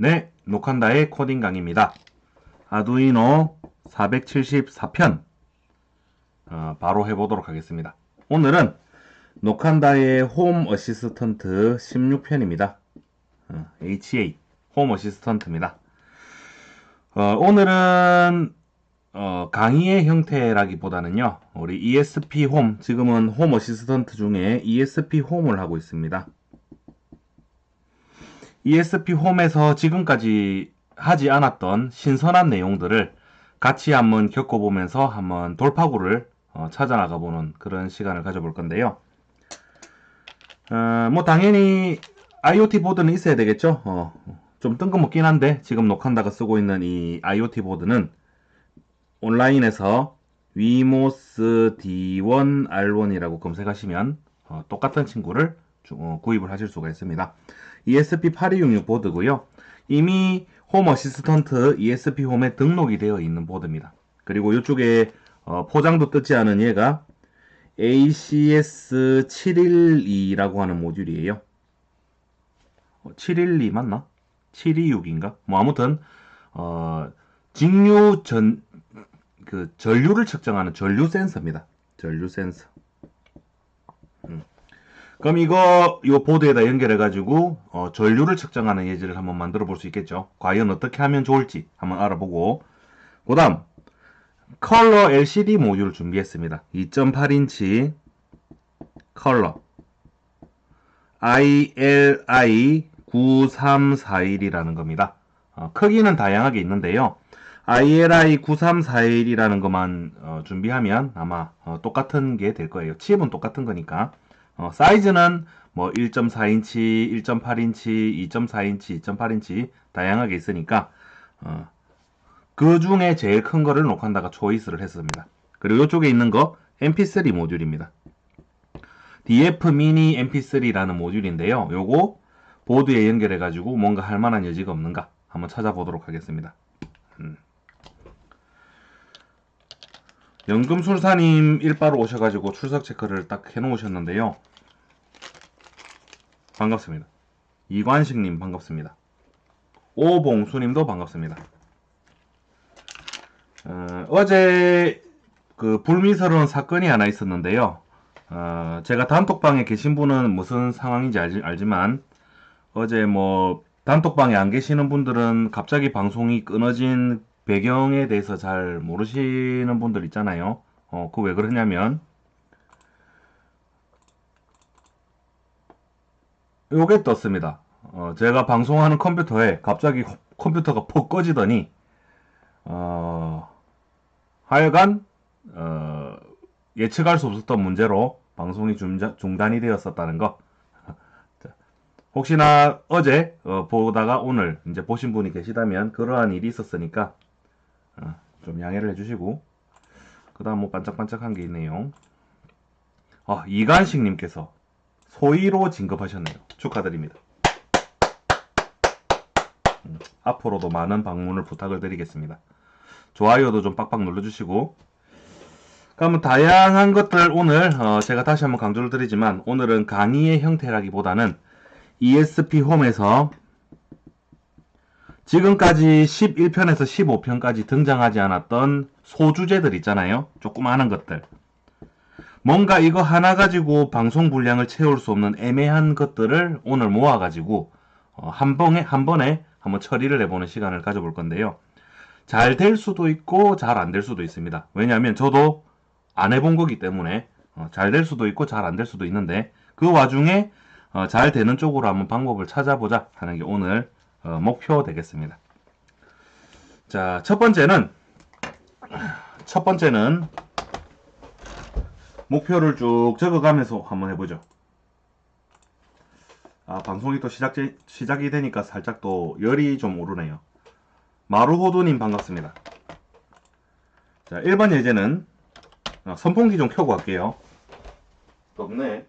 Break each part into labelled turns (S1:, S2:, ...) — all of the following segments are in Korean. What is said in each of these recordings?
S1: 네, 녹한다의 코딩 강의입니다. 아두이노 474편 바로 해보도록 하겠습니다. 오늘은 녹한다의 홈 어시스턴트 16편입니다. HA 홈 어시스턴트입니다. 오늘은 강의의 형태라기보다는요, 우리 ESP 홈, 지금은 홈 어시스턴트 중에 ESP 홈을 하고 있습니다. ESP 홈에서 지금까지 하지 않았던 신선한 내용들을 같이 한번 겪어보면서 한번 돌파구를 찾아나가 보는 그런 시간을 가져볼 건데요. 뭐 당연히 IoT 보드는 있어야 되겠죠. 좀 뜬금없긴 한데 지금 녹한다가 쓰고 있는 이 IoT 보드는 온라인에서 위모스 D1R1이라고 검색하시면 똑같은 친구를 구입을 하실 수가 있습니다. ESP8266 보드고요. 이미 홈 어시스턴트 ESP 홈에 등록이 되어 있는 보드입니다. 그리고 이쪽에 포장도 뜯지 않은 얘가 ACS712라고 하는 모듈이에요. 712 맞나? 726인가? 뭐 아무튼 직류 전류를 측정하는 전류 센서입니다. 전류 센서. 그럼 요 보드에다 연결해가지고, 전류를 측정하는 예제를 한번 만들어 볼 수 있겠죠. 과연 어떻게 하면 좋을지 한번 알아보고, 그 다음, 컬러 LCD 모듈을 준비했습니다. 2.8인치 컬러 ILI9341이라는 겁니다. 크기는 다양하게 있는데요. ILI9341이라는 것만 준비하면 아마 똑같은 게 될 거예요. 칩은 똑같은 거니까. 사이즈는 뭐 1.4인치, 1.8인치, 2.4인치, 2.8인치 다양하게 있으니까 그 중에 제일 큰 거를 녹한다가 초이스를 했습니다. 그리고 이쪽에 있는 거 MP3 모듈입니다. DF 미니 MP3라는 모듈인데요. 요거 보드에 연결해 가지고 뭔가 할 만한 여지가 없는가 한번 찾아보도록 하겠습니다. 연금술사님 일바로 오셔가지고 출석 체크를 딱 해놓으셨는데요. 반갑습니다. 이관식님 반갑습니다. 오봉수님도 반갑습니다. 어제 그 불미스러운 사건이 하나 있었는데요. 제가 단톡방에 계신 분은 무슨 상황인지 알지만 어제 뭐 단톡방에 안 계시는 분들은 갑자기 방송이 끊어진 배경에 대해서 잘 모르시는 분들 있잖아요. 그거 왜 그러냐면 요게 떴습니다. 제가 방송하는 컴퓨터에 갑자기 컴퓨터가 퍽 꺼지더니 하여간 예측할 수 없었던 문제로 방송이 중단이 되었었다는 거. 혹시나 어제 보다가 오늘 이제 보신 분이 계시다면 그러한 일이 있었으니까 좀 양해를 해주시고, 그 다음 뭐 반짝반짝한 게 있네요. 이간식님께서 소위로 진급하셨네요. 축하드립니다. 앞으로도 많은 방문을 부탁을 드리겠습니다. 좋아요도 좀 빡빡 눌러주시고. 그러면 다양한 것들 오늘 제가 다시 한번 강조를 드리지만 오늘은 강의의 형태라기보다는 ESP 홈에서 지금까지 11편에서 15편까지 등장하지 않았던 소주제들 있잖아요. 조그마한 것들. 뭔가 이거 하나 가지고 방송 분량을 채울 수 없는 애매한 것들을 오늘 모아가지고 한 번에 한번 처리를 해보는 시간을 가져볼 건데요. 잘 될 수도 있고 잘 안 될 수도 있습니다. 왜냐하면 저도 안 해본 거기 때문에 잘 될 수도 있고 잘 안 될 수도 있는데 그 와중에 잘 되는 쪽으로 한번 방법을 찾아보자 하는 게 오늘 목표 되겠습니다. 자, 첫 번째는 목표를 쭉 적어가면서 한번 해보죠. 방송이 또 시작이 되니까 살짝 또 열이 좀 오르네요. 마루호두님 반갑습니다. 자, 1번 예제는 선풍기 좀 켜고 갈게요. 덥네.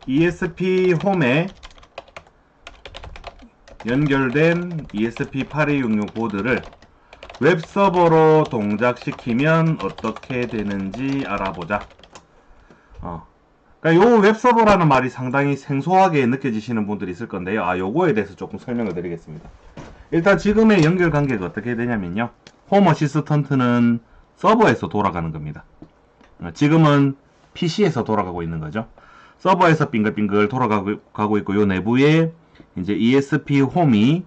S1: ESP 홈에 연결된 ESP8266 보드를 웹서버로 동작시키면 어떻게 되는지 알아보자. 그러니까 요 웹서버라는 말이 상당히 생소하게 느껴지시는 분들이 있을 건데요. 요거에 대해서 조금 설명을 드리겠습니다. 일단 지금의 연결 관계가 어떻게 되냐면요. 홈 어시스턴트는 서버에서 돌아가는 겁니다. 지금은 PC에서 돌아가고 있는 거죠. 서버에서 빙글빙글 돌아가고 있고, 요 내부에 이제 ESP 홈이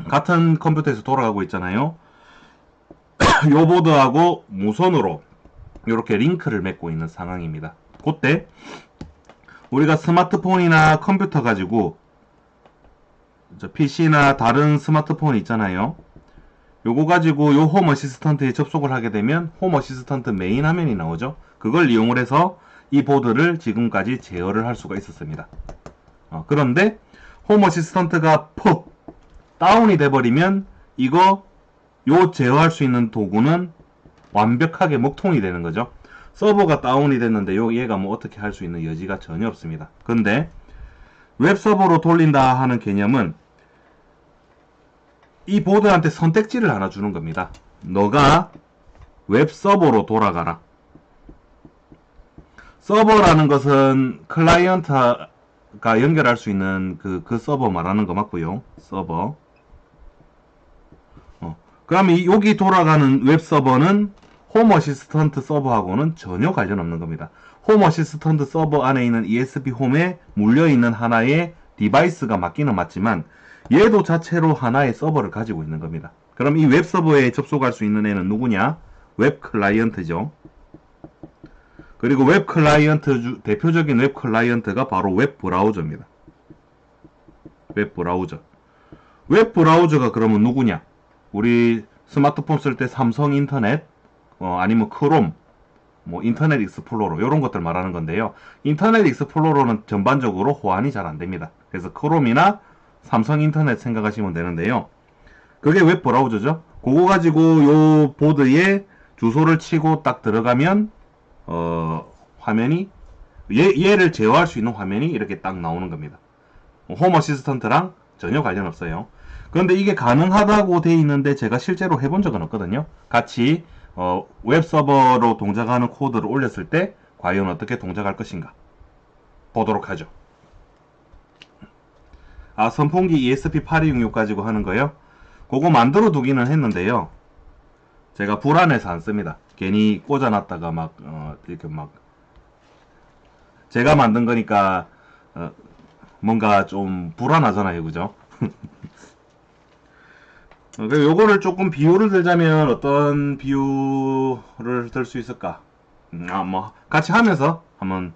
S1: 같은 컴퓨터에서 돌아가고 있잖아요. 요 보드하고 무선으로 이렇게 링크를 맺고 있는 상황입니다. 그때 우리가 스마트폰이나 컴퓨터 가지고 PC나 다른 스마트폰 있잖아요. 요거 가지고 요 홈 어시스턴트에 접속을 하게 되면 홈 어시스턴트 메인 화면이 나오죠. 그걸 이용을 해서 이 보드를 지금까지 제어를 할 수가 있었습니다. 그런데 홈 어시스턴트가 퍽 다운이 돼버리면 요 제어할 수 있는 도구는 완벽하게 먹통이 되는 거죠. 서버가 다운이 됐는데 얘가 뭐 어떻게 할 수 있는 여지가 전혀 없습니다. 근데 웹서버로 돌린다 하는 개념은 이 보드한테 선택지를 하나 주는 겁니다. 너가 웹서버로 돌아가라. 서버라는 것은 클라이언트가 연결할 수 있는 그 서버 말하는 거 맞고요. 서버. 그러면 여기 돌아가는 웹서버는 홈 어시스턴트 서버하고는 전혀 관련 없는 겁니다. 홈 어시스턴트 서버 안에 있는 ESP 홈에 물려있는 하나의 디바이스가 맞기는 맞지만 얘도 자체로 하나의 서버를 가지고 있는 겁니다. 그럼 이 웹서버에 접속할 수 있는 애는 누구냐? 웹 클라이언트죠. 그리고 웹 클라이언트 대표적인 웹 클라이언트가 바로 웹 브라우저입니다. 웹 브라우저. 웹 브라우저가 그러면 누구냐? 우리 스마트폰 쓸 때 삼성 인터넷, 아니면 크롬, 뭐 인터넷 익스플로러 이런 것들 말하는 건데요. 인터넷 익스플로러는 전반적으로 호환이 잘 안 됩니다. 그래서 크롬이나 삼성 인터넷 생각하시면 되는데요. 그게 웹 브라우저죠. 그거 가지고 요 보드에 주소를 치고 딱 들어가면 화면이 얘를 제어할 수 있는 화면이 이렇게 딱 나오는 겁니다. 홈 어시스턴트랑 전혀 관련 없어요. 그런데 이게 가능하다고 돼 있는데 제가 실제로 해본 적은 없거든요. 같이 웹 서버로 동작하는 코드를 올렸을 때 과연 어떻게 동작할 것인가 보도록 하죠. 선풍기 ESP8266 가지고 하는 거요. 그거 만들어 두기는 했는데요. 제가 불안해서 안 씁니다. 괜히 꽂아놨다가 이렇게 제가 만든 거니까 뭔가 좀 불안하잖아요, 그죠? 요거를 조금 비유를 들자면 어떤 비유를 들 수 있을까? 같이 하면서 한번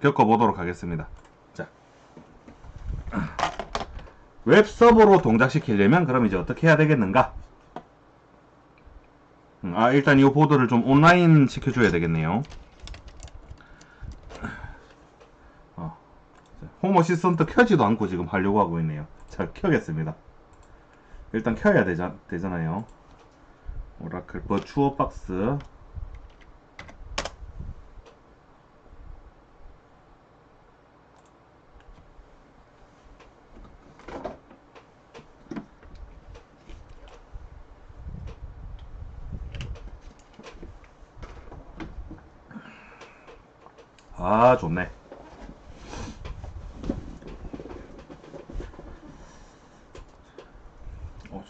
S1: 겪어보도록 하겠습니다. 자, 웹 서버로 동작시키려면 그럼 이제 어떻게 해야 되겠는가? 일단 이 보드를 좀 온라인 시켜줘야 되겠네요. 홈 어시스턴트 켜지도 않고 지금 하려고 하고 있네요. 자, 켜겠습니다. 일단 켜야 되잖아요. 오라클 버추어 박스. 좋네.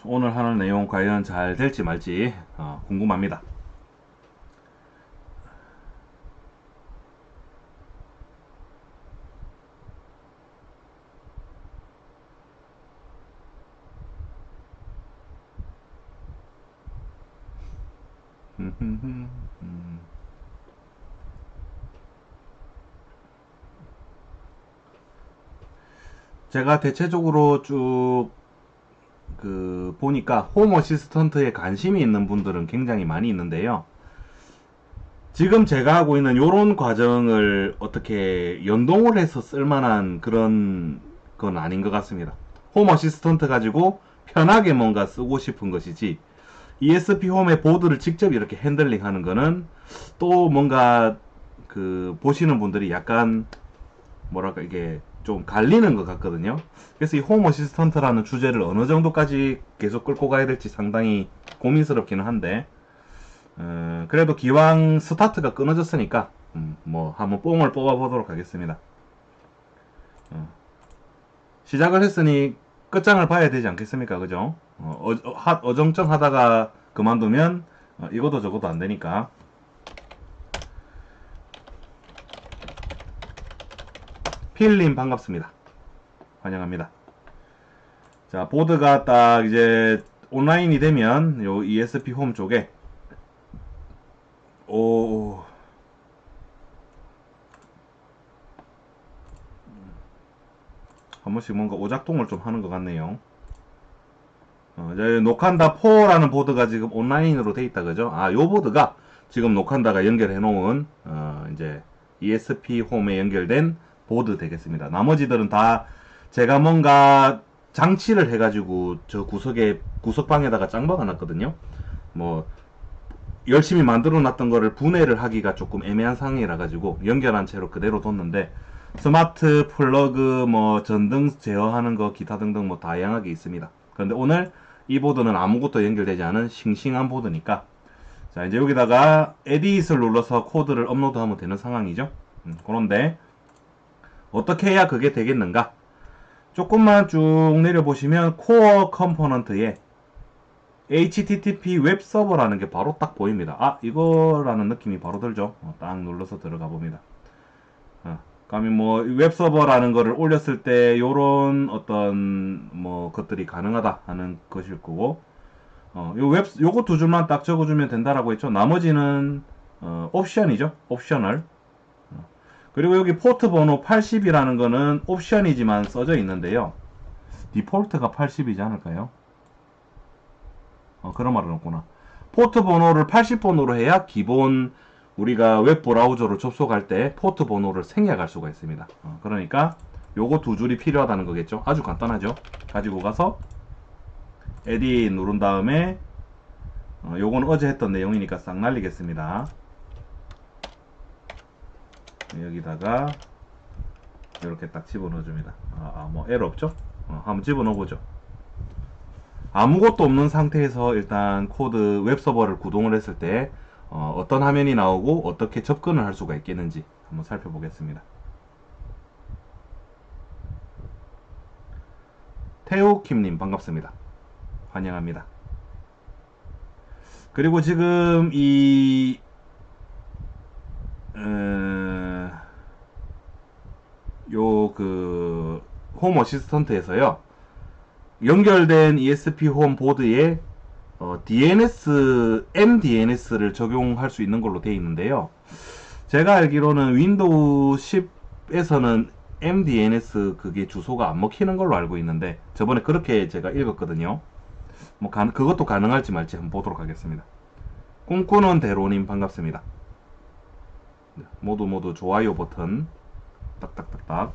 S1: 오늘 하는 내용 과연 잘 될지 말지 궁금합니다. 제가 대체적으로 쭉 보니까 홈 어시스턴트에 관심이 있는 분들은 굉장히 많이 있는데요. 지금 제가 하고 있는 이런 과정을 어떻게 연동을 해서 쓸만한 그런 건 아닌 것 같습니다. 홈 어시스턴트 가지고 편하게 뭔가 쓰고 싶은 것이지 ESP 홈의 보드를 직접 이렇게 핸들링 하는 거는 또 뭔가 보시는 분들이 약간 뭐랄까 이게 좀 갈리는 것 같거든요. 그래서 이 홈 어시스턴트라는 주제를 어느 정도까지 계속 끌고 가야 될지 상당히 고민스럽기는 한데, 그래도 기왕 스타트가 끊어졌으니까 뭐 한번 뽕을 뽑아 보도록 하겠습니다. 시작을 했으니 끝장을 봐야 되지 않겠습니까? 그죠? 어정쩡 하다가 그만두면 이것도 저것도 안 되니까. 필님 반갑습니다. 환영합니다. 자, 보드가 딱 이제 온라인이 되면 요 ESP 홈 쪽에 한 번씩 뭔가 오작동을 좀 하는 것 같네요. 이제 노칸다 4라는 보드가 지금 온라인으로 돼 있다 그죠? 아, 요 보드가 지금 노칸다가 연결해 놓은 이제 ESP 홈에 연결된 보드 되겠습니다. 나머지들은 다 제가 뭔가 장치를 해가지고 저 구석방에다가 짱 박아놨거든요. 뭐 열심히 만들어 놨던 거를 분해를 하기가 조금 애매한 상황이라 가지고 연결한 채로 그대로 뒀는데, 스마트 플러그 뭐 전등 제어하는 거 기타 등등 뭐 다양하게 있습니다. 그런데 오늘 이 보드는 아무것도 연결되지 않은 싱싱한 보드니까, 자 이제 여기다가 에딧을 눌러서 코드를 업로드하면 되는 상황이죠. 그런데 어떻게 해야 그게 되겠는가? 조금만 쭉 내려보시면 코어 컴포넌트에 HTTP 웹 서버라는 게 바로 딱 보입니다. 아, 이거라는 느낌이 바로 들죠. 딱 눌러서 들어가 봅니다. 그러면 뭐 웹 서버라는 거를 올렸을 때 요런 어떤 뭐 것들이 가능하다 하는 것일 거고, 요거 두 줄만 딱 적어주면 된다라고 했죠. 나머지는 옵션이죠. 옵셔널. 그리고 여기 포트 번호 80이라는 거는 옵션이지만 써져 있는데요. 디폴트가 80이지 않을까요? 그런 말은 없구나. 포트 번호를 80번호로 해야 기본 우리가 웹 브라우저로 접속할 때 포트 번호를 생략할 수가 있습니다. 그러니까 요거 두 줄이 필요하다는 거겠죠. 아주 간단하죠. 가지고 가서 에딧 누른 다음에 요건 어제 했던 내용이니까 싹 날리겠습니다. 여기다가 이렇게 딱 집어넣어 줍니다. 뭐 에러 없죠? 한번 집어넣어 보죠. 아무것도 없는 상태에서 일단 코드 웹서버를 구동을 했을 때 어떤 화면이 나오고 어떻게 접근을 할 수가 있겠는지 한번 살펴보겠습니다. 태우킴님 반갑습니다. 환영합니다. 그리고 지금 홈 어시스턴트에서요, 연결된 ESP 홈 보드에 MDNS를 적용할 수 있는 걸로 되어 있는데요. 제가 알기로는 윈도우 10에서는 MDNS 그게 주소가 안 먹히는 걸로 알고 있는데, 저번에 그렇게 제가 읽었거든요. 뭐 그것도 가능할지 말지 한번 보도록 하겠습니다. 꿈꾸는 대로님 반갑습니다. 모두 좋아요 버튼 딱딱딱딱.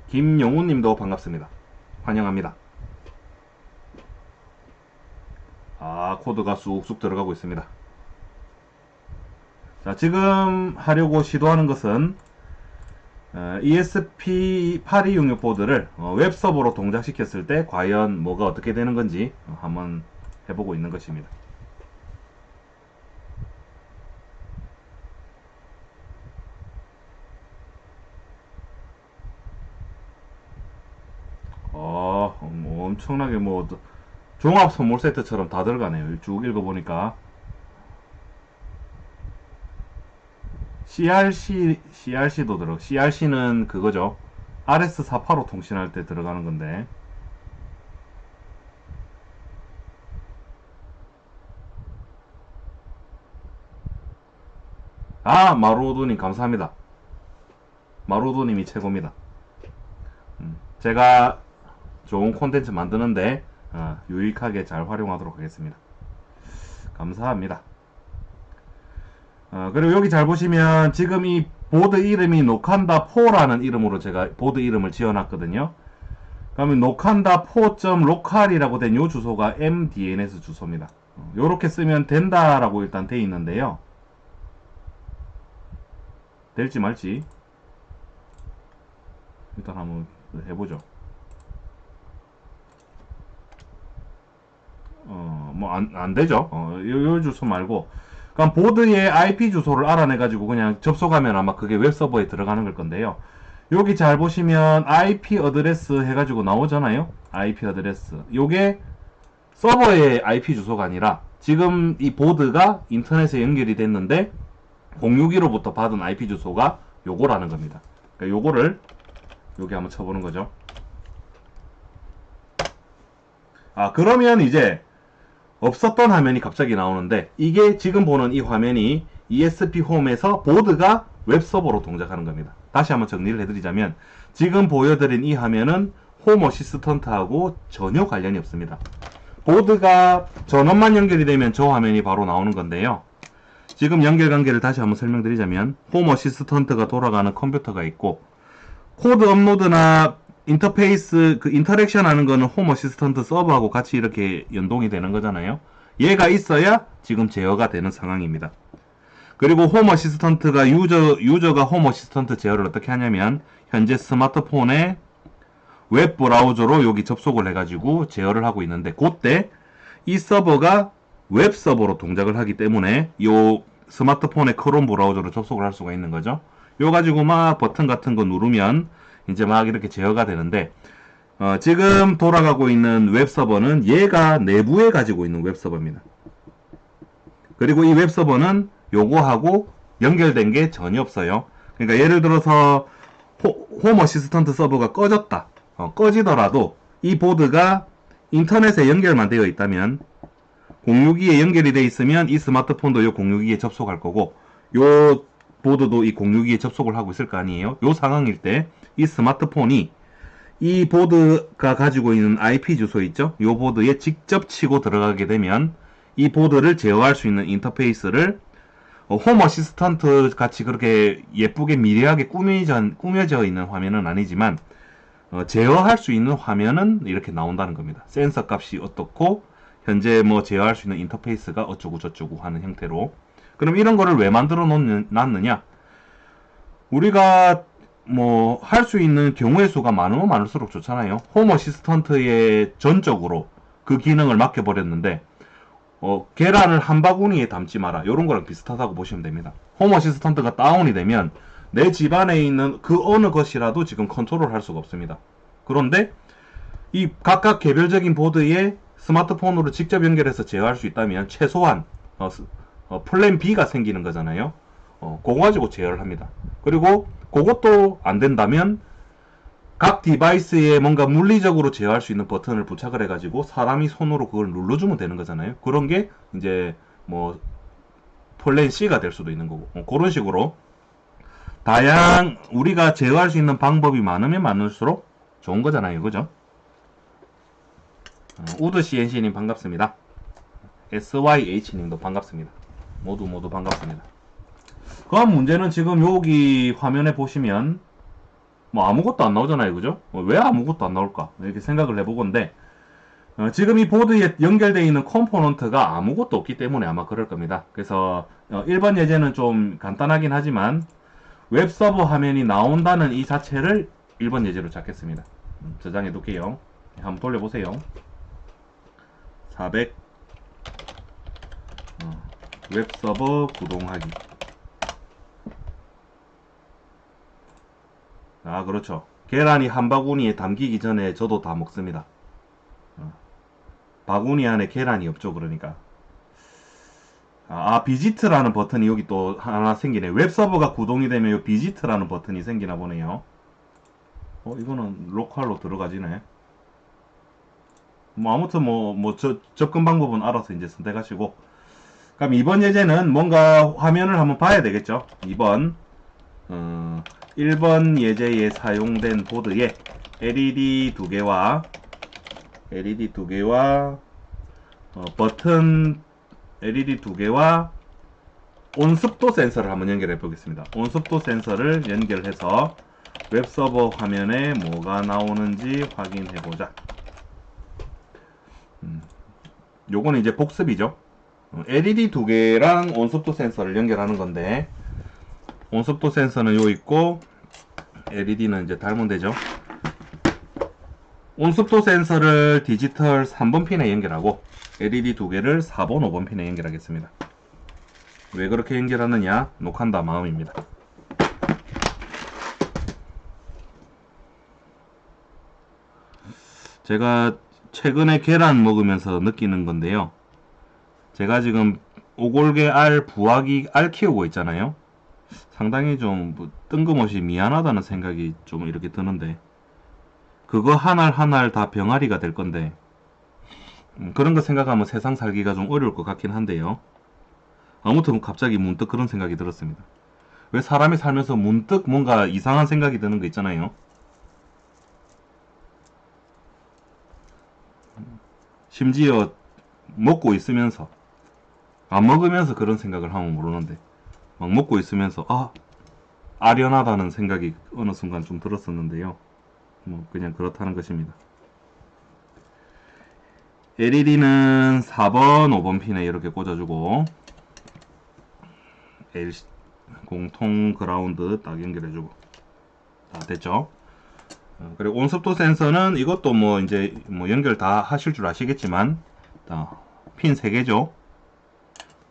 S1: 김영우님도 반갑습니다. 환영합니다. 코드가 쑥쑥 들어가고 있습니다. 자, 지금 하려고 시도하는 것은 ESP8266 보드를 웹서버로 동작시켰을 때 과연 뭐가 어떻게 되는 건지 한번 해보고 있는 것입니다. 뭐 엄청나게 뭐 종합 선물 세트처럼 다 들어가네요. 쭉 읽어보니까 CRC도 들어. CRC는 그거죠. RS485 통신할 때 들어가는 건데. 마루오도님 감사합니다. 마루오도님이 최고입니다. 제가 좋은 콘텐츠 만드는데 유익하게 잘 활용하도록 하겠습니다. 감사합니다. 그리고 여기 잘 보시면 지금 이 보드 이름이 노칸다 4라는 이름으로 제가 보드 이름을 지어놨거든요. 그러면 녹한다 4.local이라고 된 요 주소가 mdns 주소입니다. 요렇게 쓰면 된다라고 일단 돼 있는데요. 될지 말지 일단 한번 해보죠. 뭐 안 되죠. 요 주소 말고 그럼 보드의 IP 주소를 알아내가지고 그냥 접속하면 아마 그게 웹서버에 들어가는 걸 건데요. 여기 잘 보시면 IP 어드레스 해가지고 나오잖아요. IP 어드레스. 요게 서버의 IP 주소가 아니라 지금 이 보드가 인터넷에 연결이 됐는데 062로부터 받은 IP 주소가 요거라는 겁니다. 그러니까 요거를 여기 한번 쳐보는 거죠. 그러면 이제 없었던 화면이 갑자기 나오는데 이게 지금 보는 이 화면이 ESP 홈에서 보드가 웹서버로 동작하는 겁니다. 다시 한번 정리를 해드리자면 지금 보여드린 이 화면은 홈 어시스턴트하고 전혀 관련이 없습니다. 보드가 전원만 연결이 되면 저 화면이 바로 나오는 건데요. 지금 연결 관계를 다시 한번 설명드리자면 홈 어시스턴트가 돌아가는 컴퓨터가 있고 코드 업로드나 인터페이스 그 인터랙션 하는 거는 홈 어시스턴트 서버하고 같이 이렇게 연동이 되는 거잖아요. 얘가 있어야 지금 제어가 되는 상황입니다. 그리고 홈 어시스턴트가 유저가 홈 어시스턴트 제어를 어떻게 하냐면 현재 스마트폰에 웹 브라우저로 여기 접속을 해가지고 제어를 하고 있는데 그때 이 서버가 웹 서버로 동작을 하기 때문에 요 스마트폰의 크롬 브라우저로 접속을 할 수가 있는 거죠. 요 가지고 막 버튼 같은 거 누르면 이제 막 이렇게 제어가 되는데 지금 돌아가고 있는 웹 서버는 얘가 내부에 가지고 있는 웹 서버입니다. 그리고 이 웹 서버는 요거하고 연결된 게 전혀 없어요. 그러니까 예를 들어서 홈 어시스턴트 서버가 꺼졌다. 꺼지더라도 이 보드가 인터넷에 연결만 되어 있다면 062에 연결이 되어 있으면 이 스마트폰도 요 062에 접속할 거고 요 보드도 이 062에 접속을 하고 있을 거 아니에요. 요 상황일 때 이 스마트폰이 이 보드가 가지고 있는 IP 주소 있죠? 요 보드에 직접 치고 들어가게 되면 이 보드를 제어할 수 있는 인터페이스를 홈 어시스턴트 같이 그렇게 예쁘게 미래하게 꾸며져 있는 화면은 아니지만 제어할 수 있는 화면은 이렇게 나온다는 겁니다. 센서 값이 어떻고 현재 뭐 제어할 수 있는 인터페이스가 어쩌고 저쩌고 하는 형태로. 그럼 이런 거를 왜 만들어 놨느냐? 우리가 뭐 할 수 있는 경우의 수가 많으면 많을수록 좋잖아요. 홈 어시스턴트에 전적으로 그 기능을 맡겨버렸는데 계란을 한 바구니에 담지 마라. 이런 거랑 비슷하다고 보시면 됩니다. 홈 어시스턴트가 다운이 되면 내 집안에 있는 그 어느 것이라도 지금 컨트롤 할 수가 없습니다. 그런데 이 각각 개별적인 보드에 스마트폰으로 직접 연결해서 제어할 수 있다면 최소한 플랜 B가 생기는 거잖아요. 그거 가지고 제어를 합니다. 그리고 그것도 안 된다면 각 디바이스에 뭔가 물리적으로 제어할 수 있는 버튼을 부착을 해가지고 사람이 손으로 그걸 눌러주면 되는 거잖아요. 그런 게 이제 뭐 플랜 C가 될 수도 있는 거고 그런 식으로 우리가 제어할 수 있는 방법이 많으면 많을수록 좋은 거잖아요. 그죠? 우드 CNC님 반갑습니다. SYH님도 반갑습니다. 모두 반갑습니다. 그럼 문제는 지금 여기 화면에 보시면 뭐 아무것도 안 나오잖아요. 그죠? 왜 아무것도 안 나올까? 이렇게 생각을 해보건데 지금 이 보드에 연결되어 있는 컴포넌트가 아무것도 없기 때문에 아마 그럴 겁니다. 그래서 1번 예제는 좀 간단하긴 하지만 웹서버 화면이 나온다는 이 자체를 1번 예제로 잡겠습니다. 저장해 둘게요. 한번 돌려보세요. 400 웹서버 구동하기. 그렇죠. 계란이 한 바구니에 담기기 전에 저도 다 먹습니다. 바구니 안에 계란이 없죠. 그러니까 비지트라는 버튼이 여기 또 하나 생기네. 웹서버가 구동이 되면 요 비지트라는 버튼이 생기나 보네요. 이거는 로컬로 들어가지네. 뭐 아무튼 접근 방법은 알아서 이제 선택하시고. 그럼 이번 예제는 뭔가 화면을 한번 봐야 되겠죠. 2번 1번 예제에 사용된 보드에 LED 두 개와 버튼 LED 두 개와 온습도 센서를 한번 연결해 보겠습니다. 온습도 센서를 연결해서 웹서버 화면에 뭐가 나오는지 확인해보자. 요거는 이제 복습이죠. LED 두 개랑 온습도 센서를 연결하는 건데, 온습도 센서는 요 있고 LED는 이제 달면 되죠. 온습도 센서를 디지털 3번 핀에 연결하고 LED 두 개를 4번, 5번 핀에 연결하겠습니다. 왜 그렇게 연결하느냐? 녹한다 마음입니다. 제가 최근에 계란 먹으면서 느끼는 건데요. 제가 지금 오골계 알, 부화기 알 키우고 있잖아요. 상당히 좀 뜬금없이 미안하다는 생각이 좀 이렇게 드는데, 그거 한 알 한 알 다 병아리가 될 건데, 그런 거 생각하면 세상 살기가 좀 어려울 것 같긴 한데요. 아무튼 갑자기 문득 그런 생각이 들었습니다. 왜 사람이 살면서 문득 뭔가 이상한 생각이 드는 거 있잖아요. 심지어 먹고 있으면서, 안 먹으면서 그런 생각을 하면 모르는데, 막 먹고 있으면서 아련하다는 생각이 어느 순간 좀 들었었는데요. 뭐 그냥 그렇다는 것입니다. LED는 4번, 5번 핀에 이렇게 꽂아주고, 공통 그라운드 딱 연결해주고, 다 됐죠? 그리고 온습도 센서는 이것도 뭐 이제 뭐 연결 다 하실 줄 아시겠지만, 핀 3개죠.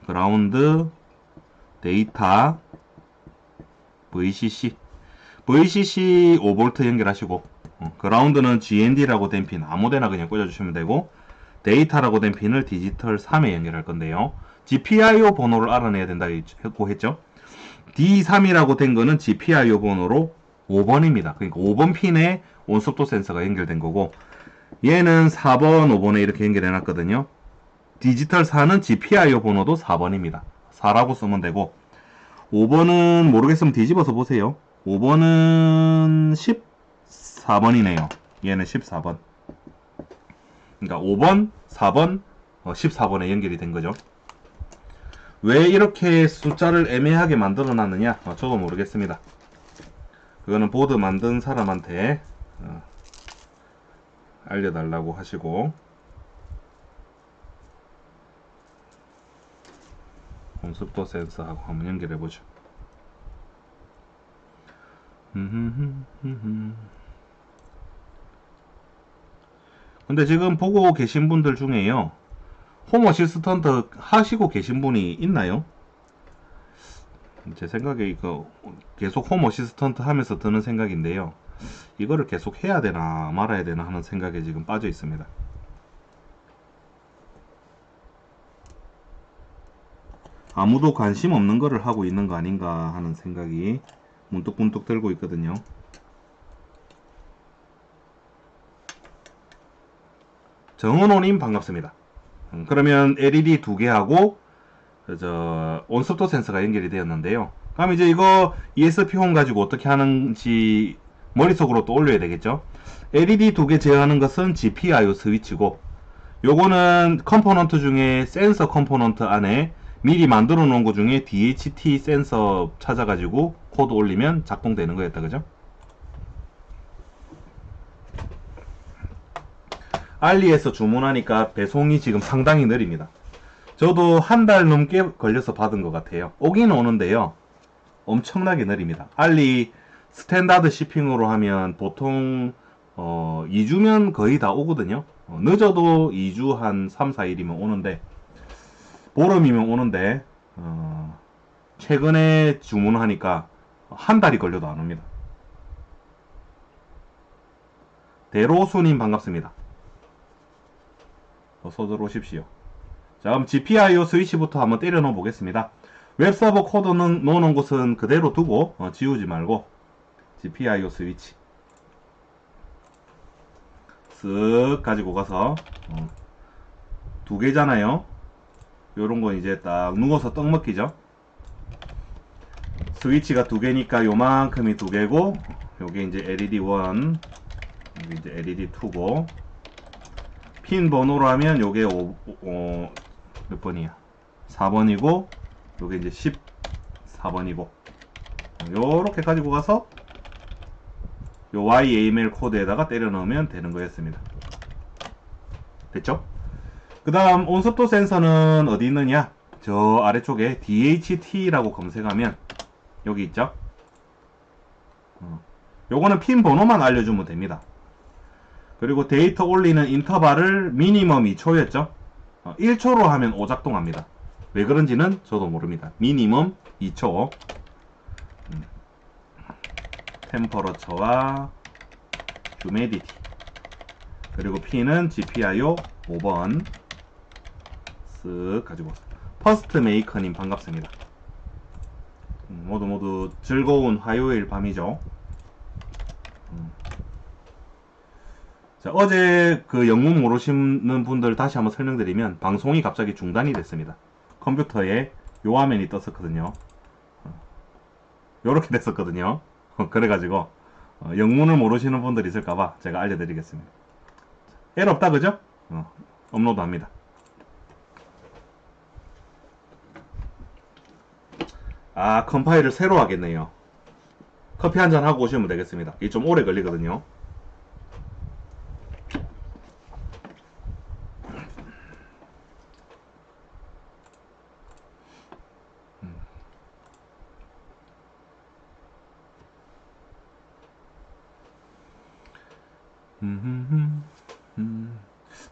S1: 그라운드, 데이터, VCC 5V 연결하시고, 그라운드는 GND라고 된 핀 아무데나 그냥 꽂아주시면 되고, 데이터라고 된 핀을 디지털 3에 연결할 건데요. GPIO 번호를 알아내야 된다고 했죠. D3이라고 된 거는 GPIO 번호로 5번입니다. 그러니까 5번 핀에 온습도 센서가 연결된 거고, 얘는 4번, 5번에 이렇게 연결해 놨거든요. 디지털 4는 GPIO 번호도 4번입니다. 4라고 쓰면 되고, 5번은 모르겠으면 뒤집어서 보세요. 5번은 14번이네요. 얘는 14번. 그러니까 5번, 4번, 14번에 연결이 된 거죠. 왜 이렇게 숫자를 애매하게 만들어 놨느냐? 저도 모르겠습니다. 그거는 보드 만든 사람한테 알려달라고 하시고, 온습도 센서하고 한번 연결해보죠. 근데 지금 보고 계신 분들 중에요, 홈 어시스턴트 하시고 계신 분이 있나요? 제 생각에 이거 계속 홈 어시스턴트 하면서 드는 생각인데요. 이거를 계속 해야 되나 말아야 되나 하는 생각에 지금 빠져 있습니다. 아무도 관심 없는 거를 하고 있는 거 아닌가 하는 생각이 문득문득 들고 있거든요. 정은호님 반갑습니다. 그러면 LED 2개하고 온습도 센서가 연결이 되었는데요. 그럼 이제 이거 ESP 홈 가지고 어떻게 하는지 머릿속으로 또 올려야 되겠죠. LED 2개 제어하는 것은 GPIO 스위치고, 요거는 컴포넌트 중에 센서 컴포넌트 안에 미리 만들어 놓은 것 중에 DHT 센서 찾아가지고 코드 올리면 작동되는 거였다, 그죠? 알리에서 주문하니까 배송이 지금 상당히 느립니다. 저도 한 달 넘게 걸려서 받은 것 같아요. 오긴 오는데요, 엄청나게 느립니다. 알리 스탠다드 shipping으로 하면 보통 2주면 거의 다 오거든요. 늦어도 2주 한 3, 4일이면 오는데, 보름이면 오는데, 최근에 주문하니까 한 달이 걸려도 안 옵니다. 대로수님 반갑습니다. 어서 들어오십시오. 자, 그럼 GPIO 스위치부터 한번 때려 넣어 보겠습니다. 웹서버 코드는 넣어놓은 곳은 그대로 두고 지우지 말고 GPIO 스위치 쓱 가지고 가서 2개잖아요. 요런 거 이제 딱 누워서 떡 먹기죠. 스위치가 2개니까 요만큼이 2개고, 요게 이제 LED 1, 요게 이제 LED 2고, 핀 번호로 하면 요게 몇 번이야? 4번이고, 요게 이제 14번이고, 요렇게 가지고 가서 요 YAML 코드에다가 때려 넣으면 되는 거였습니다. 됐죠? 그 다음 온습도 센서는 어디 있느냐? 저 아래쪽에 DHT라고 검색하면 여기 있죠? 요거는 핀 번호만 알려주면 됩니다. 그리고 데이터 올리는 인터벌을 미니멈 2초였죠? 1초로 하면 오작동합니다. 왜 그런지는 저도 모릅니다. 미니멈 2초. 템퍼러처와 휴메디티. 그리고 P는 GPIO 5번 쓱 가지고 퍼스트 메이커님 반갑습니다. 모두 즐거운 화요일 밤이죠. 자, 어제 그 영문 모르시는 분들 다시 한번 설명드리면 방송이 갑자기 중단이 됐습니다. 컴퓨터에 요 화면이 떴었거든요. 요렇게 됐었거든요. 그래가지고 영문을 모르시는 분들 있을까봐 제가 알려드리겠습니다. 에러 없다 그죠? 업로드 합니다. 아, 컴파일을 새로 하겠네요. 커피 한잔 하고 오시면 되겠습니다. 이게 좀 오래 걸리거든요.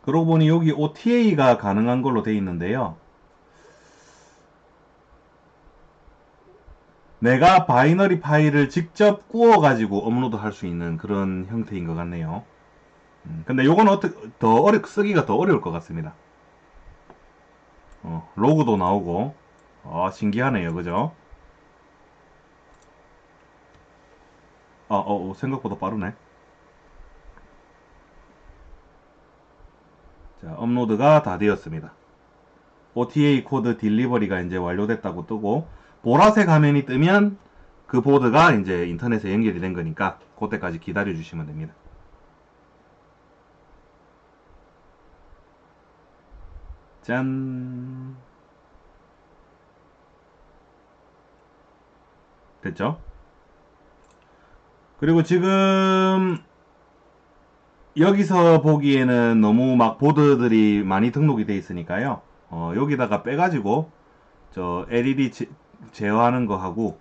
S1: 그러고 보니 여기 OTA가 가능한 걸로 되어 있는데요. 내가 바이너리 파일을 직접 구워가지고 업로드 할 수 있는 그런 형태인 것 같네요. 근데 요건 쓰기가 더 어려울 것 같습니다. 로그도 나오고, 신기하네요. 그죠? 생각보다 빠르네. 자, 업로드가 다 되었습니다. OTA 코드 딜리버리가 이제 완료됐다고 뜨고, 보라색 화면이 뜨면 그 보드가 이제 인터넷에 연결이 된 거니까 그때까지 기다려 주시면 됩니다. 짠. 됐죠? 그리고 지금 여기서 보기에는 너무 막 보드들이 많이 등록이 돼 있으니까요. 여기다가 빼가지고 저 LED 제어하는 거 하고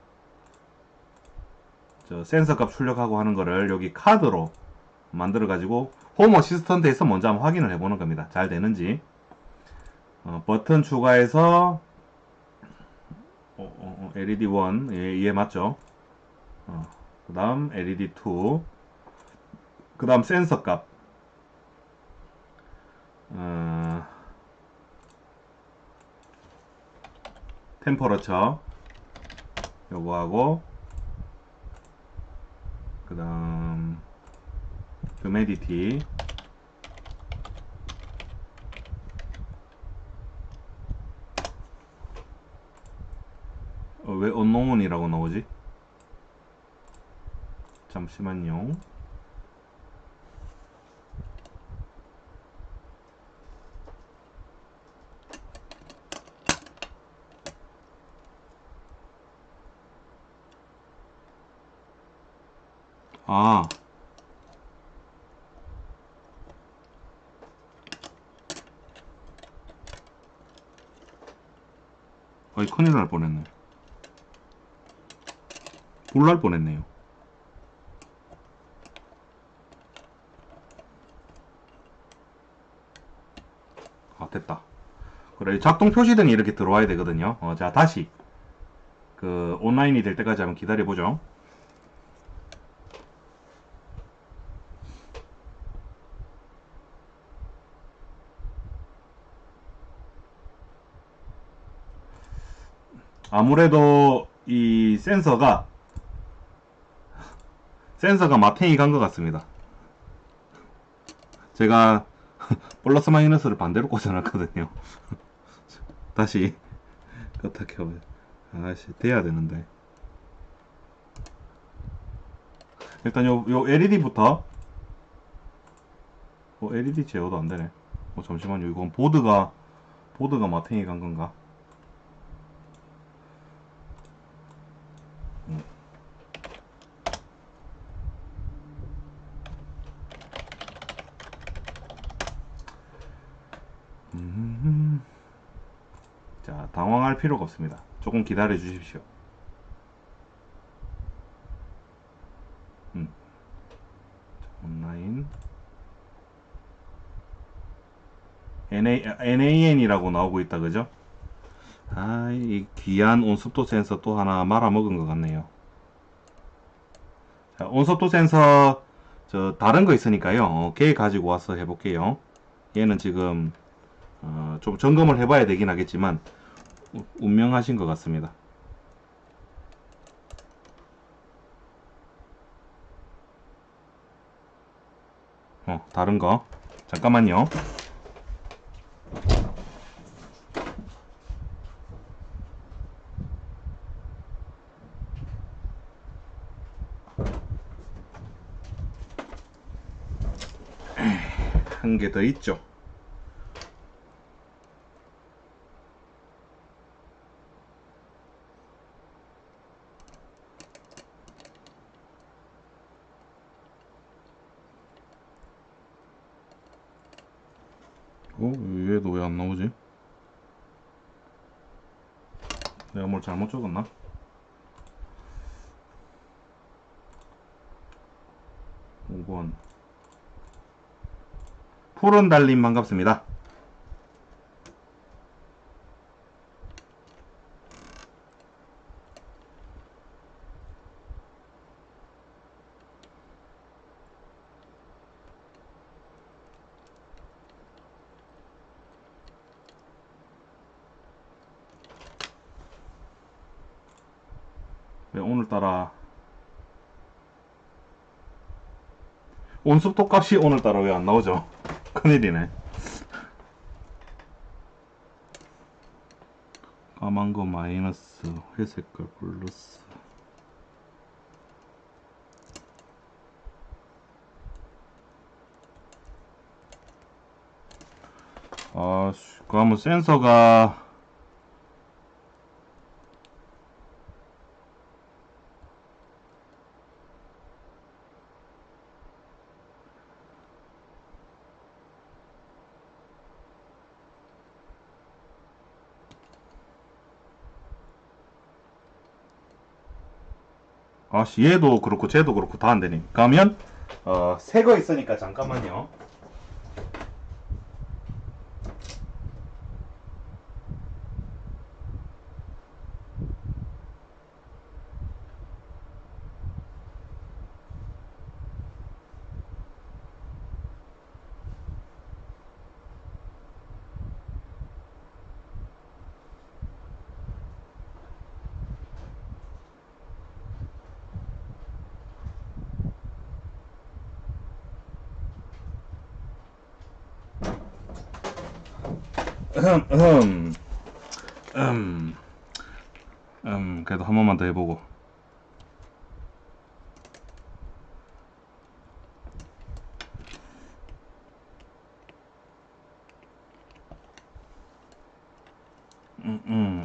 S1: 저 센서 값 출력하고 하는 거를 여기 카드로 만들어 가지고 홈 어시스턴트에서 먼저 한번 확인을 해보는 겁니다. 잘 되는지. 버튼 추가해서 LED 1 얘 맞죠? 그 다음 LED 2 그 다음 센서 값 템퍼러처 요거 하고 그 다음 휴메디티 왜 unknown이라고 나오지? 잠시만요. 큰일 날 뻔했네. 불 날 뻔했네요. 됐다. 그래, 작동 표시등이 이렇게 들어와야 되거든요. 자, 다시 그 온라인이 될 때까지 한번 기다려보죠. 아무래도 이 센서가 마탱이 간 것 같습니다. 제가 플러스 마이너스를 반대로 꽂아놨거든요. 다시 껐다 켜봐요. 아씨, 돼야 되는데. 일단 요 LED부터 LED 제어도 안 되네. 잠시만요. 이건 보드가 마탱이 간 건가? 할 필요가 없습니다. 조금 기다려 주십시오. 온라인 NAN이라고 나오고 있다 그죠? 아, 이 귀한 온습도 센서 또 하나 말아먹은 것 같네요. 자, 온습도 센서 저 다른 거 있으니까요. 걔 가지고 와서 해볼게요. 얘는 지금 좀 점검을 해봐야 되긴 하겠지만 운명하신 것 같습니다. 다른 거 잠깐만요. 한 개 더 있죠. 얘도 왜 안 나오지? 내가 뭘 잘못 적었나? 5번 푸른 달님 반갑습니다. 네, 오늘따라 온습도 값이 오늘따라 왜 안 나오죠? 큰일이네. 까만 거 마이너스, 회색 거 플러스. 그러면 센서가 얘도 그렇고 쟤도 그렇고 다 안 되네. 그러면 새 거 있으니까 잠깐만요. 그래도 한 번만 더 해보고.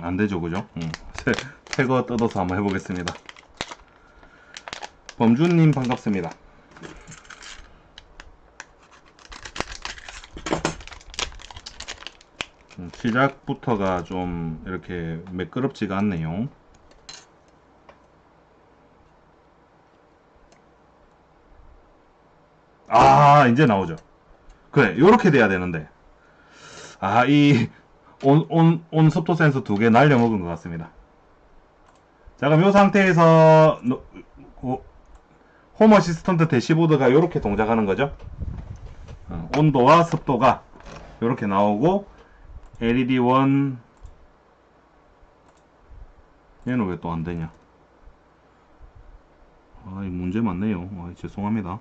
S1: 안 되죠, 그죠? 새 거 뜯어서 한번 해보겠습니다. 범준님 반갑습니다. 시작부터가 좀 이렇게 매끄럽지가 않네요. 이제 나오죠. 그래, 요렇게 돼야 되는데. 이 온습도 센서 두 개 날려먹은 것 같습니다. 자, 그럼 이 상태에서 홈 어시스턴트 대시보드가 이렇게 동작하는 거죠. 온도와 습도가 이렇게 나오고 LED1 얘는 왜 또 안되냐. 이 문제 많네요. 죄송합니다.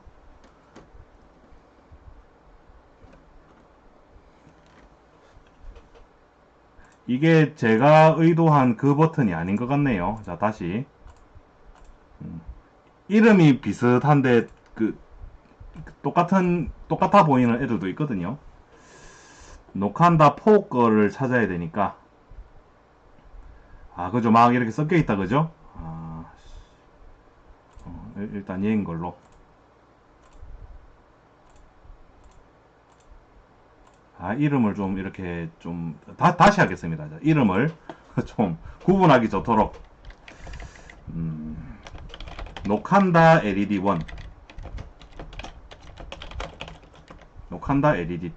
S1: 이게 제가 의도한 그 버튼이 아닌 것 같네요. 자, 다시 이름이 비슷한데 똑같아 보이는 애들도 있거든요. 녹한다 포 거를 찾아야 되니까. 그죠? 막 이렇게 섞여 있다, 그죠? 일단 얘인 걸로. 이름을 좀 이렇게 다시 하겠습니다. 자, 이름을 좀 구분하기 좋도록. 노칸다 LED 1, 노칸다 LED 2.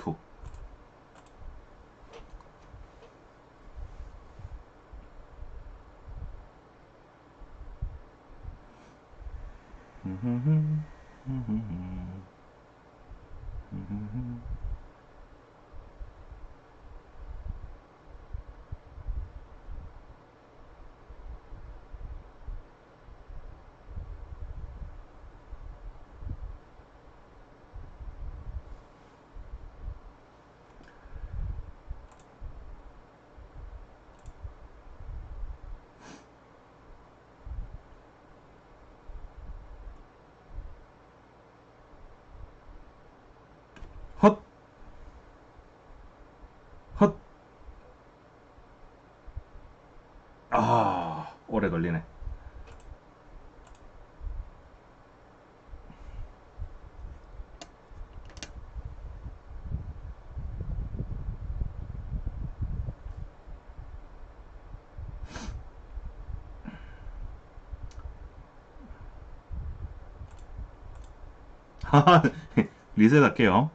S1: 헛, 헛. 아, 오래 걸리네. 리셋 할게요.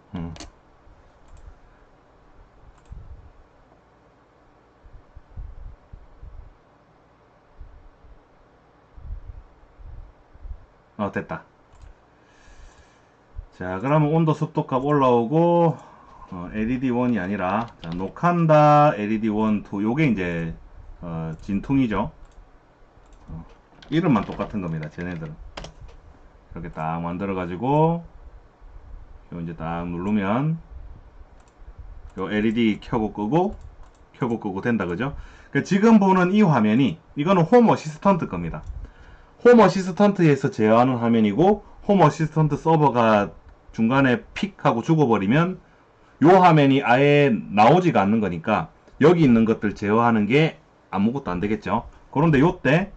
S1: 됐다. 자, 그러면 온도 습도값 올라오고, LED1이 아니라, 자, 노칸다 LED1, 2, 요게 이제, 진퉁이죠. 이름만 똑같은 겁니다, 쟤네들은. 이렇게 딱 만들어가지고, 요 이제 딱 누르면, 요 LED 켜고 끄고 된다, 그죠? 지금 보는 이 화면이, 이거는 홈 어시스턴트 겁니다. 홈 어시스턴트에서 제어하는 화면이고, 홈 어시스턴트 서버가 중간에 픽 하고 죽어버리면 요 화면이 아예 나오지가 않는 거니까 여기 있는 것들 제어하는 게 아무것도 안 되겠죠. 그런데 요때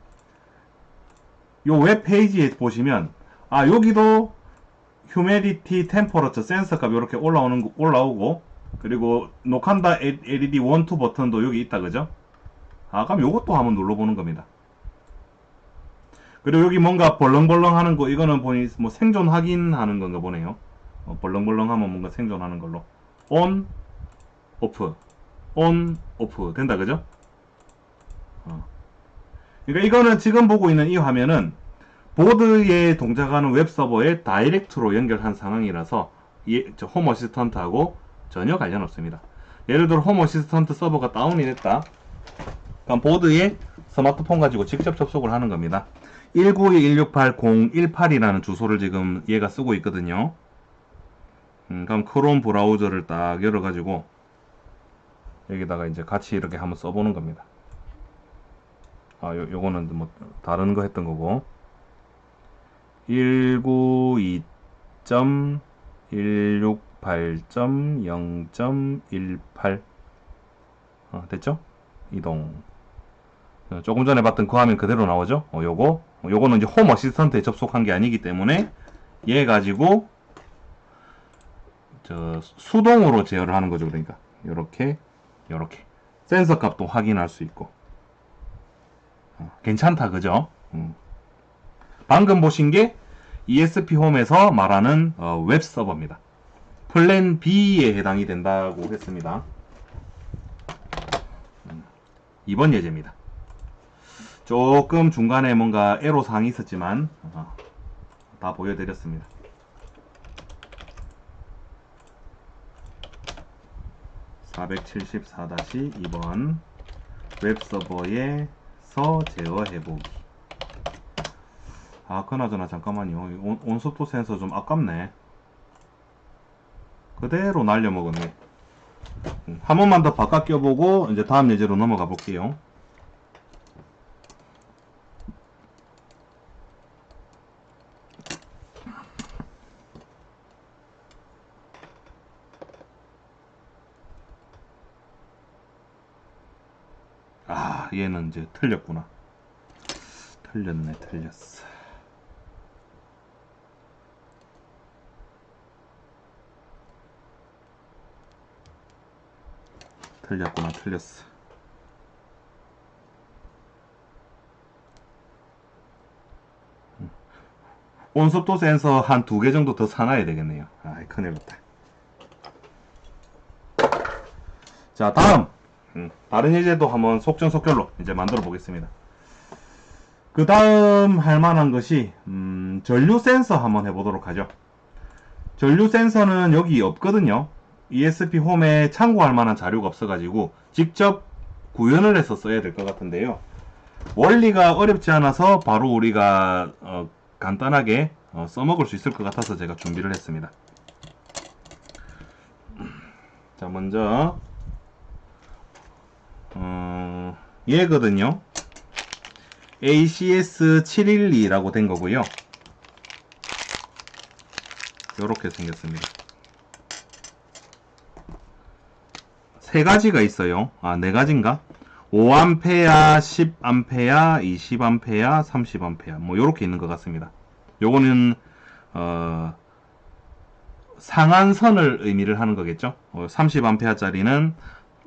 S1: 요 웹페이지에 보시면 여기도 휴메디티 템퍼러처 센서 값 이렇게 올라오고 그리고 노칸다 LED 1, 2 버튼도 여기 있다, 그죠? 그럼 요것도 한번 눌러보는 겁니다. 그리고 여기 뭔가 벌렁벌렁 하는 거, 이거는 보니 뭐 생존 확인하는 건가 보네요. 벌렁벌렁 하면 뭔가 생존하는 걸로. 온, 오프, 온, 오프. 된다, 그죠? 그러니까 이거는 지금 보고 있는 이 화면은 보드에 동작하는 웹 서버에 다이렉트로 연결한 상황이라서 홈 어시스턴트하고 전혀 관련 없습니다. 예를 들어 홈 어시스턴트 서버가 다운이 됐다. 그럼 보드에 스마트폰 가지고 직접 접속을 하는 겁니다. 192.168.018이라는 주소를 지금 얘가 쓰고 있거든요. 그럼 크롬 브라우저를 딱 열어가지고 여기다가 이제 같이 이렇게 한번 써보는 겁니다. 요거는 뭐 다른 거 했던 거고 192.168.0.18 됐죠? 이동. 조금 전에 봤던 그 화면 그대로 나오죠? 요거는 이제 홈 어시스턴트에 접속한 게 아니기 때문에 얘 가지고 수동으로 제어를 하는 거죠. 그러니까 요렇게 센서 값도 확인할 수 있고 괜찮다, 그죠? 방금 보신 게 ESP 홈에서 말하는 웹 서버입니다. 플랜 B에 해당이 된다고 했습니다. 2번 예제입니다. 조금 중간에 뭔가 애로사항이 있었지만 다 보여드렸습니다. 474-2번 웹서버에서 제어해보기. 그나저나 잠깐만요. 온습도 센서 좀 아깝네. 그대로 날려먹었네. 한 번만 더 바꿔 껴보고 이제 다음 예제로 넘어가 볼게요. 얘는 이제 틀렸구나. 틀렸어. 틀렸어. 온습도 센서 한 2개 정도 더 사놔야 되겠네요. 아, 큰일 났다. 자, 다음 다른 예제도 한번 속전속결로 이제 만들어 보겠습니다. 그 다음 할 만한 것이 전류 센서 한번 해보도록 하죠. 전류 센서는 여기 없거든요. ESP 홈에 참고할 만한 자료가 없어가지고 직접 구현을 해서 써야 될 것 같은데요. 원리가 어렵지 않아서 바로 우리가 간단하게 써먹을 수 있을 것 같아서 제가 준비를 했습니다. 자, 먼저 얘거든요. ACS712라고 된 거고요. 요렇게 생겼습니다. 세 가지가 있어요. 아, 네 가지인가? 5A, 10A, 20A, 30A 뭐 요렇게 있는 것 같습니다. 요거는 상한선을 의미를 하는 거겠죠. 30A짜리는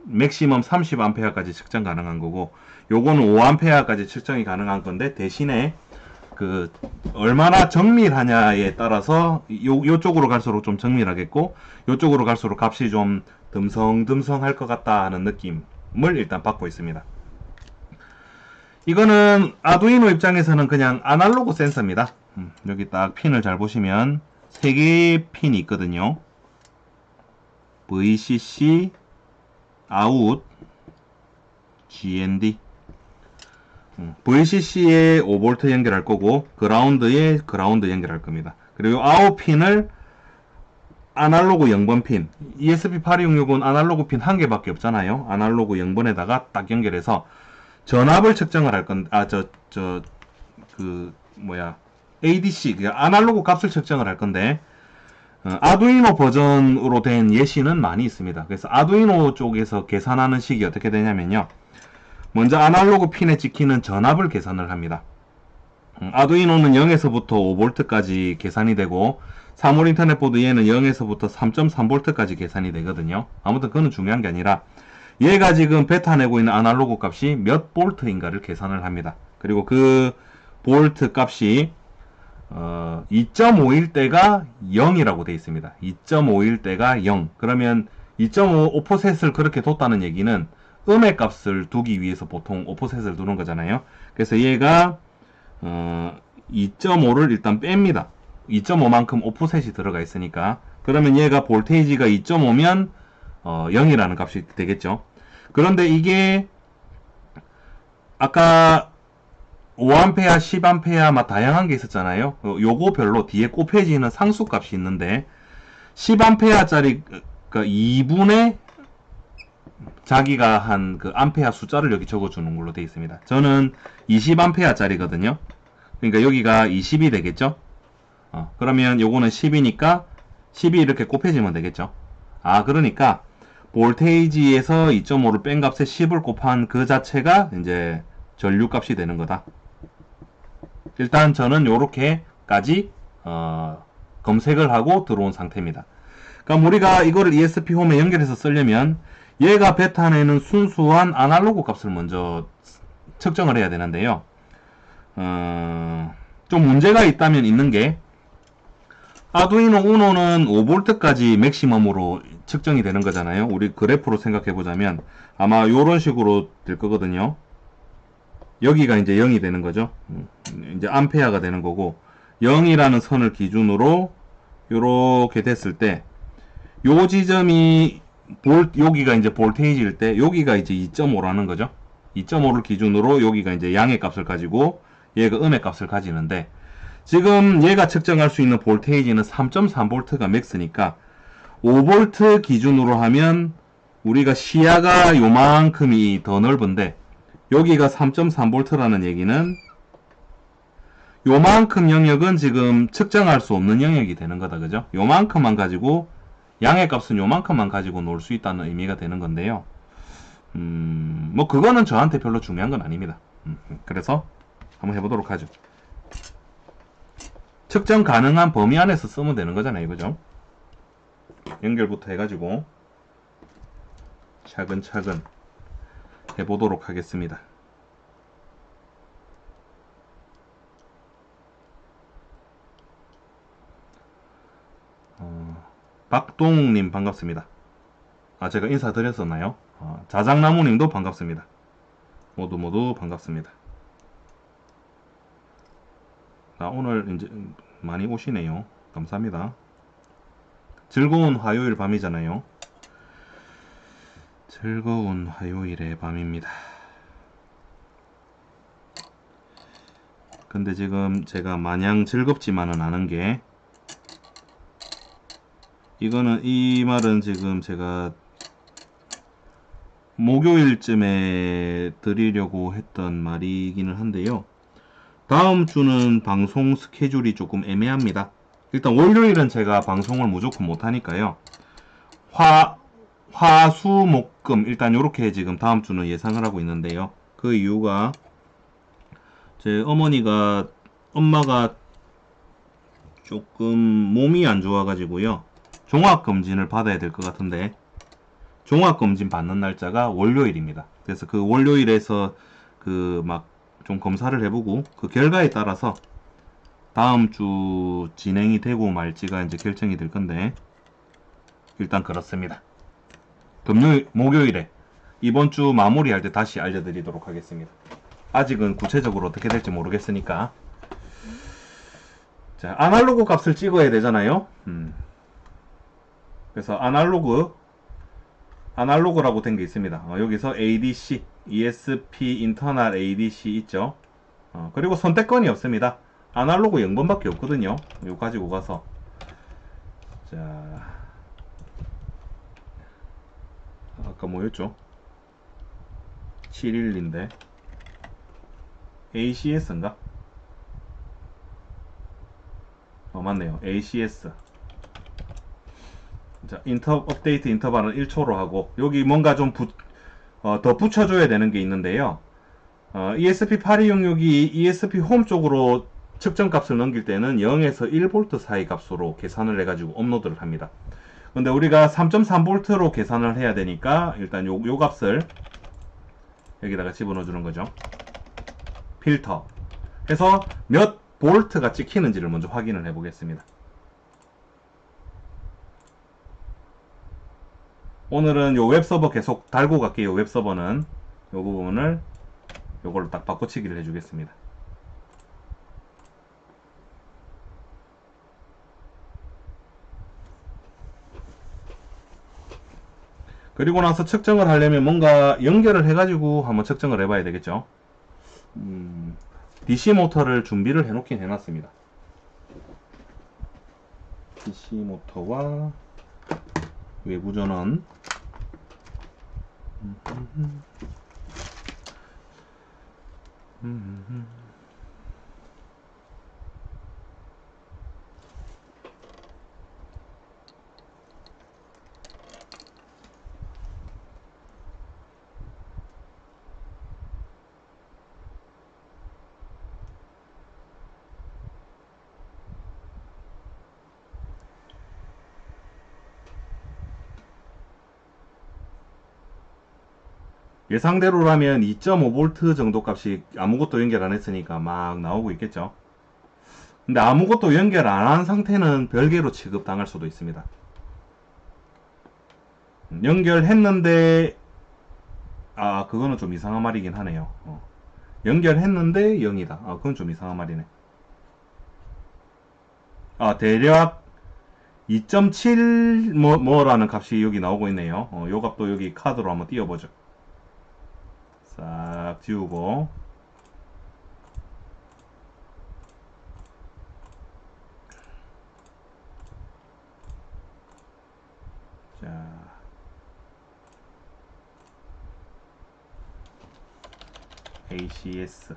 S1: 맥시멈 30A까지 측정 가능한 거고, 요거는 5A까지 측정이 가능한 건데, 대신에 그 얼마나 정밀하냐에 따라서 요쪽으로 갈수록 좀 정밀하겠고, 요쪽으로 갈수록 값이 좀 듬성듬성할 것 같다 하는 느낌을 일단 받고 있습니다. 이거는 아두이노 입장에서는 그냥 아날로그 센서입니다. 여기 딱 핀을 잘 보시면 3개의 핀이 있거든요. VCC, 아웃, GND. VCC에 5V 연결할 거고, 그라운드에 그라운드 연결할 겁니다. 그리고 아웃 핀을 아날로그 0번 핀, ESP8266은 아날로그 핀 1개밖에 없잖아요. 아날로그 0번에다가 딱 연결해서 전압을 측정을 할 건데, ADC, 아날로그 값을 측정을 할 건데, 아두이노 버전으로 된 예시는 많이 있습니다. 그래서 아두이노 쪽에서 계산하는 식이 어떻게 되냐면요. 먼저 아날로그 핀에 찍히는 전압을 계산을 합니다. 아두이노는 0에서부터 5V까지 계산이 되고, 사물 인터넷 보드 얘는 0에서부터 3.3V까지 계산이 되거든요. 아무튼 그건 중요한 게 아니라, 얘가 지금 뱉어내고 있는 아날로그 값이 몇 볼트인가를 계산을 합니다. 그리고 그 볼트 값이 2.5일 때가 0이라고 되어 있습니다. 2.5일 때가 0. 그러면 2.5 오포셋을 그렇게 뒀다는 얘기는 음의 값을 두기 위해서 보통 오포셋을 두는 거잖아요. 그래서 얘가 2.5를 일단 뺍니다. 2.5만큼 오포셋이 들어가 있으니까. 그러면 얘가 볼테이지가 2.5면 0이라는 값이 되겠죠. 그런데 이게 아까 5A, 10A 막 다양한 게 있었잖아요. 요거 별로 뒤에 곱해지는 상수값이 있는데 10A짜리 그러니까 2분의 자기가 한 그 암페아 숫자를 여기 적어주는 걸로 되어 있습니다. 저는 20A짜리거든요. 그러니까 여기가 20이 되겠죠. 그러면 요거는 10이니까 10이 이렇게 곱해지면 되겠죠. 아, 그러니까 볼테이지에서 2.5를 뺀 값에 10을 곱한 그 자체가 이제 전류 값이 되는 거다. 일단 저는 요렇게까지 검색을 하고 들어온 상태입니다. 그럼 우리가 이거를 ESP 홈에 연결해서 쓰려면 얘가 뱉어내는 순수한 아날로그 값을 먼저 측정을 해야 되는데요. 좀 문제가 있다면 있는 게 아두이노 우노는 5V까지 맥시멈으로 측정이 되는 거잖아요. 우리 그래프로 생각해 보자면 아마 요런 식으로 될 거거든요. 여기가 이제 0이 되는 거죠. 이제 암페아가 되는 거고 0이라는 선을 기준으로 요렇게 됐을 때 요 지점이 여기가 이제 볼테이지일 때 여기가 이제 2.5라는 거죠. 2.5를 기준으로 여기가 이제 양의 값을 가지고 얘가 음의 값을 가지는데 지금 얘가 측정할 수 있는 볼테이지는 3.3V가 맥스니까 5V 기준으로 하면 우리가 시야가 요만큼이 더 넓은데 여기가 3.3V라는 얘기는 요만큼 영역은 지금 측정할 수 없는 영역이 되는 거다. 그죠? 요만큼만 가지고 양의 값은 요만큼만 가지고 놀 수 있다는 의미가 되는 건데요. 뭐 그거는 저한테 별로 중요한 건 아닙니다. 그래서 한번 해보도록 하죠. 측정 가능한 범위 안에서 쓰면 되는 거잖아요. 그죠? 연결부터 해가지고 차근차근 해보도록 하겠습니다. 박동욱님 반갑습니다. 제가 인사드렸었나요? 자작나무님도 반갑습니다. 모두 반갑습니다. 오늘 이제 많이 오시네요. 감사합니다. 즐거운 화요일 밤이잖아요. 즐거운 화요일의 밤입니다. 근데 지금 제가 마냥 즐겁지만은 않은 게, 이 말은 지금 제가 목요일쯤에 드리려고 했던 말이기는 한데요. 다음 주는 방송 스케줄이 조금 애매합니다. 일단 월요일은 제가 방송을 무조건 못하니까요. 화, 수, 목, 금 일단 요렇게 지금 다음 주는 예상을 하고 있는데요. 그 이유가 제 엄마가 조금 몸이 안 좋아가지고요. 종합검진을 받아야 될 것 같은데, 종합검진 받는 날짜가 월요일입니다. 그래서 그 월요일에서 좀 검사를 해보고 그 결과에 따라서 다음 주 진행이 되고 말지가 이제 결정이 될 건데, 일단 그렇습니다. 목요일에 이번 주 마무리할 때 다시 알려드리도록 하겠습니다. 아직은 구체적으로 어떻게 될지 모르겠으니까. 자, 아날로그 값을 찍어야 되잖아요. 그래서 아날로그라고 된 게 있습니다. 여기서 ADC, ESP 인터널 ADC 있죠. 그리고 선택권이 없습니다. 아날로그 0번밖에 없거든요. 이거 가지고 가서, 자, 아까 뭐였죠? 71인데 ACS인가? 맞네요. ACS. 자, 업데이트 인터벌은 1초로 하고, 여기 뭔가 좀 더 붙여줘야 되는 게 있는데요. ESP8266이 ESP 홈 쪽으로 측정 값을 넘길 때는 0에서 1V 사이 값으로 계산을 해가지고 업로드를 합니다. 근데 우리가 3.3V로 계산을 해야 되니까 일단 요 값을 여기다가 집어넣어 주는 거죠. 필터 해서 몇 볼트가 찍히는지를 먼저 확인을 해 보겠습니다. 오늘은 요 웹서버 계속 달고 갈게요. 웹서버는 요 부분을 요걸로 딱 바꿔치기를 해 주겠습니다. 그리고 나서 측정을 하려면 뭔가 연결을 해가지고 한번 측정을 해봐야 되겠죠. DC 모터를 준비를 해놓긴 해놨습니다. DC 모터와 외부 전원, 예상대로라면 2.5V 정도 값이 아무것도 연결 안 했으니까 막 나오고 있겠죠. 근데 아무것도 연결 안 한 상태는 별개로 취급당할 수도 있습니다. 연결했는데, 그거는 좀 이상한 말이긴 하네요. 연결했는데 0이다. 그건 좀 이상한 말이네. 대략 2.7 뭐라는 값이 여기 나오고 있네요. 요 값도 여기 카드로 한번 띄워보죠. 싹 지우고, 자, ACS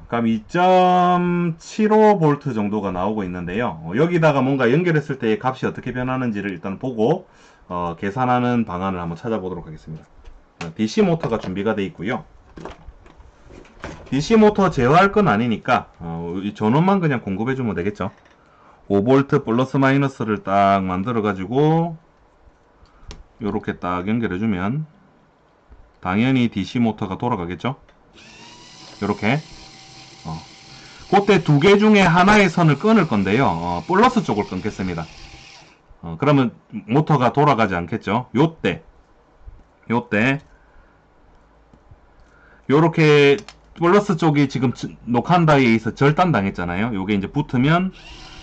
S1: 그럼 2.75V 정도가 나오고 있는데요. 여기다가 뭔가 연결했을 때 값이 어떻게 변하는지를 일단 보고 계산하는 방안을 한번 찾아보도록 하겠습니다. DC 모터가 준비가 되어 있고요. DC 모터 제어할 건 아니니까 이 전원만 그냥 공급해 주면 되겠죠. 5V 플러스 마이너스를 딱 만들어 가지고 요렇게 딱 연결해 주면 당연히 DC 모터가 돌아가겠죠. 요렇게 그때 두 개 중에 하나의 선을 끊을 건데요. 플러스 쪽을 끊겠습니다. 그러면 모터가 돌아가지 않겠죠. 요때 요렇게 플러스 쪽이 지금 녹한다에 의해서 절단당했잖아요. 요게 이제 붙으면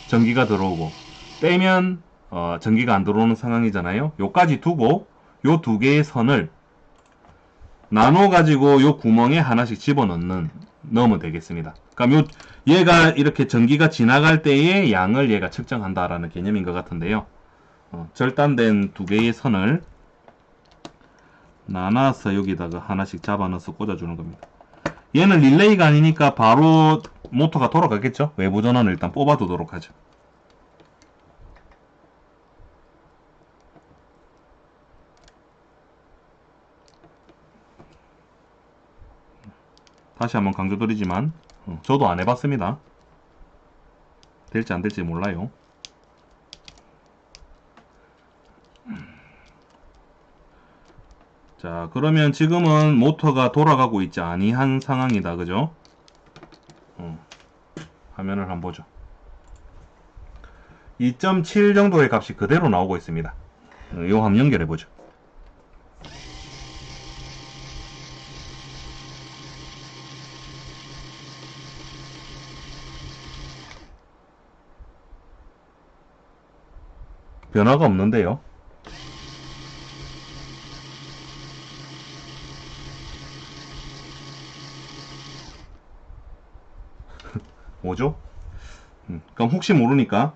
S1: 전기가 들어오고 빼면 전기가 안 들어오는 상황이잖아요. 요까지 두고 요 두 개의 선을 나눠 가지고 요 구멍에 하나씩 넣으면 되겠습니다. 그럼 얘가 이렇게 전기가 지나갈 때의 양을 얘가 측정한다라는 개념인 것 같은데요. 절단된 두 개의 선을 나눠서 여기다가 하나씩 잡아 넣어서 꽂아주는 겁니다. 얘는 릴레이가 아니니까 바로 모터가 돌아가겠죠. 외부 전원을 일단 뽑아두도록 하죠. 다시 한번 강조드리지만 저도 안 해봤습니다. 될지 안 될지 몰라요. 자, 그러면 지금은 모터가 돌아가고 있지 아니한 상황이다. 그죠? 화면을 한번 보죠. 2.7 정도의 값이 그대로 나오고 있습니다. 이거 한번 연결해 보죠. 변화가 없는데요. 뭐죠? 그럼 혹시 모르니까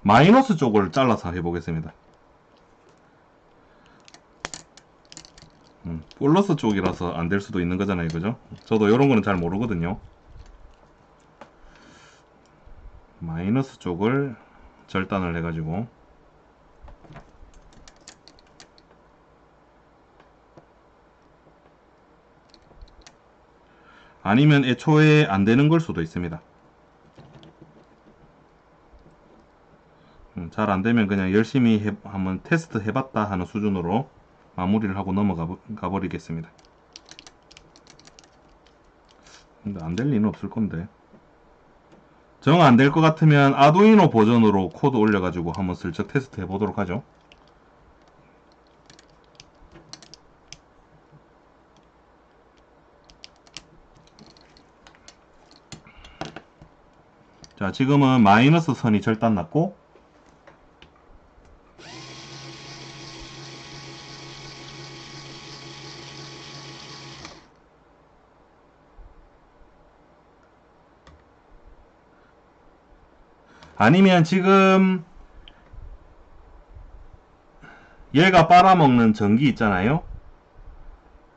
S1: 마이너스 쪽을 잘라서 해보겠습니다. 플러스 쪽이라서 안 될 수도 있는 거잖아요. 그죠? 저도 이런 거는 잘 모르거든요. 마이너스 쪽을 절단을 해가지고 아니면 애초에 안 되는 걸 수도 있습니다. 잘 안 되면 그냥 열심히 한번 테스트 해봤다 하는 수준으로 마무리를 하고 넘어가 버리겠습니다. 근데 안 될 리는 없을 건데. 정 안 될 것 같으면 아두이노 버전으로 코드 올려가지고 한번 슬쩍 테스트 해보도록 하죠. 자, 지금은 마이너스 선이 절단 났고 아니면 지금 얘가 빨아먹는 전기 있잖아요.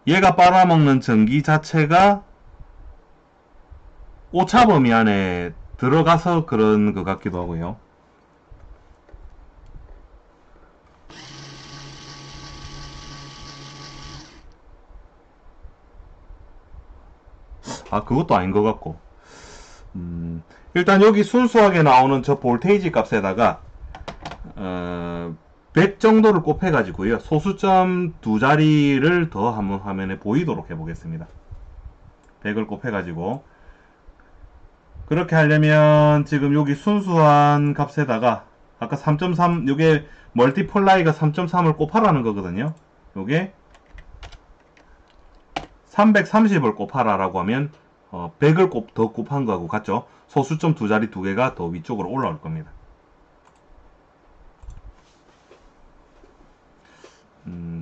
S1: 얘가 빨아먹는 전기 자체가 오차 범위 안에 들어가서 그런 것 같기도 하고요. 그것도 아닌 것 같고. 일단 여기 순수하게 나오는 저 볼테이지 값에다가 100 정도를 곱해 가지고요. 소수점 두 자리를 더 한번 화면에 보이도록 해 보겠습니다. 100을 곱해 가지고 그렇게 하려면 지금 여기 순수한 값에다가 아까 3.3 요게 멀티플라이가 3.3을 곱하라는 거거든요. 요게 330을 곱하라 라고 하면 100을 더 곱한 거하고 같죠. 소수점 두 자리 두 개가 더 위쪽으로 올라올 겁니다.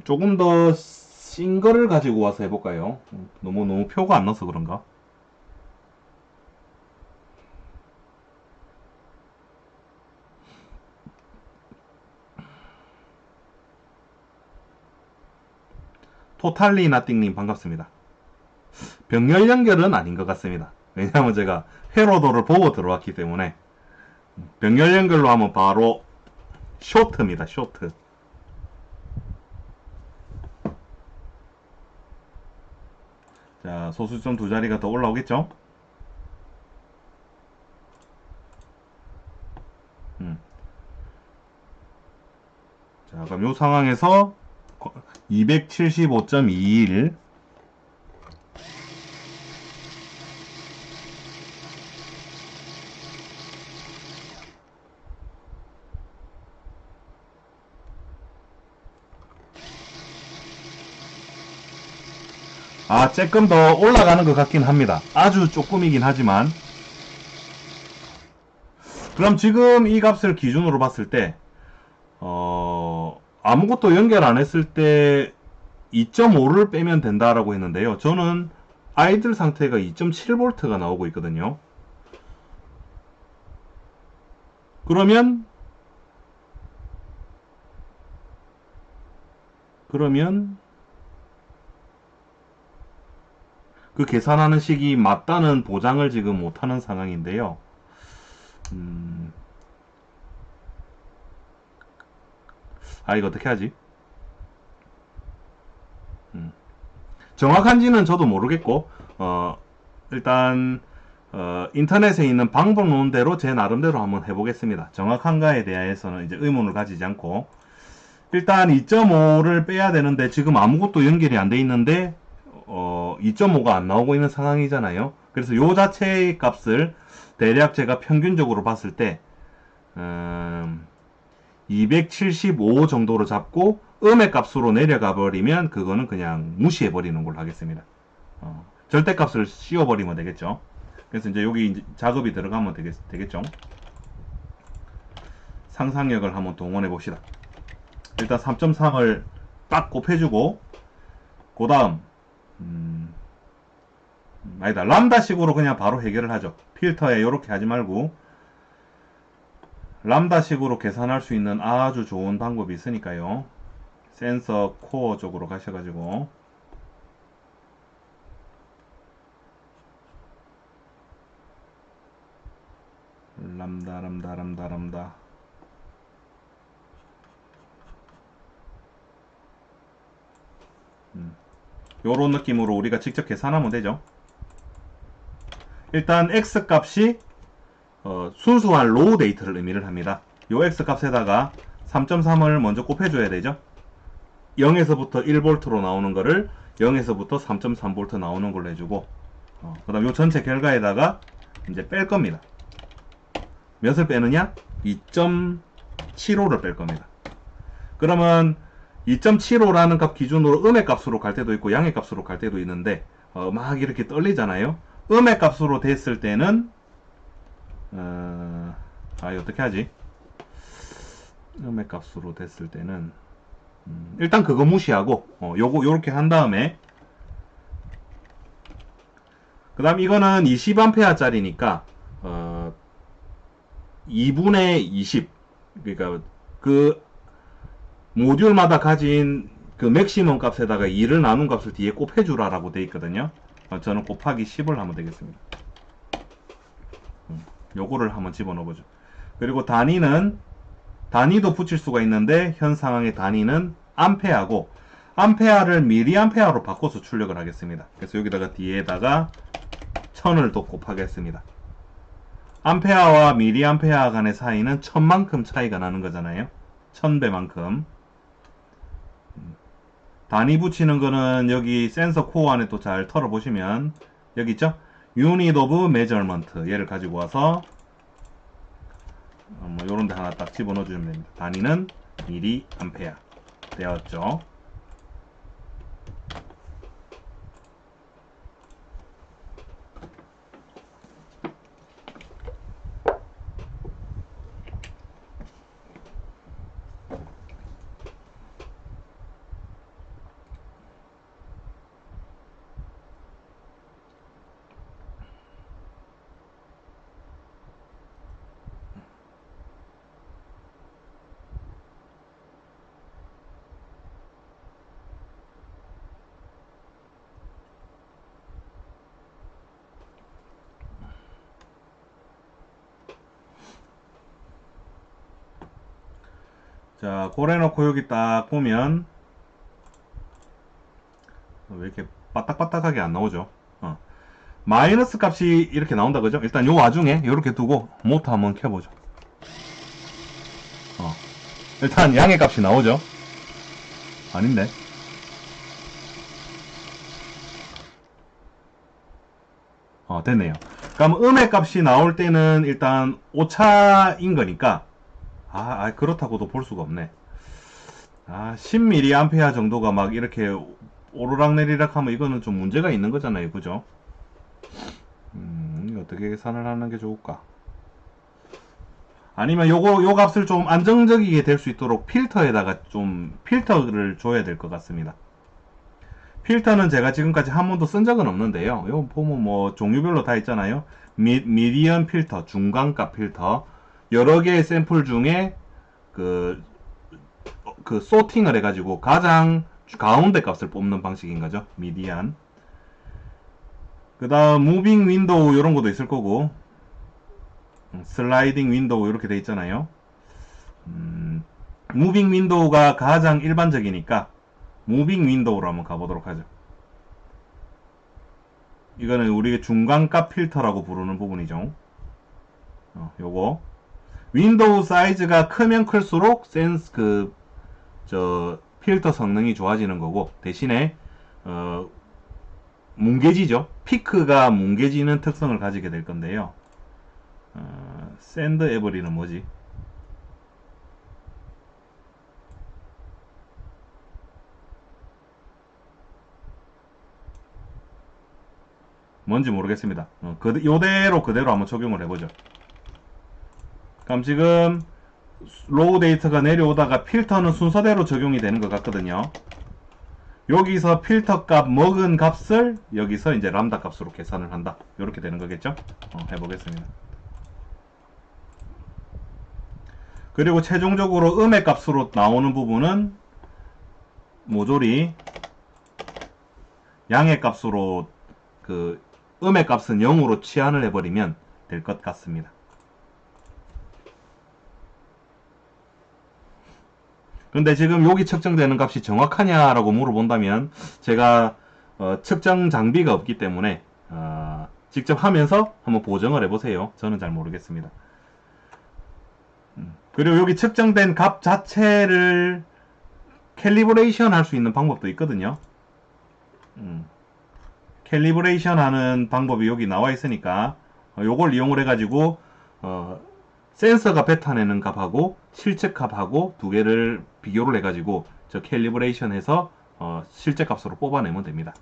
S1: 조금 더 씬 거를 가지고 와서 해볼까요? 너무 표가 안 나서 그런가? 토탈리 나띵님 반갑습니다. 병렬 연결은 아닌 것 같습니다. 왜냐하면 제가 회로도를 보고 들어왔기 때문에 병렬 연결로 하면 바로 쇼트입니다. 쇼트. 자, 소수점 두 자리가 더 올라오겠죠? 자, 그럼 이 상황에서 275.21 조금 더 올라가는 것 같긴 합니다. 아주 조금이긴 하지만. 그럼 지금 이 값을 기준으로 봤을 때, 아무것도 연결 안 했을 때 2.5를 빼면 된다라고 했는데요. 저는 아이들 상태가 2.7V가 나오고 있거든요. 그러면 그 계산하는 식이 맞다는 보장을 지금 못하는 상황인데요. 이거 어떻게 하지? 정확한지는 저도 모르겠고, 일단 인터넷에 있는 방법론대로 제 나름대로 한번 해보겠습니다. 정확한가에 대해서는 이제 의문을 가지지 않고, 일단 2.5를 빼야 되는데 지금 아무것도 연결이 안 돼 있는데 2.5가 안 나오고 있는 상황이잖아요. 그래서 요 자체의 값을 대략 제가 평균적으로 봤을 때 275 정도로 잡고 음의 값으로 내려가 버리면 그거는 그냥 무시해 버리는 걸로 하겠습니다. 절대값을 씌워버리면 되겠죠. 그래서 이제 여기 이제 작업이 들어가면 되겠죠. 상상력을 한번 동원해 봅시다. 일단 3.3을 딱 곱해주고, 그 다음 아니다, 람다식으로 그냥 바로 해결을 하죠. 필터에 이렇게 하지 말고 람다식으로 계산할 수 있는 아주 좋은 방법이 있으니까요. 센서 코어 쪽으로 가셔가지고 람다 요런 느낌으로 우리가 직접 계산하면 되죠. 일단 x 값이 순수한 로우 데이터를 의미를 합니다. 요 x 값에다가 3.3을 먼저 곱해줘야 되죠. 0에서부터 1V로 나오는 거를 0에서부터 3.3V 나오는 걸로 해주고, 그 다음 요 전체 결과에다가 이제 뺄 겁니다. 몇을 빼느냐? 2.75를 뺄 겁니다. 그러면 2.75라는 값 기준으로 음의 값으로 갈 때도 있고 양의 값으로 갈 때도 있는데 막 이렇게 떨리잖아요. 음의 값으로 됐을 때는 이거 어떻게 하지? 음의 값으로 됐을 때는 일단 그거 무시하고 요렇게 한 다음에, 그 다음 이거는 20A 짜리니까 2분의 20, 그러니까 그 모듈마다 가진 그 맥시멈 값에다가 2를 나눈 값을 뒤에 곱해주라 라고 되어 있거든요. 저는 곱하기 10을 하면 되겠습니다. 요거를 한번 집어넣어 보죠. 그리고 단위도 붙일 수가 있는데 현 상황의 단위는 암페어고, 암페어를 미리암페어로 바꿔서 출력을 하겠습니다. 그래서 여기다가 뒤에다가 1000을 또 곱하겠습니다. 암페어와 미리암페어 간의 사이는 1000만큼 차이가 나는 거잖아요. 1000배만큼. 단위 붙이는 거는 여기 센서 코어 안에 또 잘 털어보시면 여기 있죠? Unit of Measurement, 얘를 가지고 와서 뭐 요런 데 하나 딱 집어넣어 주시면 됩니다. 단위는 미리암페어 되었죠. 자, 고래놓고 여기 딱 보면 왜 이렇게 빠딱빠딱하게 안 나오죠? 마이너스 값이 이렇게 나온다, 그죠? 일단 요 와중에 이렇게 두고 모터 한번 켜보죠. 일단 양의 값이 나오죠? 아닌데. 됐네요. 그럼 음의 값이 나올 때는 일단 오차인 거니까, 그렇다고도 볼 수가 없네. 10mA 정도가 막 이렇게 오르락내리락 하면 이거는 좀 문제가 있는 거잖아요. 그죠? 이거 어떻게 계산을 하는 게 좋을까? 아니면 요 값을 좀 안정적이게 될 수 있도록 필터에다가 좀 필터를 줘야 될 것 같습니다. 필터는 제가 지금까지 한 번도 쓴 적은 없는데요. 요 보면 뭐 종류별로 다 있잖아요. 미디언 필터, 중간값 필터, 여러 개의 샘플 중에 그 소팅을 해가지고 가장 가운데 값을 뽑는 방식인 거죠. 미디안. 그 다음 무빙 윈도우 이런 것도 있을 거고, 슬라이딩 윈도우 이렇게 돼 있잖아요. 무빙 윈도우가 가장 일반적이니까 무빙 윈도우로 한번 가보도록 하죠. 이거는 우리 중간값 필터라고 부르는 부분이죠. 요거 윈도우 사이즈가 크면 클수록 필터 성능이 좋아지는 거고, 대신에 뭉개지죠. 피크가 뭉개지는 특성을 가지게 될 건데요. 샌드 에버리는 뭐지? 뭔지 모르겠습니다. 요대로 그대로 한번 적용을 해보죠. 그럼 지금 로우 데이터가 내려오다가 필터는 순서대로 적용이 되는 것 같거든요. 여기서 필터 값 먹은 값을 여기서 이제 람다 값으로 계산을 한다. 이렇게 되는 거겠죠? 해보겠습니다. 그리고 최종적으로 음의 값으로 나오는 부분은 모조리 양의 값으로 음의 값은 0으로 치환을 해버리면 될 것 같습니다. 근데 지금 여기 측정되는 값이 정확하냐라고 물어본다면 제가 측정 장비가 없기 때문에 직접 하면서 한번 보정을 해보세요. 저는 잘 모르겠습니다. 그리고 여기 측정된 값 자체를 캘리브레이션 할 수 있는 방법도 있거든요. 캘리브레이션 하는 방법이 여기 나와 있으니까 요걸 이용을 해가지고 센서가 뱉어내는 값하고 실제 값하고 두 개를 비교를 해가지고 저 캘리브레이션 해서 실제 값으로 뽑아내면 됩니다.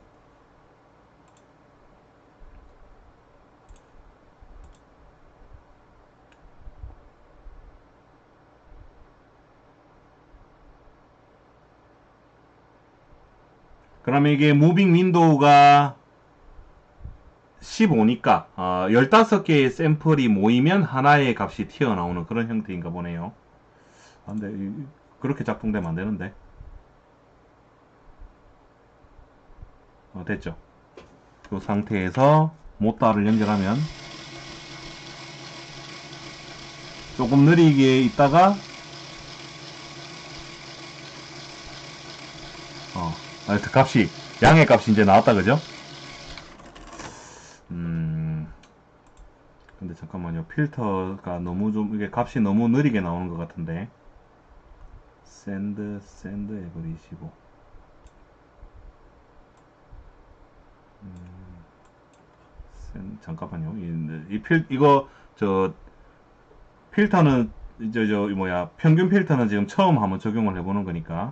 S1: 그러면 이게 무빙 윈도우가 15니까 15개의 샘플이 모이면 하나의 값이 튀어나오는 그런 형태인가 보네요. 근데 그렇게 작동되면 안되는데. 됐죠. 이 상태에서 모타를 연결하면 조금 느리게 있다가 값이 양의 값이 이제 나왔다. 그죠? 근데 잠깐만요. 필터가 너무 이게 값이 너무 느리게 나오는 것 같은데. 샌드 에버리 15. 잠깐만요. 이거 필터는 평균 필터는 지금 처음 한번 적용을 해보는 거니까.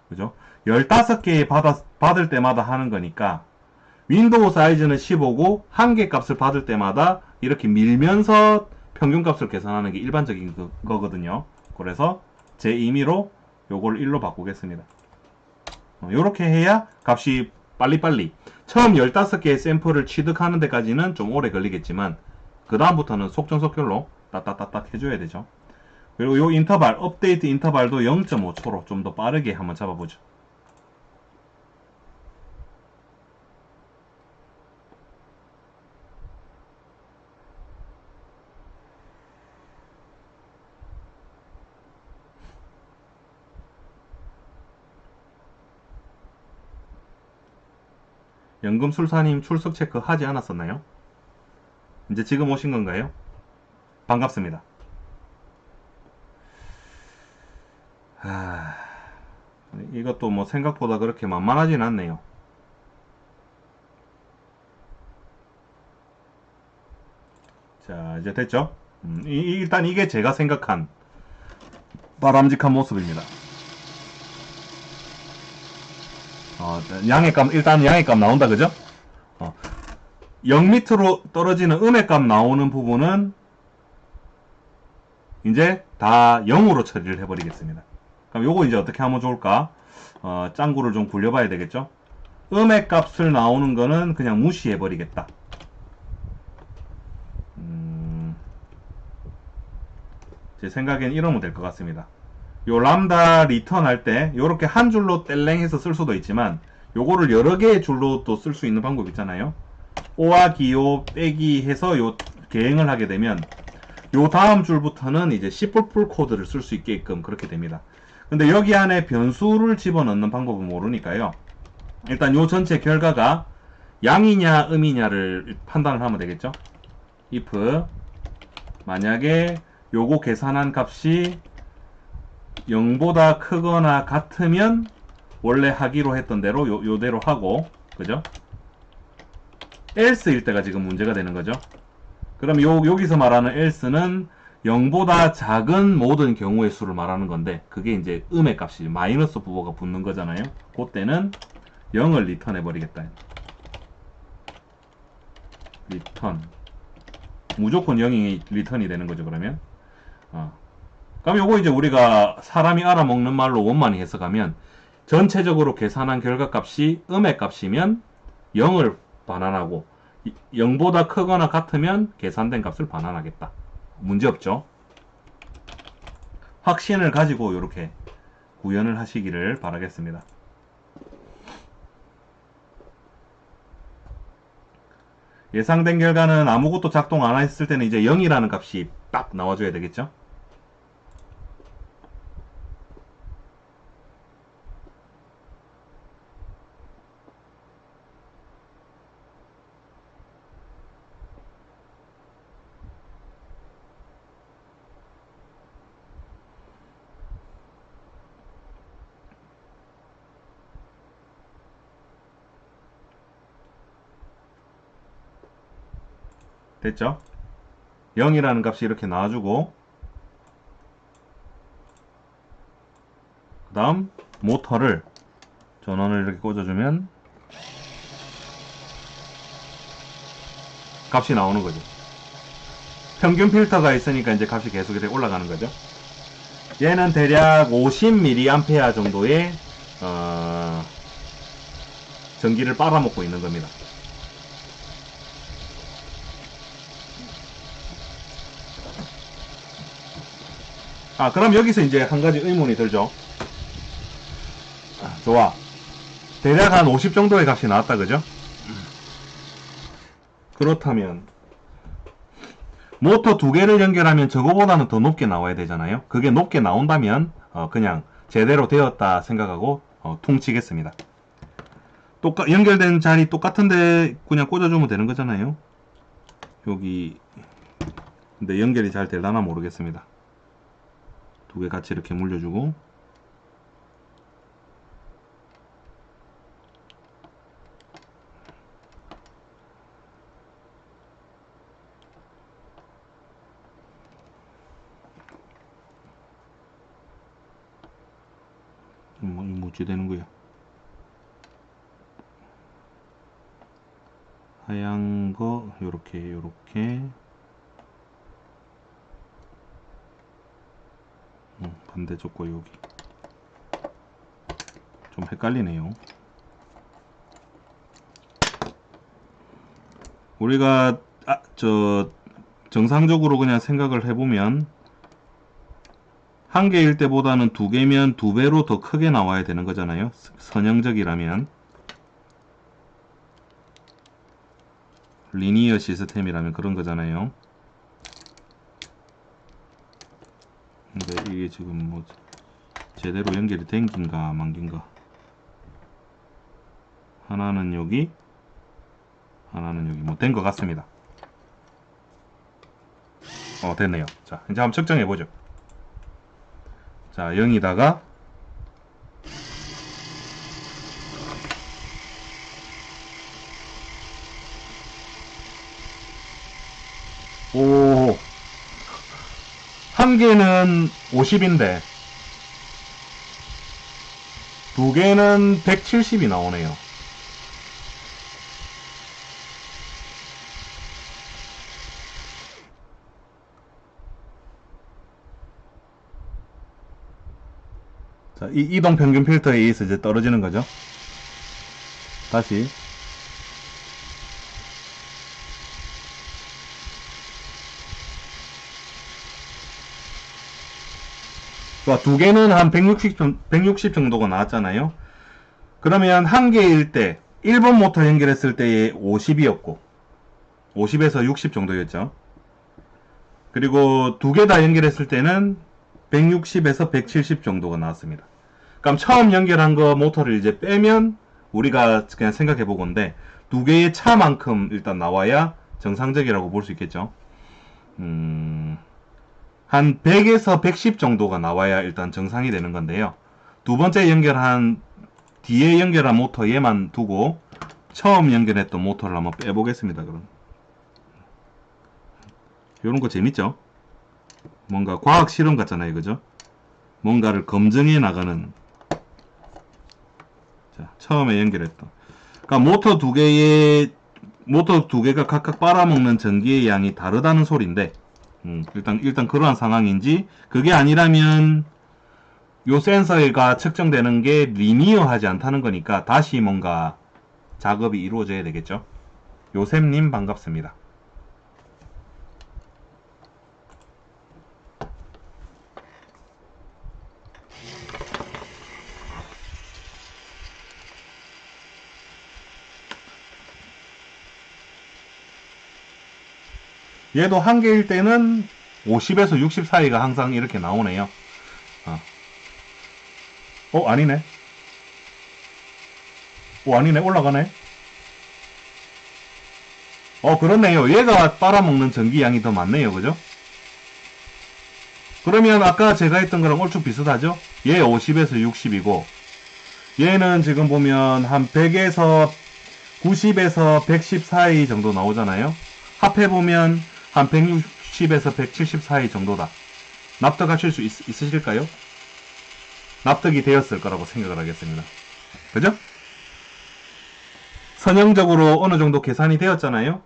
S1: 그죠? 15개 받을 때마다 하는 거니까 윈도우 사이즈는 15고 한 개 값을 받을 때마다 이렇게 밀면서 평균 값을 계산하는 게 일반적인 거거든요. 그래서 제 임의로 요걸 1로 바꾸겠습니다. 요렇게 해야 값이 빨리빨리, 처음 15개의 샘플을 취득하는 데까지는 좀 오래 걸리겠지만 그 다음부터는 속전속결로 따따따따 해줘야 되죠. 그리고 요 인터벌, 업데이트 인터벌도 0.5초로 좀 더 빠르게 한번 잡아보죠. 연금술사님 출석 체크 하지 않았었나요? 이제 지금 오신 건가요? 반갑습니다. 이것도 뭐 생각보다 그렇게 만만하진 않네요. 자, 이제 됐죠? 일단 이게 제가 생각한 바람직한 모습입니다. 양의 값, 일단 양의 값 나온다, 그죠? 0 밑으로 떨어지는 음의 값 나오는 부분은 이제 다 0으로 처리를 해버리겠습니다. 그럼 요거 이제 어떻게 하면 좋을까? 짱구를 좀 굴려봐야 되겠죠? 음의 값을 나오는 거는 그냥 무시해버리겠다. 제 생각엔 이러면 될 것 같습니다. 요 람다 리턴 할 때 요렇게 한 줄로 뗄랭해서 쓸 수도 있지만 요거를 여러 개의 줄로 또 쓸 수 있는 방법 있잖아요. 오와 기호 빼기 해서 요 계행을 하게 되면 요 다음 줄부터는 이제 C++ 코드를 쓸 수 있게끔 그렇게 됩니다. 근데 여기 안에 변수를 집어넣는 방법은 모르니까요. 일단 요 전체 결과가 양이냐 음이냐를 판단을 하면 되겠죠. if 만약에 요거 계산한 값이 0보다 크거나 같으면 원래 하기로 했던 대로 요대로 하고, 그죠? else일 때가 지금 문제가 되는 거죠. 그럼 여기서 말하는 else는 0보다 작은 모든 경우의 수를 말하는 건데, 그게 이제 음의 값이 마이너스 부호가 붙는 거잖아요. 그때는 0을 리턴해 버리겠다. 리턴. 무조건 0이 리턴이 되는 거죠, 그러면. 그럼 요거 이제 우리가 사람이 알아먹는 말로 원만히 해석하면 전체적으로 계산한 결과값이 음의 값이면 0을 반환하고 0보다 크거나 같으면 계산된 값을 반환하겠다. 문제없죠? 확신을 가지고 이렇게 구현을 하시기를 바라겠습니다. 예상된 결과는 아무것도 작동 안 했을 때는 이제 0이라는 값이 딱 나와줘야 되겠죠? 됐죠? 0이라는 값이 이렇게 나와주고 그 다음 모터를 전원을 이렇게 꽂아주면 값이 나오는 거죠. 평균 필터가 있으니까 이제 값이 계속 이렇게 올라가는 거죠. 얘는 대략 50mA 정도의 전기를 빨아먹고 있는 겁니다. 그럼 여기서 이제 한 가지 의문이 들죠. 좋아. 대략 한 50 정도의 값이 나왔다, 그죠? 그렇다면 모터 두 개를 연결하면 저거보다는 더 높게 나와야 되잖아요. 그게 높게 나온다면 그냥 제대로 되었다 생각하고 퉁치겠습니다. 연결된 자리 똑같은데 그냥 꽂아주면 되는 거잖아요. 여기 근데 연결이 잘 되려나 모르겠습니다. 두 개 같이 이렇게 물려주고 뭐지 되는 거야? 하얀 거 요렇게 반대쪽 거 여기 좀 헷갈리네요. 우리가 정상적으로 그냥 생각을 해보면 한 개일 때보다는 두 개면 두 배로 더 크게 나와야 되는 거잖아요. 선형적이라면 리니어 시스템이라면 그런 거잖아요. 근데 이게 지금 뭐 제대로 연결이 된긴가 만긴가. 하나는 여기 하나는 여기 뭐 된 것 같습니다. 됐네요. 자, 이제 한번 측정해 보죠. 자, 0이다가 한 개는 50인데 두 개는 170이 나오네요. 자, 이 이동 평균 필터에 의해서 이제 떨어지는 거죠. 다시. 두 개는 한 160 정도가 나왔잖아요. 그러면 한 개일 때 1번 모터 연결했을 때에 50이었고 50에서 60 정도였죠. 그리고 두 개 다 연결했을 때는 160에서 170 정도가 나왔습니다. 그럼 처음 연결한 거 모터를 이제 빼면 우리가 그냥 생각해 보건데 두 개의 차만큼 일단 나와야 정상적이라고 볼 수 있겠죠. 한 100에서 110 정도가 나와야 일단 정상이 되는 건데요. 두 번째 연결한 뒤에 연결한 모터 얘만 두고 처음 연결했던 모터를 한번 빼보겠습니다. 그럼 이런 거 재밌죠? 뭔가 과학 실험 같잖아요, 그죠? 뭔가를 검증해 나가는. 자, 처음에 연결했던. 그러니까 모터 두 개가 각각 빨아먹는 전기의 양이 다르다는 소리인데, 일단 그러한 상황인지, 그게 아니라면 요 센서가 측정되는 게 리니어하지 않다는 거니까 다시 뭔가 작업이 이루어져야 되겠죠. 요셉님 반갑습니다. 얘도 한 개일 때는 50에서 60 사이가 항상 이렇게 나오네요. 아니네. 아니네. 올라가네. 그렇네요. 얘가 빨아먹는 전기량이 더 많네요. 그죠? 그러면 아까 제가 했던 거랑 얼추 비슷하죠? 얘 50에서 60이고 얘는 지금 보면 한 100에서 90에서 110 사이 정도 나오잖아요. 합해보면 한 160에서 170 사이 정도다. 납득하실 수 있으실까요? 납득이 되었을 거라고 생각을 하겠습니다. 그죠? 선형적으로 어느 정도 계산이 되었잖아요.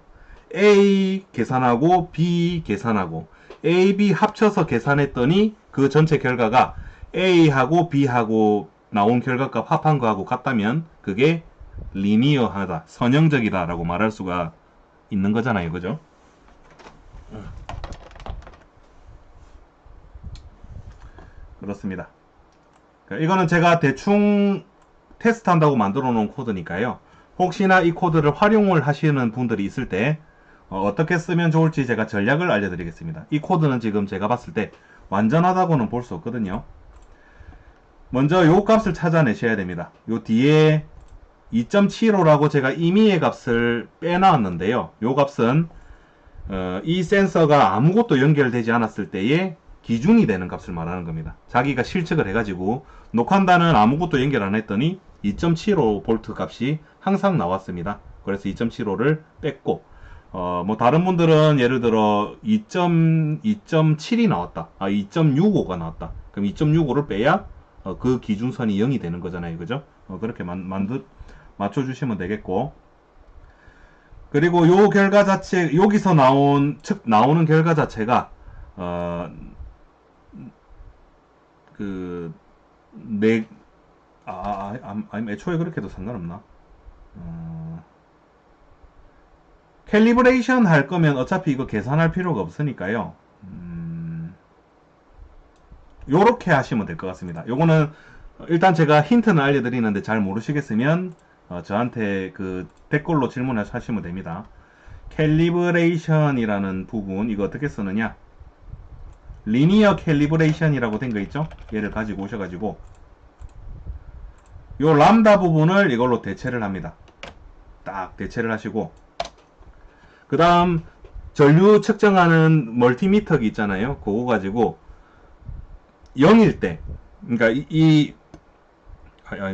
S1: A 계산하고 B 계산하고 A, B 합쳐서 계산했더니 그 전체 결과가 A하고 B하고 나온 결과값 합한 거하고 같다면 그게 리니어하다, 선형적이다 라고 말할 수가 있는 거잖아요. 그죠? 그렇습니다. 이거는 제가 대충 테스트한다고 만들어 놓은 코드니까요. 혹시나 이 코드를 활용을 하시는 분들이 있을 때 어떻게 쓰면 좋을지 제가 전략을 알려드리겠습니다. 이 코드는 지금 제가 봤을 때 완전하다고는 볼 수 없거든요. 먼저 요 값을 찾아내셔야 됩니다. 요 뒤에 2.75라고 제가 임의의 값을 빼놨는데요. 요 값은 이 센서가 아무것도 연결되지 않았을 때의 기준이 되는 값을 말하는 겁니다. 자기가 실측을 해가지고 녹한다는 아무것도 연결 안 했더니 2.75V 값이 항상 나왔습니다. 그래서 2.75를 뺐고 뭐 다른 분들은 예를 들어 2.7이 나왔다. 2.65가 나왔다. 그럼 2.65를 빼야 그 기준선이 0이 되는 거잖아요. 그죠? 그렇게 맞춰주시면 되겠고, 그리고 요 결과 자체, 여기서 나오는 결과 자체가 애초에 그렇게 해도 상관없나? 캘리브레이션 할 거면 어차피 이거 계산할 필요가 없으니까요. 요렇게 하시면 될 것 같습니다. 요거는 일단 제가 힌트는 알려드리는데 잘 모르시겠으면 저한테 그 댓글로 질문하시면 됩니다. 캘리브레이션이라는 부분, 이거 어떻게 쓰느냐? 리니어 캘리브레이션이라고 된 거 있죠? 얘를 가지고 오셔가지고 요 람다 부분을 이걸로 대체를 합니다. 딱 대체를 하시고, 그 다음 전류 측정하는 멀티미터기 있잖아요. 그거 가지고 0일 때, 그러니까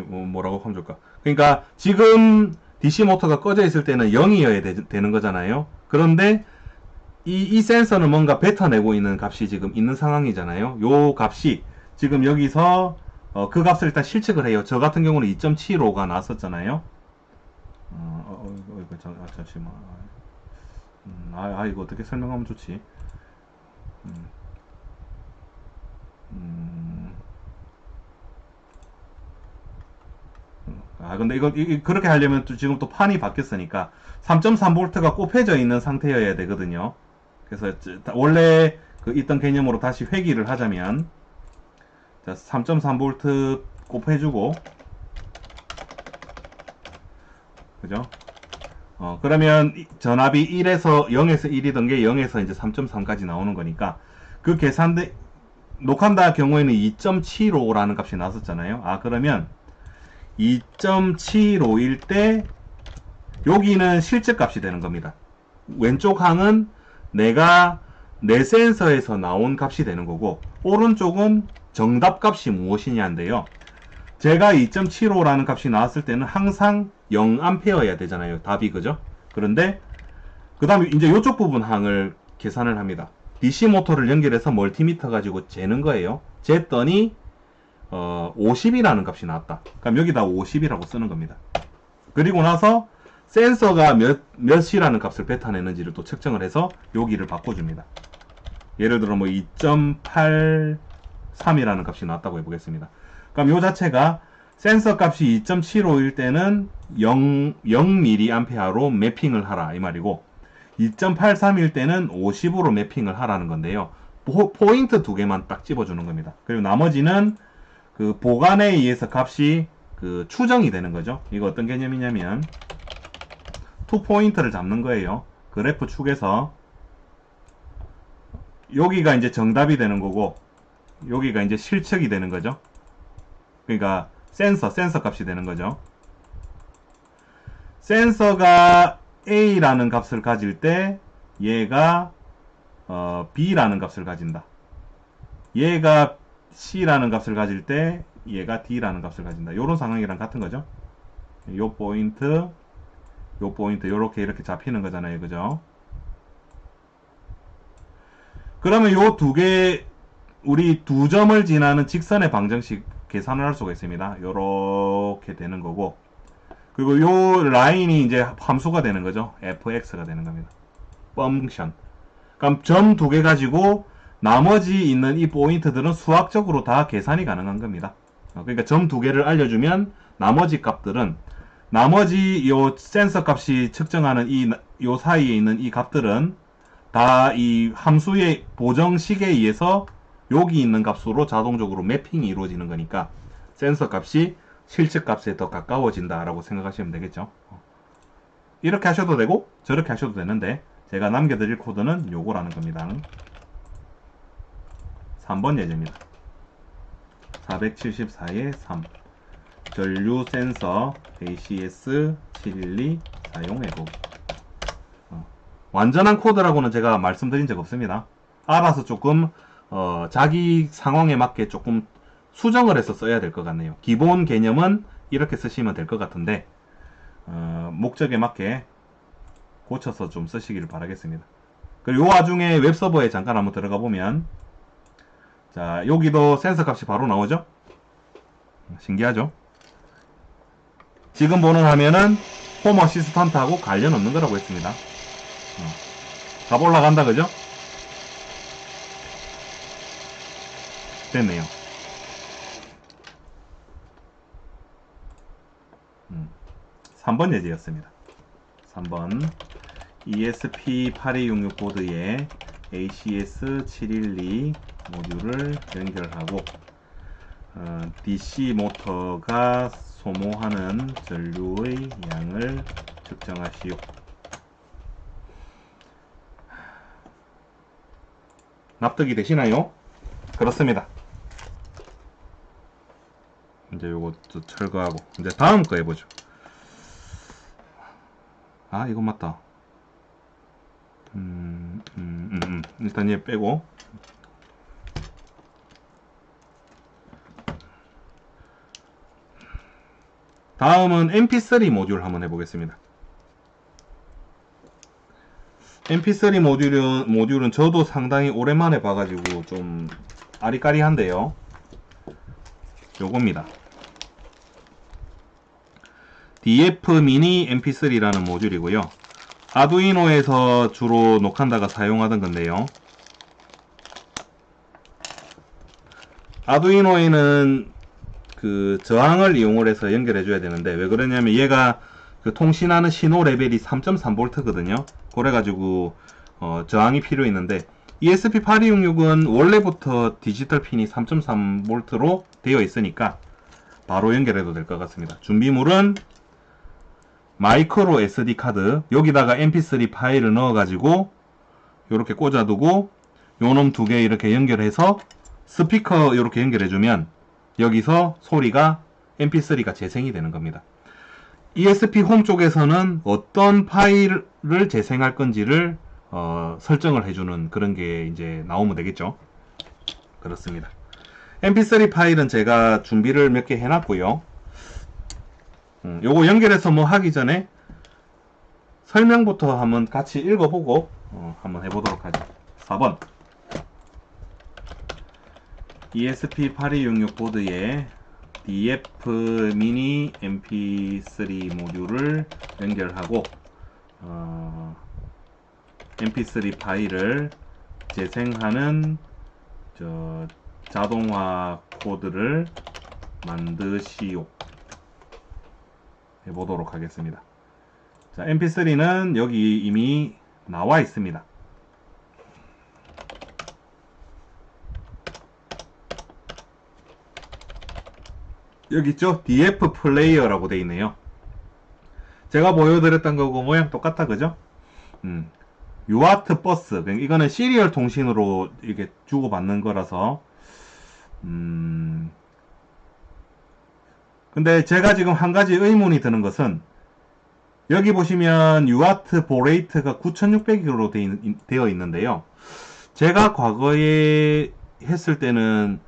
S1: 뭐라고 하면 좋을까? 그러니까 지금 DC 모터가 꺼져 있을 때는 0이어야 되는 거잖아요. 그런데 이 센서는 뭔가 뱉어내고 있는 값이 지금 있는 상황이잖아요. 요 값이 지금 여기서 그 값을 일단 실측을 해요. 저 같은 경우는 2.75가 나왔었잖아요. 잠시만. 이거 어떻게 설명하면 좋지? 근데 이거 그렇게 하려면 또 지금 또 판이 바뀌었으니까 3.3V가 꼽혀져 있는 상태여야 되거든요. 그래서 원래 그 있던 개념으로 다시 회귀를 하자면, 자, 3.3V 꼽혀주고, 그죠? 그러면 전압이 1에서 0에서 1이던 게 0에서 이제 3.3까지 나오는 거니까, 그 계산대 녹한다 경우에는 2.75라는 값이 나왔었잖아요. 그러면 2.75일 때 여기는 실제 값이 되는 겁니다. 왼쪽 항은 내가 내 센서에서 나온 값이 되는 거고, 오른쪽은 정답 값이 무엇이냐인데요. 제가 2.75라는 값이 나왔을 때는 항상 0A여야 되잖아요. 답이, 그죠? 그런데 그 다음에 이제 이쪽 부분 항을 계산을 합니다. DC 모터를 연결해서 멀티미터 가지고 재는 거예요. 쟀더니 50이라는 값이 나왔다. 그럼 여기다 50이라고 쓰는 겁니다. 그리고 나서 센서가 몇이라는 값을 뱉어내는지를 또 측정을 해서 여기를 바꿔줍니다. 예를 들어 뭐 2.83이라는 값이 나왔다고 해보겠습니다. 그럼 요 자체가 센서 값이 2.75일 때는 0mA로 매핑을 하라 이 말이고, 2.83일 때는 50으로 매핑을 하라는 건데요. 포인트 두 개만 딱 집어주는 겁니다. 그리고 나머지는 그 보관에 의해서 값이 그 추정이 되는 거죠. 이거 어떤 개념이냐면, 투 포인트를 잡는 거예요. 그래프 축에서 여기가 이제 정답이 되는 거고, 여기가 이제 실측이 되는 거죠. 그러니까 센서 값이 되는 거죠. 센서가 A라는 값을 가질 때 얘가 B라는 값을 가진다. 얘가 C라는 값을 가질 때 얘가 D라는 값을 가진다. 이런 상황이랑 같은 거죠. 요 포인트 이렇게 잡히는 거잖아요. 그죠? 그러면 요 두 개, 우리 두 점을 지나는 직선의 방정식 계산을 할 수가 있습니다. 요렇게 되는 거고, 그리고 요 라인이 이제 함수가 되는 거죠. fx가 되는 겁니다. 펑션. 그럼 점 두 개 가지고 나머지 있는 이 포인트들은 수학적으로 다 계산이 가능한 겁니다. 그러니까 점 두 개를 알려주면 나머지 값들은, 나머지 요 센서 값이 측정하는 요 사이에 있는 이 값들은 다 이 함수의 보정식에 의해서 여기 있는 값으로 자동적으로 매핑이 이루어지는 거니까 센서 값이 실측 값에 더 가까워진다라고 생각하시면 되겠죠. 이렇게 하셔도 되고 저렇게 하셔도 되는데, 제가 남겨드릴 코드는 요거라는 겁니다. 3번 예제입니다. 474의 3 전류 센서 ACS712 사용해보기. 완전한 코드라고는 제가 말씀드린 적 없습니다. 알아서 조금 자기 상황에 맞게 조금 수정을 해서 써야 될 것 같네요. 기본 개념은 이렇게 쓰시면 될 것 같은데, 목적에 맞게 고쳐서 좀 쓰시기를 바라겠습니다. 그리고 이 와중에 웹서버에 잠깐 한번 들어가 보면, 자, 여기도 센서 값이 바로 나오죠? 신기하죠? 지금 보는 화면은 홈 어시스턴트하고 관련 없는 거라고 했습니다. 값 올라간다, 그죠? 됐네요. 3번 예제였습니다. 3번 ESP8266 보드에 ACS712 모듈을 연결하고 DC 모터가 소모하는 전류의 양을 측정하시오. 납득이 되시나요? 그렇습니다. 이제 요것도 철거하고 이제 다음 거 해보죠. 이건 맞다. 일단 얘 빼고, 다음은 MP3 모듈 한번 해보겠습니다. MP3 모듈은 저도 상당히 오랜만에 봐가지고 좀 아리까리한데요. 요겁니다. DF 미니 MP3라는 모듈이고요. 아두이노에서 주로 노칸다가 사용하던 건데요. 아두이노에는 그 저항을 이용을 해서 연결해 줘야 되는데, 왜 그러냐면 얘가 그 통신하는 신호 레벨이 3.3V거든요. 그래가지고 저항이 필요했는데, ESP8266은 원래부터 디지털 핀이 3.3V로 되어 있으니까 바로 연결해도 될 것 같습니다. 준비물은 마이크로 SD 카드, 여기다가 mp3 파일을 넣어가지고 이렇게 꽂아두고 요놈 두 개 이렇게 연결해서 스피커 이렇게 연결해주면 여기서 소리가 mp3가 재생이 되는 겁니다. ESP 홈 쪽에서는 어떤 파일을 재생할 건지를 설정을 해주는 그런 게 이제 나오면 되겠죠. 그렇습니다. mp3 파일은 제가 준비를 몇 개 해놨고요. 요거 연결해서 뭐 하기 전에 설명부터 한번 같이 읽어보고 한번 해보도록 하죠. 4번 ESP8266 보드에 DF 미니 MP3 모듈을 연결하고 MP3 파일을 재생하는 자동화 코드를 만드시오. 해보도록 하겠습니다. 자, mp3는 여기 이미 나와 있습니다. 여기 있죠? DF 플레이어라고 되어 있네요. 제가 보여드렸던 거고 모양 똑같아, 그죠? UART 버스. 이거는 시리얼 통신으로 이렇게 주고받는 거라서 근데 제가 지금 한 가지 의문이 드는 것은, 여기 보시면 UART 보레이트가 9600으로 되어 있는데요. 제가 과거에 했을 때는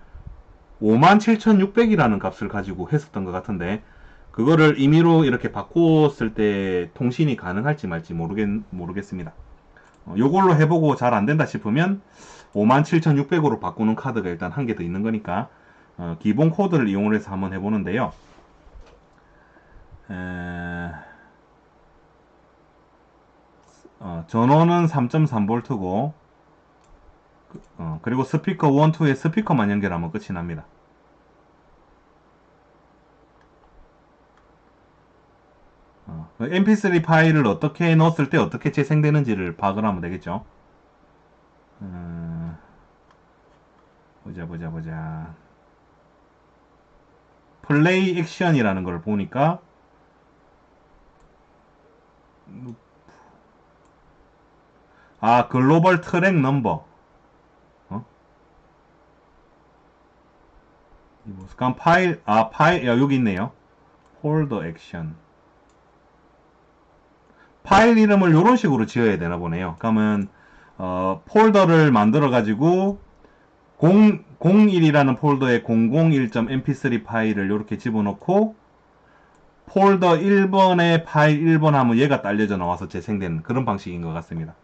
S1: 57600이라는 값을 가지고 했었던 것 같은데, 그거를 임의로 이렇게 바꿨을 때 통신이 가능할지 말지 모르겠습니다. 요걸로 해보고 잘 안된다 싶으면 57600으로 바꾸는 카드가 일단 한 개 더 있는 거니까 기본 코드를 이용해서 한번 해보는데요. 전원은 3.3V고 그리고 스피커 1, 2에 스피커만 연결하면 끝이 납니다. mp3 파일을 어떻게 넣었을 때 어떻게 재생되는지를 파악을 하면 되겠죠. 보자. 플레이 액션이라는 걸 보니까 글로벌 트랙 넘버. 그럼 파일, 여기 있네요. 폴더 액션. 파일 이름을 이런 식으로 지어야 되나 보네요. 그러면 폴더를 만들어 가지고 01이라는 폴더에 001.mp3 파일을 이렇게 집어넣고 폴더 1번에 파일 1번 하면 얘가 딸려져 나와서 재생되는 그런 방식인 것 같습니다.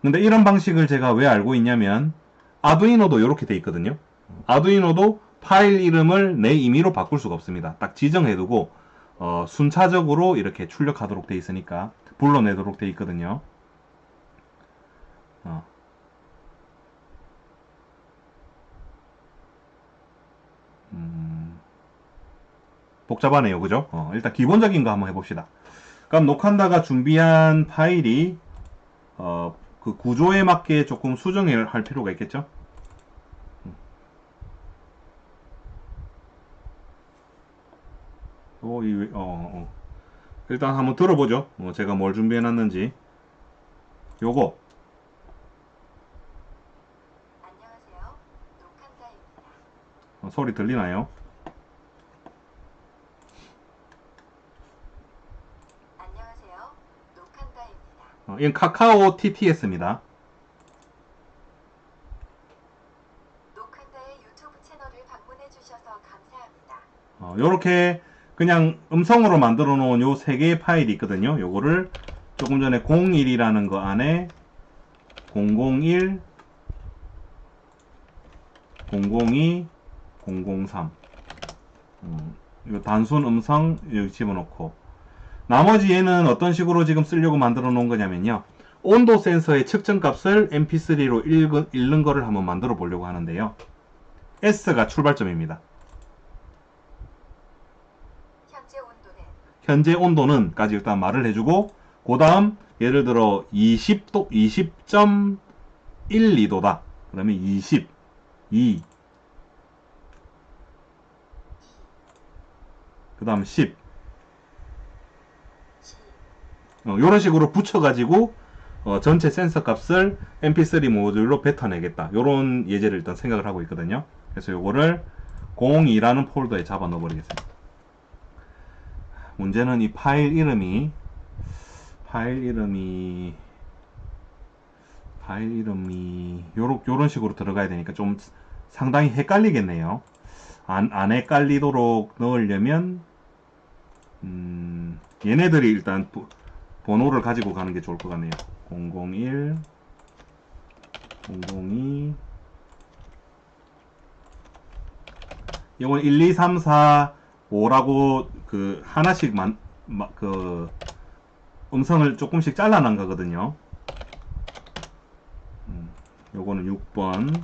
S1: 근데 이런 방식을 제가 왜 알고 있냐면 아두이노도 이렇게 돼 있거든요. 아두이노도 파일 이름을 내 임의로 바꿀 수가 없습니다. 딱 지정해두고 순차적으로 이렇게 출력하도록 돼 있으니까 불러내도록 돼 있거든요. 복잡하네요, 그죠? 일단 기본적인 거 한번 해봅시다. 그럼 노칸다가 준비한 파일이 그 구조에 맞게 조금 수정을 할 필요가 있겠죠? 일단 한번 들어보죠. 제가 뭘 준비해 놨는지. 요거.
S2: 안녕하세요. 노칸다입니다.
S1: 소리 들리나요?
S2: 안녕하세요. 노칸다입니다.
S1: 이건 카카오 TTS입니다.
S2: 노칸다의 유튜브 채널을 방문해 주셔서 감사합니다.
S1: 요렇게 그냥 음성으로 만들어 놓은 요 세 개의 파일이 있거든요. 요거를 조금 전에 01이라는 거 안에 001, 002, 003 이거 단순 음성 여기 집어넣고, 나머지 얘는 어떤 식으로 지금 쓰려고 만들어 놓은 거냐면요, 온도 센서의 측정 값을 mp3로 읽는 거를 한번 만들어 보려고 하는데요. S가 출발점입니다.
S2: 현재 온도는
S1: 현재 온도는까지 일단 말을 해주고, 그 다음 예를 들어 20도 20.12도다 그러면 20 2 그 다음 10
S2: 10,
S1: 이런 식으로 붙여가지고 전체 센서 값을 mp3 모듈로 뱉어내겠다, 요런 예제를 일단 생각을 하고 있거든요. 그래서 요거를 02라는 폴더에 잡아 넣어 버리겠습니다. 문제는 이 파일 이름이 요런 식으로 들어가야 되니까 좀 상당히 헷갈리겠네요. 안 헷갈리도록 넣으려면 얘네들이 일단 번호를 가지고 가는 게 좋을 것 같네요. 001 002 이건 1, 2, 3, 4, 5라고 그 하나씩 그 음성을 조금씩 잘라난 거거든요. 요거는 6번.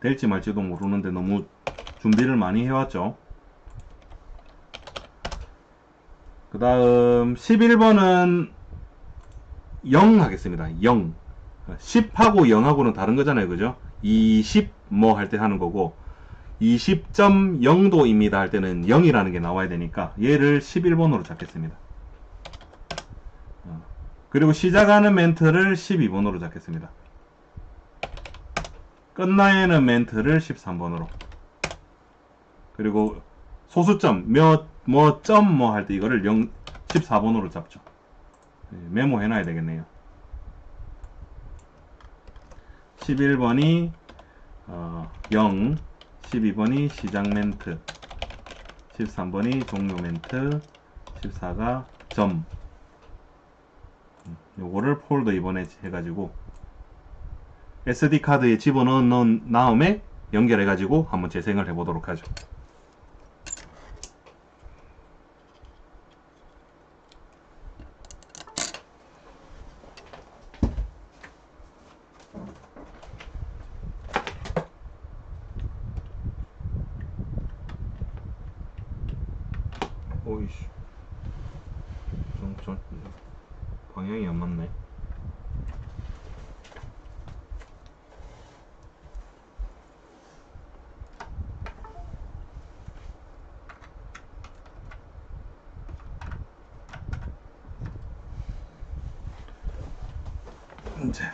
S1: 될지 말지도 모르는데 너무 준비를 많이 해왔죠. 그 다음 11번은 0 하겠습니다. 0. 10하고 0하고는 다른 거잖아요. 그죠? 20 뭐 할 때 하는 거고, 20.0도입니다 할 때는 0이라는 게 나와야 되니까 얘를 11번으로 잡겠습니다. 그리고 시작하는 멘트를 12번으로 잡겠습니다. 끝나는 멘트를 13번으로. 그리고 소수점 뭐 할 때 이거를 14번으로 잡죠. 메모해 놔야 되겠네요. 11번이 0, 12번이 시작 멘트, 13번이 종료 멘트, 14가 점. 요거를 폴더 이번에 해가지고 SD 카드에 집어넣은 다음에 연결해가지고 한번 재생을 해보도록 하죠. 오이씨, 좀 방향이 안 맞네. 이제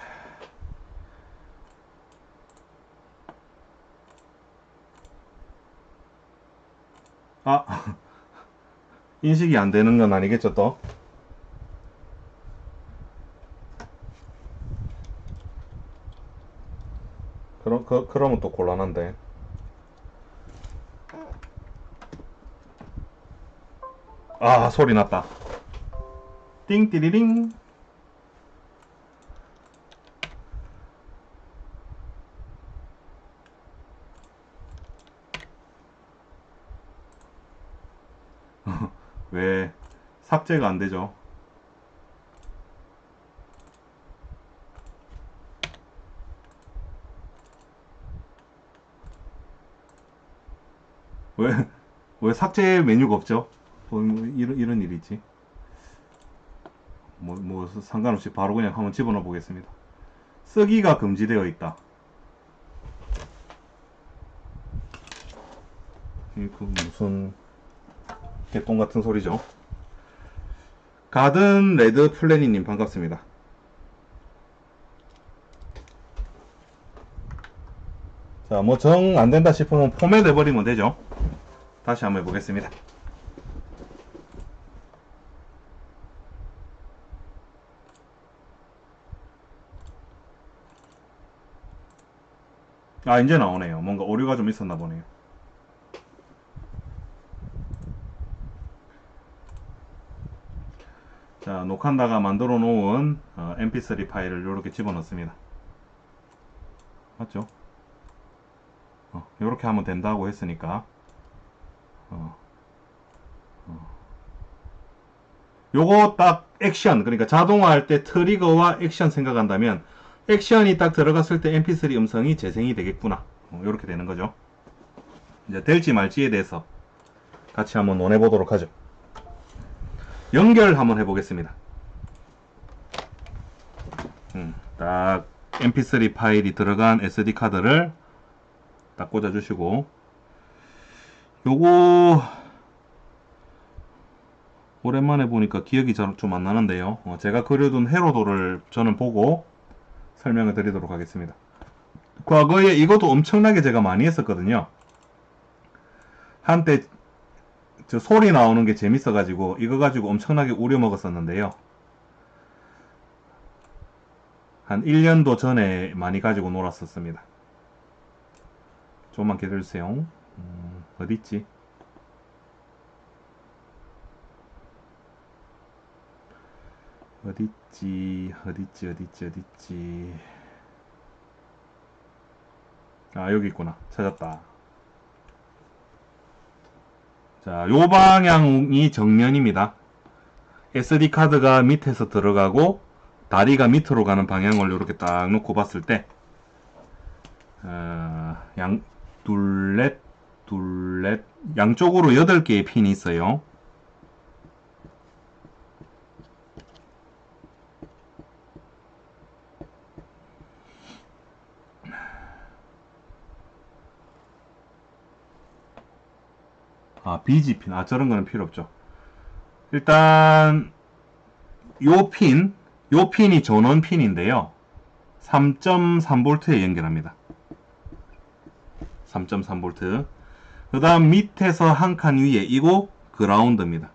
S1: 인식이 안 되는 건 아니겠죠 또? 그러면 또 곤란한데. 소리 났다. 띵띠리링. 왜 삭제가 안 되죠? 왜, 왜 삭제 메뉴가 없죠? 이런 일이 있지. 뭐 상관없이 바로 그냥 한번 집어넣어 보겠습니다. 쓰기가 금지되어 있다. 그 무슨 개똥 같은 소리죠? 가든 레드 플래니님 반갑습니다. 자, 뭐 정 안 된다 싶으면 포맷 해버리면 되죠. 다시 한번 해보겠습니다. 이제 나오네요. 뭔가 오류가 좀 있었나 보네요. 자, 노칸다가 만들어 놓은 mp3 파일을 이렇게 집어넣습니다. 맞죠? 이렇게 하면 된다고 했으니까 요거 딱 액션, 그러니까 자동화 할 때 트리거와 액션 생각한다면 액션이 딱 들어갔을 때 mp3 음성이 재생이 되겠구나. 이렇게 되는 거죠. 이제 될지 말지에 대해서 같이 한번 논해 보도록 하죠. 연결 한번 해보겠습니다. 딱 mp3 파일이 들어간 SD 카드를 딱 꽂아주시고, 요거 오랜만에 보니까 기억이 좀 안 나는데요. 제가 그려둔 회로도를 저는 보고 설명을 드리도록 하겠습니다. 과거에 이것도 엄청나게 제가 많이 했었거든요. 한때 저 소리 나오는 게 재밌어가지고 이거 가지고 엄청나게 우려먹었었는데요. 한 1년도 전에 많이 가지고 놀았었습니다. 조금만 기다려주세요. 어딨지? 어딨지? 아, 여기 있구나. 찾았다. 자, 요 방향이 정면입니다. SD카드가 밑에서 들어가고 다리가 밑으로 가는 방향을 이렇게 딱 놓고 봤을 때 둘렛 양쪽으로 8개의 핀이 있어요. BG핀. 저런 거는 필요 없죠. 일단 요 핀이 전원 핀인데요. 3.3V에 연결합니다. 3.3V. 그 다음 밑에서 한 칸 위에 이거 그라운드입니다.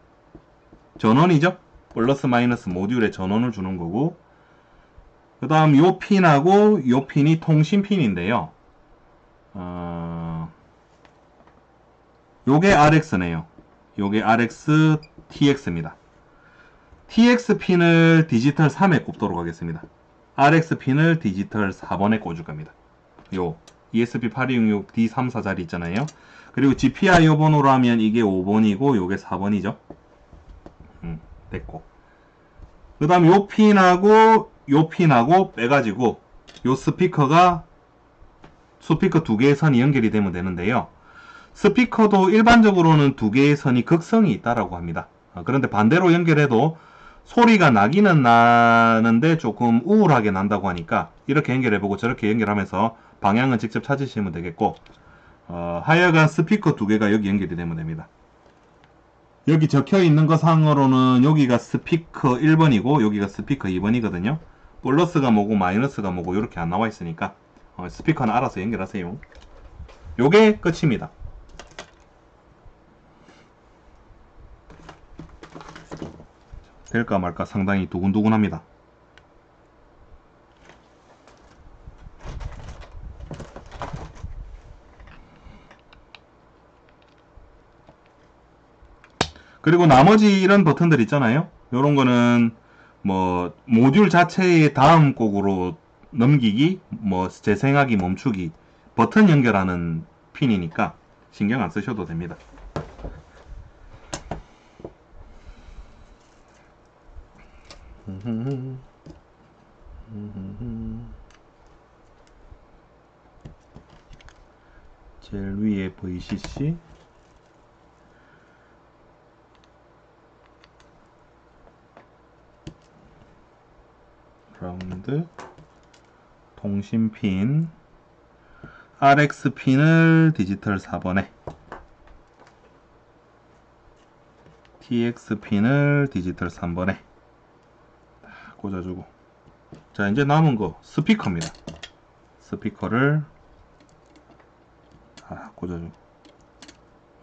S1: 전원이죠? 플러스 마이너스 모듈에 전원을 주는 거고, 그 다음 요 핀하고 요 핀이 통신 핀인데요. 요게 RX네요. 요게 RX TX입니다. TX 핀을 디지털 3에 꼽도록 하겠습니다. RX 핀을 디지털 4번에 꽂을 겁니다. 요 ESP8266 D34 자리 있잖아요. 그리고 GPIO 번호로 하면 이게 5번이고 요게 4번이죠. 됐고, 그 다음 요 핀하고 빼가지고 요 스피커 2개의 선이 연결이 되면 되는데요. 스피커도 일반적으로는 2개의 선이 극성이 있다라고 합니다. 그런데 반대로 연결해도 소리가 나기는 나는데 조금 우울하게 난다고 하니까 이렇게 연결해보고 저렇게 연결하면서 방향은 직접 찾으시면 되겠고, 하여간 스피커 2개가 여기 연결이 되면 됩니다. 여기 적혀있는 거 상으로는 여기가 스피커 1번이고 여기가 스피커 2번이거든요. 플러스가 뭐고 마이너스가 뭐고 이렇게 안 나와 있으니까 스피커는 알아서 연결하세요. 요게 끝입니다. 될까 말까 상당히 두근두근합니다. 그리고 나머지 이런 버튼들 있잖아요. 요런 거는 뭐 모듈 자체의 다음 곡으로 넘기기, 뭐 재생하기, 멈추기, 버튼 연결하는 핀이니까 신경 안 쓰셔도 됩니다. 제일 위에 VCC, 그라운드, 통신핀, RX 핀을 디지털 4번에, TX 핀을 디지털 3번에 꽂아주고, 자, 이제 남은 거 스피커입니다. 스피커를 꽂아주고,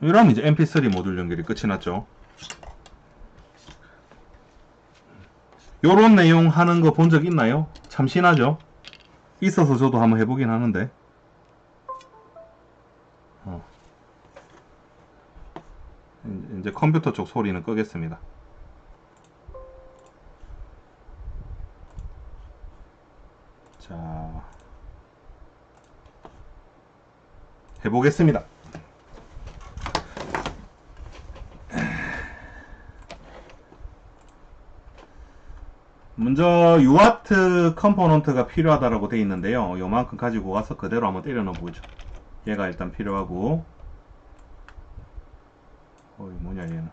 S1: 이러면 이제 mp3 모듈 연결이 끝이 났죠. 요런 내용 하는 거 본 적 있나요? 참 신하죠? 있어서 저도 한번 해보긴 하는데, 이제 컴퓨터 쪽 소리는 끄겠습니다. 자, 해보겠습니다. 먼저 UART 컴포넌트가 필요하다라고 되어 있는데요. 요만큼 가지고 가서 그대로 한번 때려 넣어 보죠. 얘가 일단 필요하고, 어이 뭐냐 얘는.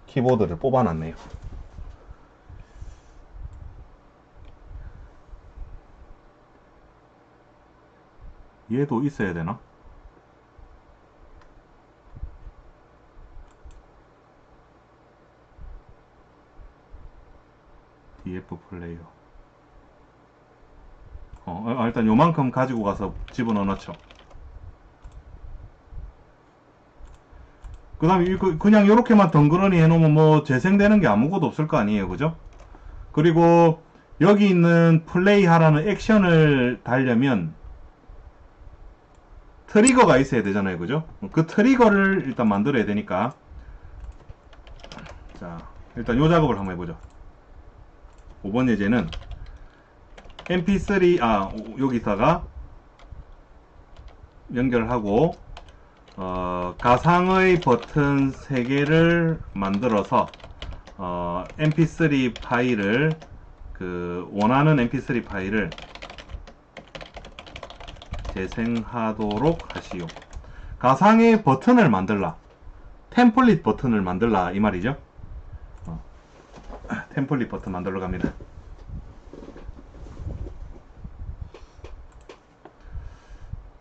S1: 키보드를 뽑아놨네요. 얘도 있어야 되나? DF 플레이어. 일단 요만큼 가지고 가서 집어넣어 놓죠. 그 다음에 그냥 요렇게만 덩그러니 해놓으면 뭐 재생되는 게 아무것도 없을 거 아니에요. 그죠? 그리고 여기 있는 플레이 하라는 액션을 달려면 트리거가 있어야 되잖아요. 그죠? 그 트리거를 일단 만들어야 되니까, 자 일단 요 작업을 한번 해보죠. 5번 예제는 mp3 여기다가 연결하고 가상의 버튼 3개를 만들어서 mp3 파일을 원하는 mp3 파일을 재생하도록 하시오. 가상의 버튼을 만들라, 템플릿 버튼을 만들라 이 말이죠. 템플릿 버튼 만들러 갑니다.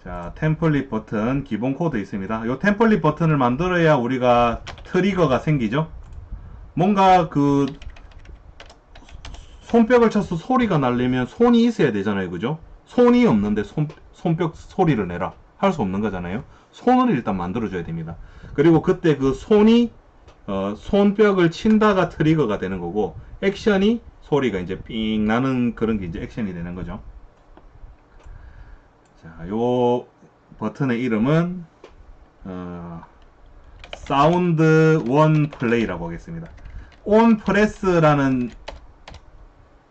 S1: 자, 템플릿 버튼 기본 코드 있습니다. 이 템플릿 버튼을 만들어야 우리가 트리거가 생기죠. 뭔가 손뼉을 쳐서 소리가 나려면 손이 있어야 되잖아요. 그죠? 손이 없는데 손뼉 소리를 내라 할 수 없는 거잖아요. 손을 일단 만들어줘야 됩니다. 그리고 그때 그 손이 손뼉을 친다가 트리거가 되는 거고, 액션이 소리가 이제 삥 나는 그런 게 이제 액션이 되는 거죠. 자, 요 버튼의 이름은 사운드 원 플레이라고 하겠습니다. 온 프레스라는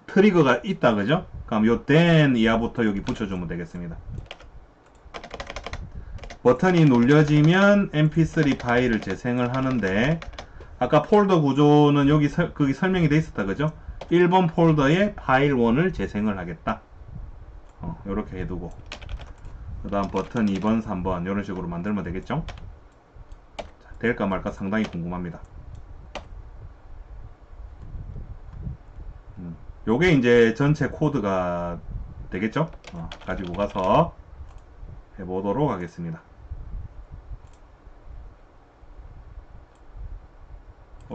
S1: 트리거가 있다, 그죠? 그럼 요 then 이하부터 여기 붙여주면 되겠습니다. 버튼이 눌려지면 mp3 파일을 재생을 하는데, 아까 폴더 구조는 거기 설명이 되어 있었다, 그죠? 1번 폴더에 파일 1을 재생을 하겠다. 요렇게 해두고, 그 다음 버튼 2번, 3번 이런 식으로 만들면 되겠죠? 자, 될까 말까 상당히 궁금합니다. 요게 이제 전체 코드가 되겠죠? 가지고 가서 해보도록 하겠습니다.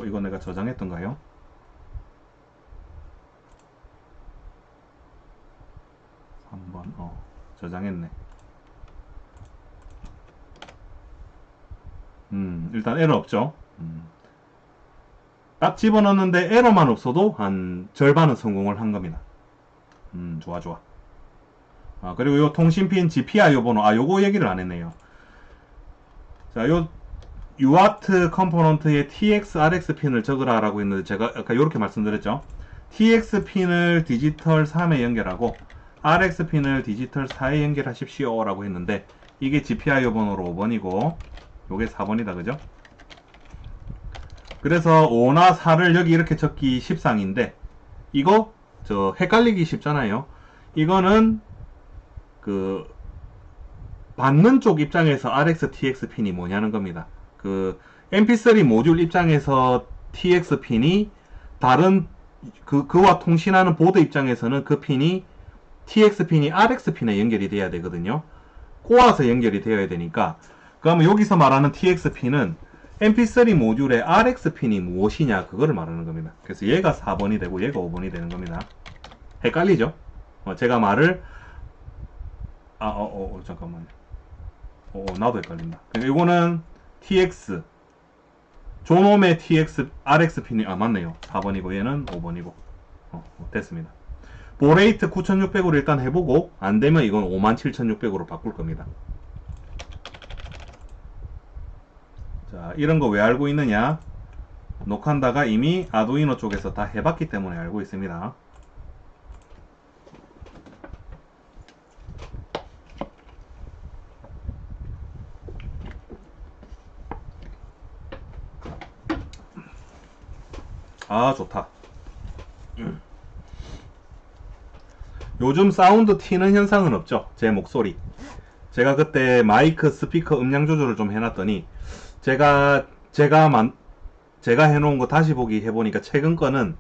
S1: 이거 내가 저장했던가요? 한번 저장했네. 일단 에러 없죠. 딱 집어넣었는데 에러만 없어도 한 절반은 성공을 한 겁니다. 좋아. 그리고 요 통신핀 GPIO 번호, 요거 얘기를 안 했네요. 자, 요 UART 컴포넌트에 TX, RX 핀을 적으라라고 했는데, 제가 아까 요렇게 말씀드렸죠. TX 핀을 디지털 3에 연결하고 RX 핀을 디지털 4에 연결하십시오 라고 했는데, 이게 GPIO 번호로 5번이고 요게 4번이다, 그죠? 그래서 5나 4를 여기 이렇게 적기 십상인데, 이거 헷갈리기 쉽잖아요. 이거는 받는 쪽 입장에서 RX, TX 핀이 뭐냐는 겁니다. mp3 모듈 입장에서 TX 핀이 다른 그와 통신하는 보드 입장에서는 그 핀이 TX 핀이 RX 핀에 연결이 돼야 되거든요. 꼬아서 연결이 되어야 되니까, 그러면 여기서 말하는 TX 핀은 mp3 모듈의 RX 핀이 무엇이냐, 그거를 말하는 겁니다. 그래서 얘가 4번이 되고 얘가 5번이 되는 겁니다. 헷갈리죠? 제가 말을 잠깐만요. 나도 헷갈린다. 이거는 TX 존홈의 TX RX 핀이 맞네요. 4번이고 얘는 5번이고 됐습니다. 보레이트 9600으로 일단 해보고, 안되면 이건 57600으로 바꿀 겁니다. 자, 이런 거 왜 알고 있느냐? 노칸다가 이미 아두이노 쪽에서 다 해봤기 때문에 알고 있습니다. 아, 좋다. 요즘 사운드 튀는 현상은 없죠. 제 목소리. 제가 그때 마이크 스피커 음량 조절을 좀 해놨더니 제가 해놓은 거 다시 보기 해보니까 최근 거는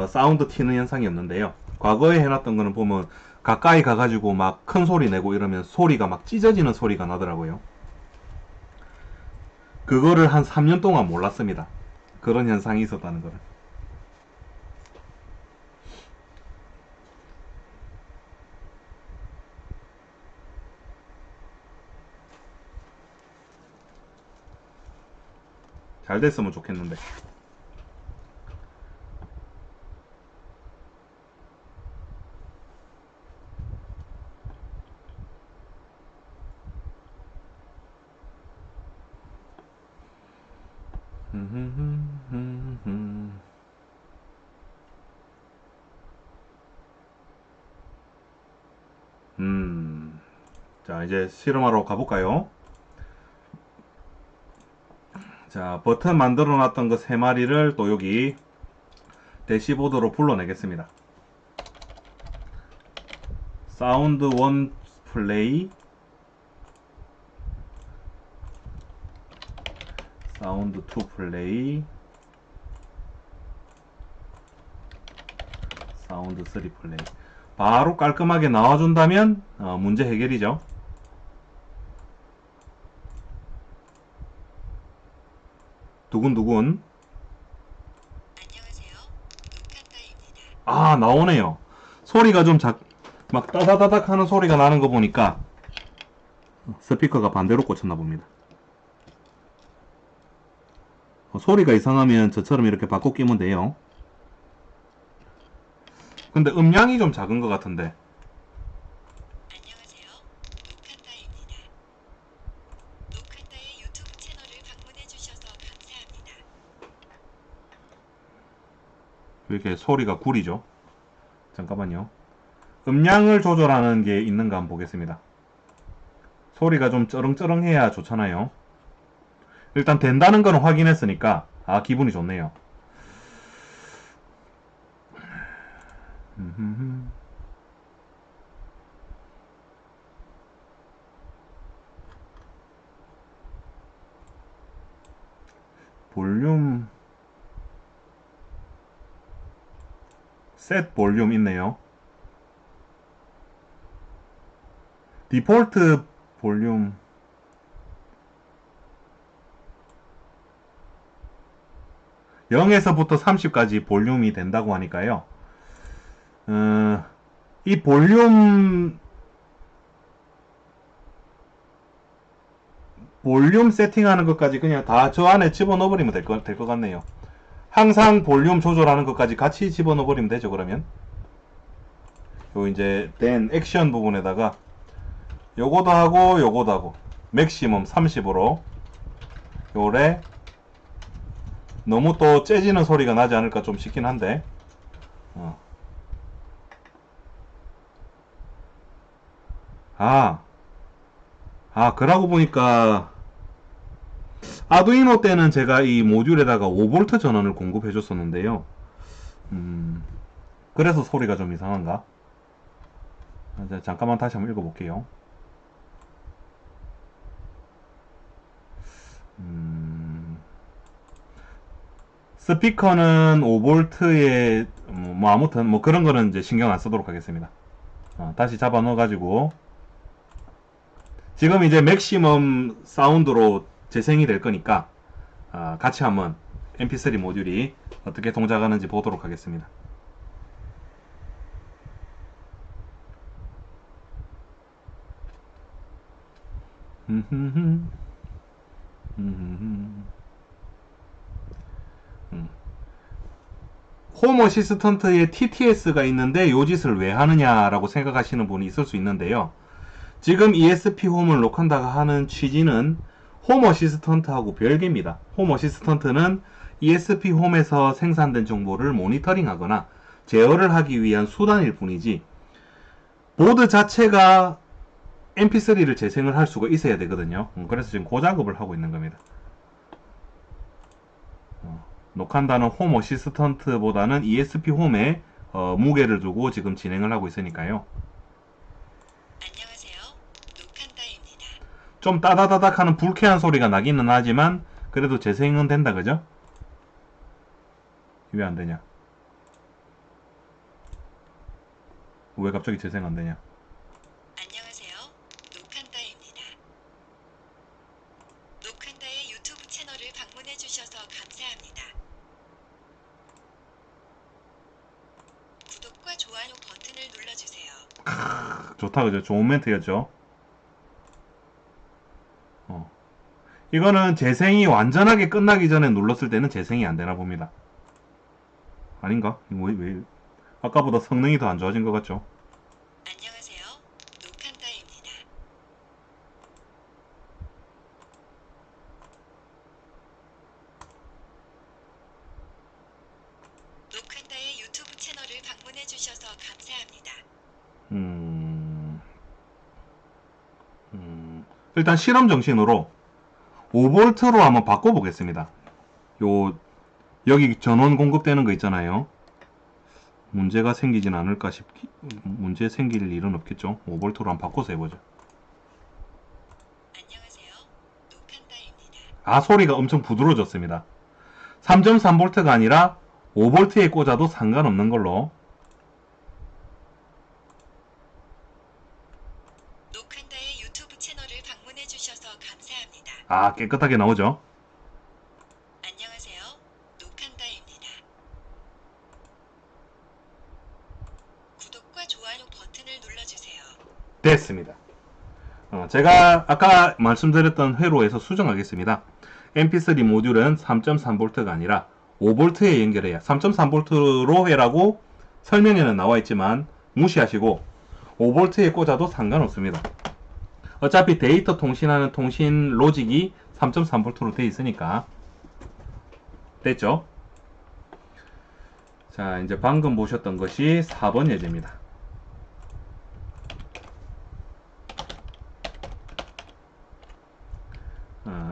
S1: 사운드 튀는 현상이 없는데요. 과거에 해놨던 거는 보면 가까이 가가지고 막 큰 소리 내고 이러면 소리가 막 찢어지는 소리가 나더라고요. 그거를 한 3년 동안 몰랐습니다. 그런 현상이 있었다는 거를. 잘 됐으면 좋겠는데. 자, 이제 실험하러 가볼까요? 자, 버튼 만들어 놨던 거 3마리를 또 여기 대시보드로 불러내겠습니다. 사운드 1 플레이, 사운드 2 플레이, 사운드 3 플레이. 바로 깔끔하게 나와준다면 문제 해결이죠. 두근두근.
S2: 안녕하세요. 노칸다입니다.
S1: 아, 나오네요. 소리가 좀 막 따다다닥 하는 소리가 나는 거 보니까 스피커가 반대로 꽂혔나 봅니다. 소리가 이상하면 저처럼 이렇게 바꿔 끼면 돼요. 근데 음량이 좀 작은 것 같은데.
S2: 안녕하세요. 노칸다입니다. 노칸다의 유튜브 채널을 방문해 주셔서 감사합니다.
S1: 왜 이렇게 소리가 구리죠? 잠깐만요. 음량을 조절하는 게 있는가 한번 보겠습니다. 소리가 좀 쩌렁쩌렁해야 좋잖아요. 일단 된다는 건 확인했으니까 기분이 좋네요. 볼륨 셋 볼륨 있네요. 디폴트 볼륨 0에서부터 30까지 볼륨이 된다고 하니까요. 이 볼륨 세팅하는 것까지 그냥 다 저 안에 집어넣어버리면 될 것 같네요. 항상 볼륨 조절하는 것까지 같이 집어넣어버리면 되죠. 그러면 요 이제 된 액션 부분에다가 요거도 하고 요거도 하고 맥시멈 30으로 요래 너무 또 째지는 소리가 나지 않을까 좀 싶긴 한데 그러고 보니까 아두이노 때는 제가 이 모듈에다가 5V 전원을 공급해 줬었는데요. 그래서 소리가 좀 이상한가? 잠깐만 다시 한번 읽어볼게요. 스피커는 5V에 뭐 아무튼 뭐 그런 거는 이제 신경 안 쓰도록 하겠습니다. 다시 잡아 넣어 가지고 지금 이제 맥시멈 사운드로 재생이 될 거니까 같이 한번 mp3 모듈이 어떻게 동작하는지 보도록 하겠습니다. 홈 어시스턴트에 TTS가 있는데 요 짓을 왜 하느냐라고 생각하시는 분이 있을 수 있는데요. 지금 ESP 홈을 노칸다가 하는 취지는 홈 어시스턴트하고 별개입니다. 홈 어시스턴트는 ESP 홈에서 생산된 정보를 모니터링하거나 제어를 하기 위한 수단일 뿐이지 보드 자체가 mp3를 재생을 할 수가 있어야 되거든요. 그래서 지금 그 작업을 하고 있는 겁니다. 녹한다는 홈 어시스턴트보다는 ESP 홈에 무게를 두고 지금 진행을 하고 있으니까요.
S2: 안녕하세요. 녹한다입니다.
S1: 좀 따다다닥 하는 불쾌한 소리가 나기는 하지만 그래도 재생은 된다, 그죠? 왜 안 되냐? 왜 갑자기 재생 안 되냐?
S2: 안녕하세요. 녹한다입니다. 녹한다의 유튜브 채널을 방문해 주셔서 감사합니다. 구독과 좋아요 버튼을 눌러주세요.
S1: 좋다, 그죠? 좋은 멘트였죠? 이거는 재생이 완전하게 끝나기 전에 눌렀을 때는 재생이 안 되나 봅니다. 아닌가? 왜 아까보다 성능이 더 안 좋아진 것 같죠?
S2: 안녕하세요. 녹한다입니다. 녹한다의 유튜브 채널을 방문해 주셔서 감사합니다.
S1: 일단 실험 정신으로 5V로 한번 바꿔보겠습니다. 여기 전원 공급되는 거 있잖아요. 문제가 생기진 않을까 문제 생길 일은 없겠죠. 5V로 한번 바꿔서 해보죠.
S2: 안녕하세요. 녹한다입니다.
S1: 아, 소리가 엄청 부드러워졌습니다. 3.3V가 아니라 5V에 꽂아도 상관없는 걸로.
S2: 녹한다의 유튜브 채널을 방문해 주셔서 감사합니다.
S1: 아, 깨끗하게 나오죠.
S2: 안녕하세요. 녹한다입니다. 구독과 좋아요 버튼을 눌러주세요.
S1: 됐습니다. 제가 아까 말씀드렸던 회로에서 수정하겠습니다. mp3 모듈은 3.3V가 아니라 5V에 연결해야 3.3V로 해라고 설명에는 나와 있지만 무시하시고 5V에 꽂아도 상관없습니다. 어차피 데이터 통신하는 통신 로직이 3.3V로 되어 있으니까. 됐죠? 자, 이제 방금 보셨던 것이 4번 예제입니다.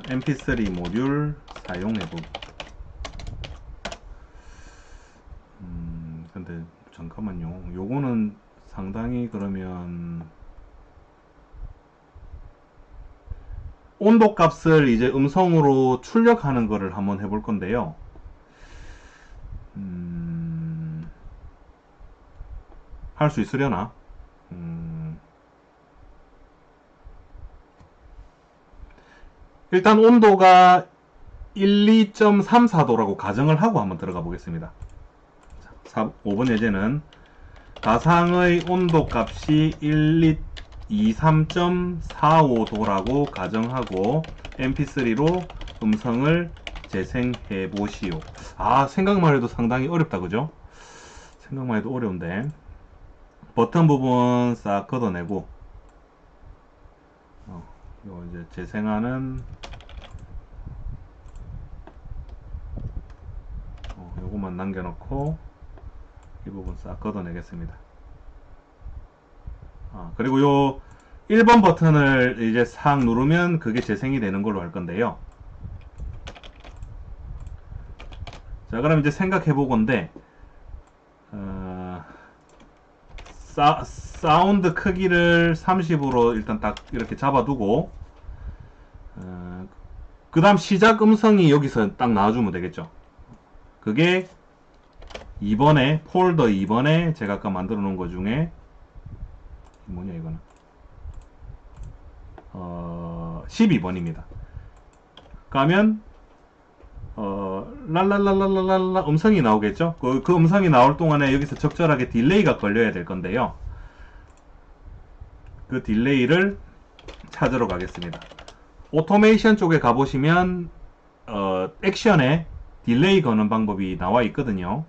S1: mp3 모듈 사용해보기. 근데 잠깐만요. 요거는 상당히 그러면 온도 값을 이제 음성으로 출력하는 거를 한번 해볼 건데요. 할 수 있으려나? 일단 온도가 12.34도라고 가정을 하고 한번 들어가 보겠습니다. 5번 예제는 가상의 온도 값이 23.45도라고 가정하고 mp3로 음성을 재생해 보시오. 아, 생각만 해도 상당히 어렵다, 그죠? 생각만 해도 어려운데. 버튼 부분 싹 걷어내고 요 이제 재생하는 요것만 남겨놓고 이 부분 싹 걷어내겠습니다. 그리고 요 1번 버튼을 이제 싹 누르면 그게 재생이 되는 걸로 할 건데요. 자, 그럼 이제 생각해 보건데 사운드 크기를 30으로 일단 딱 이렇게 잡아두고 그 다음 시작 음성이 여기서 딱 나와주면 되겠죠. 그게 2번에 폴더 2번에 제가 아까 만들어 놓은 것 중에 뭐냐 이거는 12번입니다. 가면 랄랄랄랄랄라 음성이 나오겠죠. 그 음성이 나올 동안에 여기서 적절하게 딜레이가 걸려야 될 건데요. 그 딜레이를 찾으러 가겠습니다. 오토메이션 쪽에 가보시면 액션에 딜레이 거는 방법이 나와 있거든요.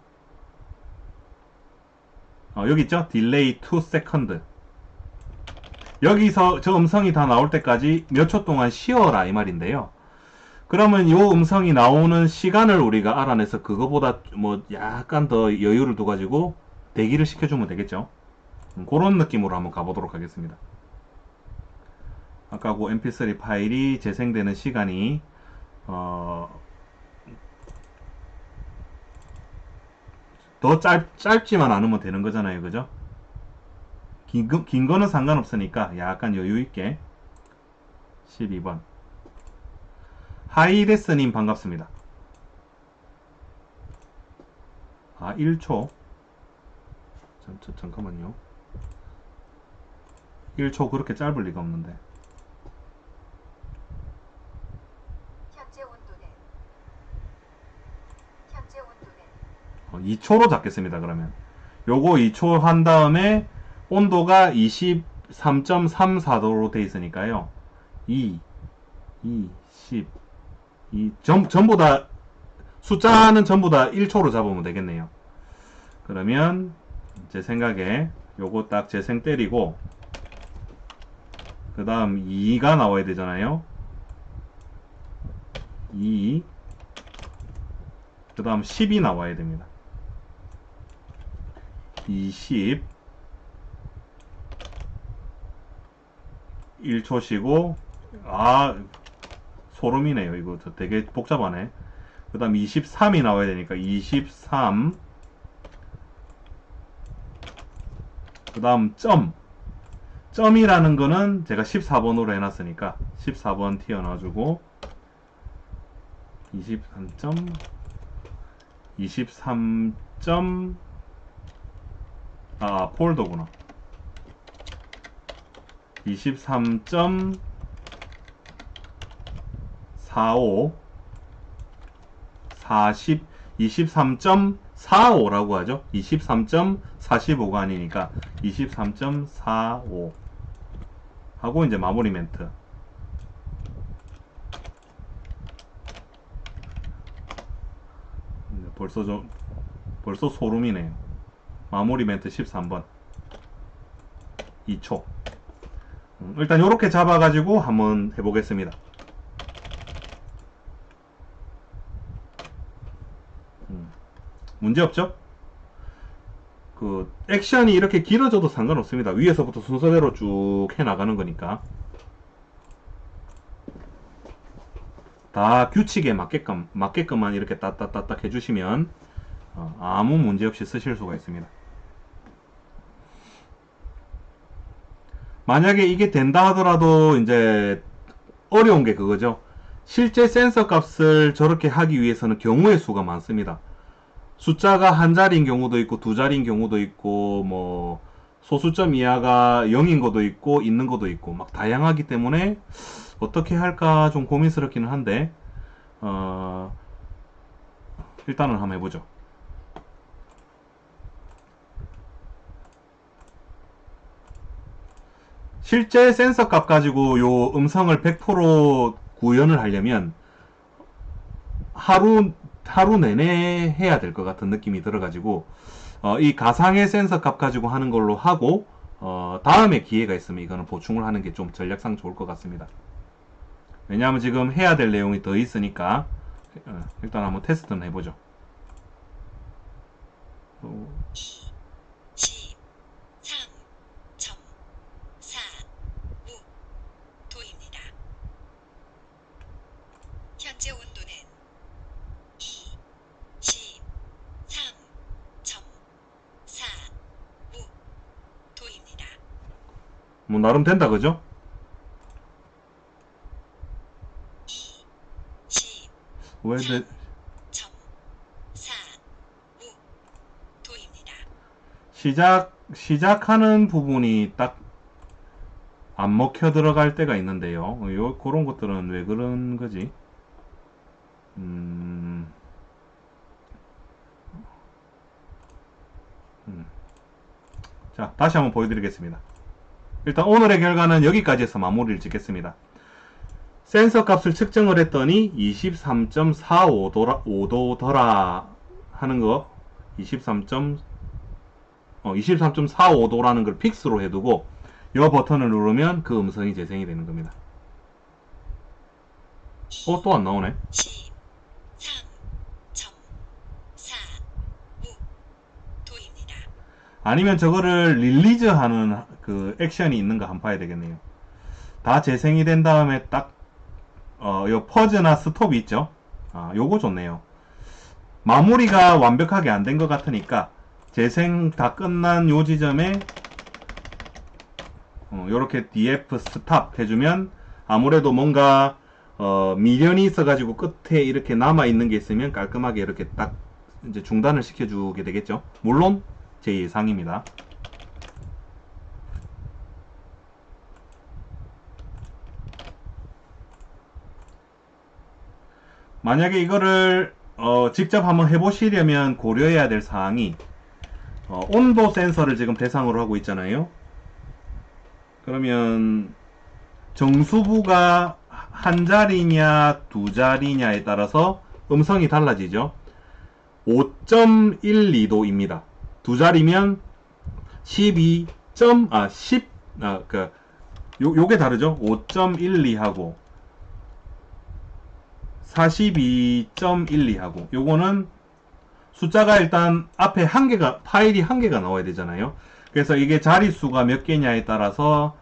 S1: 여기 있죠? 딜레이 2세컨드. 여기서 저 음성이 다 나올 때까지 몇 초 동안 쉬어라 이 말인데요. 그러면 요 음성이 나오는 시간을 우리가 알아내서 그거보다 뭐 약간 더 여유를 둬가지고 대기를 시켜주면 되겠죠. 그런 느낌으로 한번 가보도록 하겠습니다. 아까 그 mp3 파일이 재생되는 시간이 더 짧지만 않으면 되는 거잖아요. 그죠? 긴 거는 상관없으니까 약간 여유 있게 12번 하이데스님 반갑습니다. 아 1초 잠깐만요. 1초 그렇게 짧을 리가 없는데
S2: 현재 온도는
S1: 2초로 잡겠습니다. 그러면 요거 2초 한 다음에 온도가 23.34도로 돼 있으니까요. 2, 10, 전부 다 숫자는 전부 다 1초로 잡으면 되겠네요. 그러면 제 생각에 요거 딱 재생 때리고 그 다음 2가 나와야 되잖아요. 2, 그 다음 10이 나와야 됩니다. 20, 1초 쉬고, 소름이네요. 이거 되게 복잡하네. 그 다음 23이 나와야 되니까 23, 그 다음 점이라는 거는 제가 14번으로 해놨으니까 14번 튀어나와주고 23점 23점 폴더구나. 23.45 40 23.45라고 하죠. 23.45가 아니니까 23.45 하고 이제 마무리 멘트. 벌써 소름이네요. 마무리 멘트 13번 2초. 일단 요렇게 잡아가지고 한번 해보겠습니다. 문제없죠? 그 액션이 이렇게 길어져도 상관없습니다. 위에서부터 순서대로 쭉 해나가는 거니까 다 규칙에 맞게끔만 이렇게 따따따딱 해주시면 아무 문제없이 쓰실 수가 있습니다. 만약에 이게 된다 하더라도 이제 어려운 게 그거죠. 실제 센서 값을 저렇게 하기 위해서는 경우의 수가 많습니다. 숫자가 한 자리인 경우도 있고 두 자리인 경우도 있고 뭐 소수점 이하가 0인 것도 있고 있는 것도 있고 막 다양하기 때문에 어떻게 할까 좀 고민스럽기는 한데 일단은 한번 해보죠. 실제 센서 값 가지고 요 음성을 100% 구현을 하려면 하루 내내 해야 될 것 같은 느낌이 들어가지고 이 가상의 센서 값 가지고 하는 걸로 하고 다음에 기회가 있으면 이거는 보충을 하는 게 좀 전략상 좋을 것 같습니다. 왜냐하면 지금 해야 될 내용이 더 있으니까 일단 한번 테스트는 해보죠.
S2: 23.45도입니다. 현재 온도는 23.45도입니다.
S1: 뭐 나름 된다 그죠? 왜 내...
S2: 3.45도입니다.
S1: 시작하는 부분이 딱 안 먹혀 들어갈 때가 있는데요. 그런 것들은 왜 그런 거지? 자, 다시 한번 보여드리겠습니다. 일단 오늘의 결과는 여기까지 해서 마무리를 짓겠습니다. 센서 값을 측정을 했더니 23.45도더라 하는 거 23.45도라는 걸 픽스로 해두고 이 버튼을 누르면 그 음성이 재생이 되는 겁니다. 또 안 나오네.
S2: 13.4도입니다.
S1: 아니면 저거를 릴리즈하는 그 액션이 있는가 한번 봐야 되겠네요. 다 재생이 된 다음에 딱 요 퍼즈나 스톱이 있죠. 요거 좋네요. 마무리가 완벽하게 안 된 것 같으니까 재생 다 끝난 요 지점에 요렇게 DF 스탑 해주면 아무래도 뭔가 미련이 있어가지고 끝에 이렇게 남아있는 게 있으면 깔끔하게 이렇게 딱 이제 중단을 시켜주게 되겠죠. 물론 제 예상입니다. 만약에 이거를 직접 한번 해보시려면 고려해야 될 사항이 온도 센서를 지금 대상으로 하고 있잖아요. 그러면 정수부가 한 자리냐 두 자리냐에 따라서 음성이 달라지죠. 5.12도입니다. 두 자리면 10, 요게 다르죠. 5.12하고 42.12하고 요거는 숫자가 일단 앞에 파일이 한 개가 나와야 되잖아요. 그래서 이게 자릿수가 몇 개냐에 따라서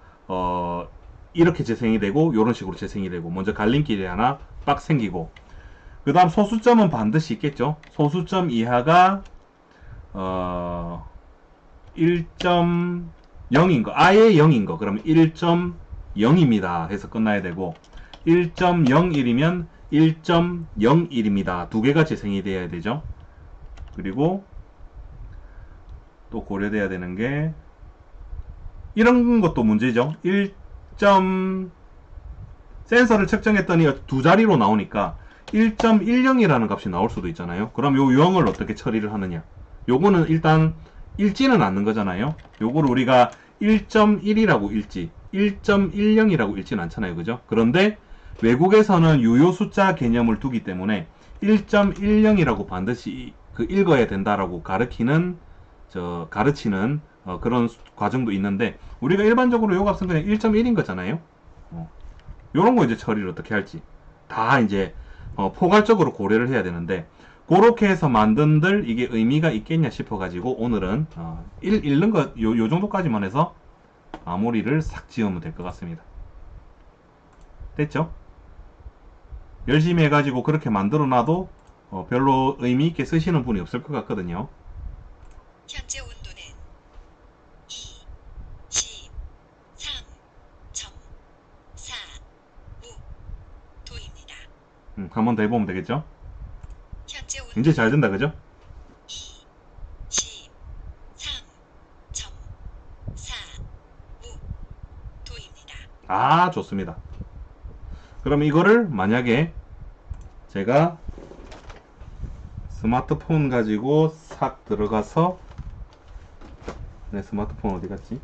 S1: 이렇게 재생이 되고 요런 식으로 재생이 되고 먼저 갈림길이 하나 빡 생기고 그 다음 소수점은 반드시 있겠죠. 소수점 이하가 1.0인 거 아예 0인 거 그러면 1.0입니다 해서 끝나야 되고 1.01이면 1.01입니다. 두 개가 재생이 돼야 되죠. 그리고 또 고려돼야 되는 게 이런 것도 문제죠. 센서를 측정했더니 두 자리로 나오니까 1.10이라는 값이 나올 수도 있잖아요. 그럼 요 0을 어떻게 처리를 하느냐. 요거는 일단 읽지는 않는 거잖아요. 요거를 우리가 1.1이라고 읽지 1.10이라고 읽지는 않잖아요. 그죠? 그런데 외국에서는 유효 숫자 개념을 두기 때문에 1.10이라고 반드시 읽어야 된다라고 가르치는 그런 과정도 있는데 우리가 일반적으로 요 값은 그냥 1.1인 거잖아요. 요런 거 이제 처리를 어떻게 할지 다 이제 포괄적으로 고려를 해야 되는데 그렇게 해서 만든들 이게 의미가 있겠냐 싶어 가지고 오늘은 읽는 거 요 정도까지만 해서 마무리를 싹 지으면 될 것 같습니다. 됐죠? 열심히 해가지고 그렇게 만들어 놔도 별로 의미 있게 쓰시는 분이 없을 것 같거든요.
S2: 현재 온도는 23.4도입니다.
S1: 한 번 더 해보면 되겠죠?
S2: 현재 온도는
S1: 이제 잘 된다, 그죠?
S2: 23.4도입니다.
S1: 좋습니다. 그럼 이거를 만약에 제가 스마트폰 가지고 싹 들어가서 내 스마트폰 어디 갔지?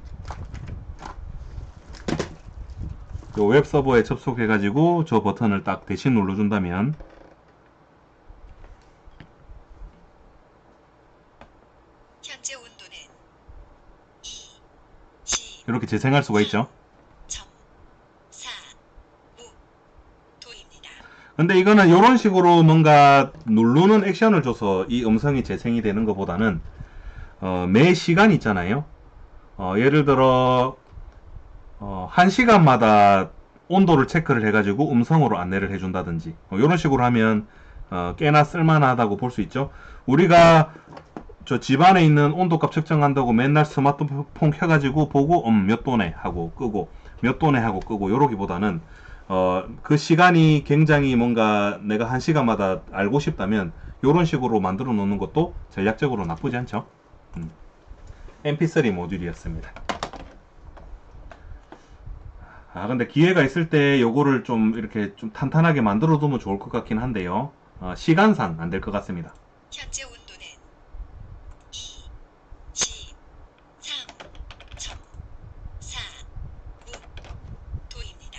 S1: 요 웹 서버에 접속해 가지고 저 버튼을 딱 대신 눌러준다면
S2: 현재 온도는
S1: 이렇게 재생할 수가 있죠.
S2: 20.4도입니다.
S1: 근데 이거는 이런 식으로 뭔가 누르는 액션을 줘서 이 음성이 재생이 되는 것보다는 매 시간 있잖아요. 예를 들어 1시간마다 온도를 체크를 해가지고 음성으로 안내를 해준다든지 이런 식으로 하면 꽤나 쓸만하다고 볼 수 있죠. 우리가 저 집안에 있는 온도값 측정한다고 맨날 스마트폰 켜가지고 보고 몇 도네 하고 끄고 몇 도네 하고 끄고 요러기보다는 그 시간이 굉장히 뭔가 내가 1시간마다 알고 싶다면 요런 식으로 만들어 놓는 것도 전략적으로 나쁘지 않죠. MP3 모듈이었습니다. 근데 기회가 있을 때 요거를 좀 이렇게 좀 탄탄하게 만들어 두면 좋을 것 같긴 한데요. 시간상 안 될 것 같습니다.
S2: 현재 온도는 23.4도입니다.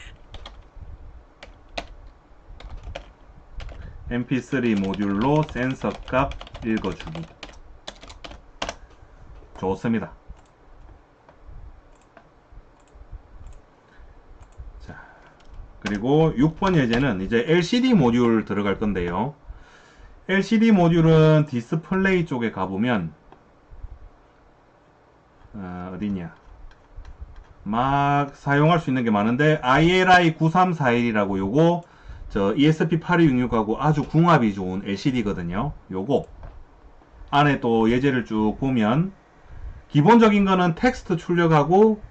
S1: MP3 모듈로 센서 값 읽어주기. 좋습니다. 그리고 6번 예제는 이제 LCD 모듈 들어갈 건데요. LCD 모듈은 디스플레이 쪽에 가보면 어디냐, 막 사용할 수 있는 게 많은데 ILI 9341이라고 요거 저 ESP8266하고 아주 궁합이 좋은 LCD거든요. 요거 안에 또 예제를 쭉 보면 기본적인 거는 텍스트 출력하고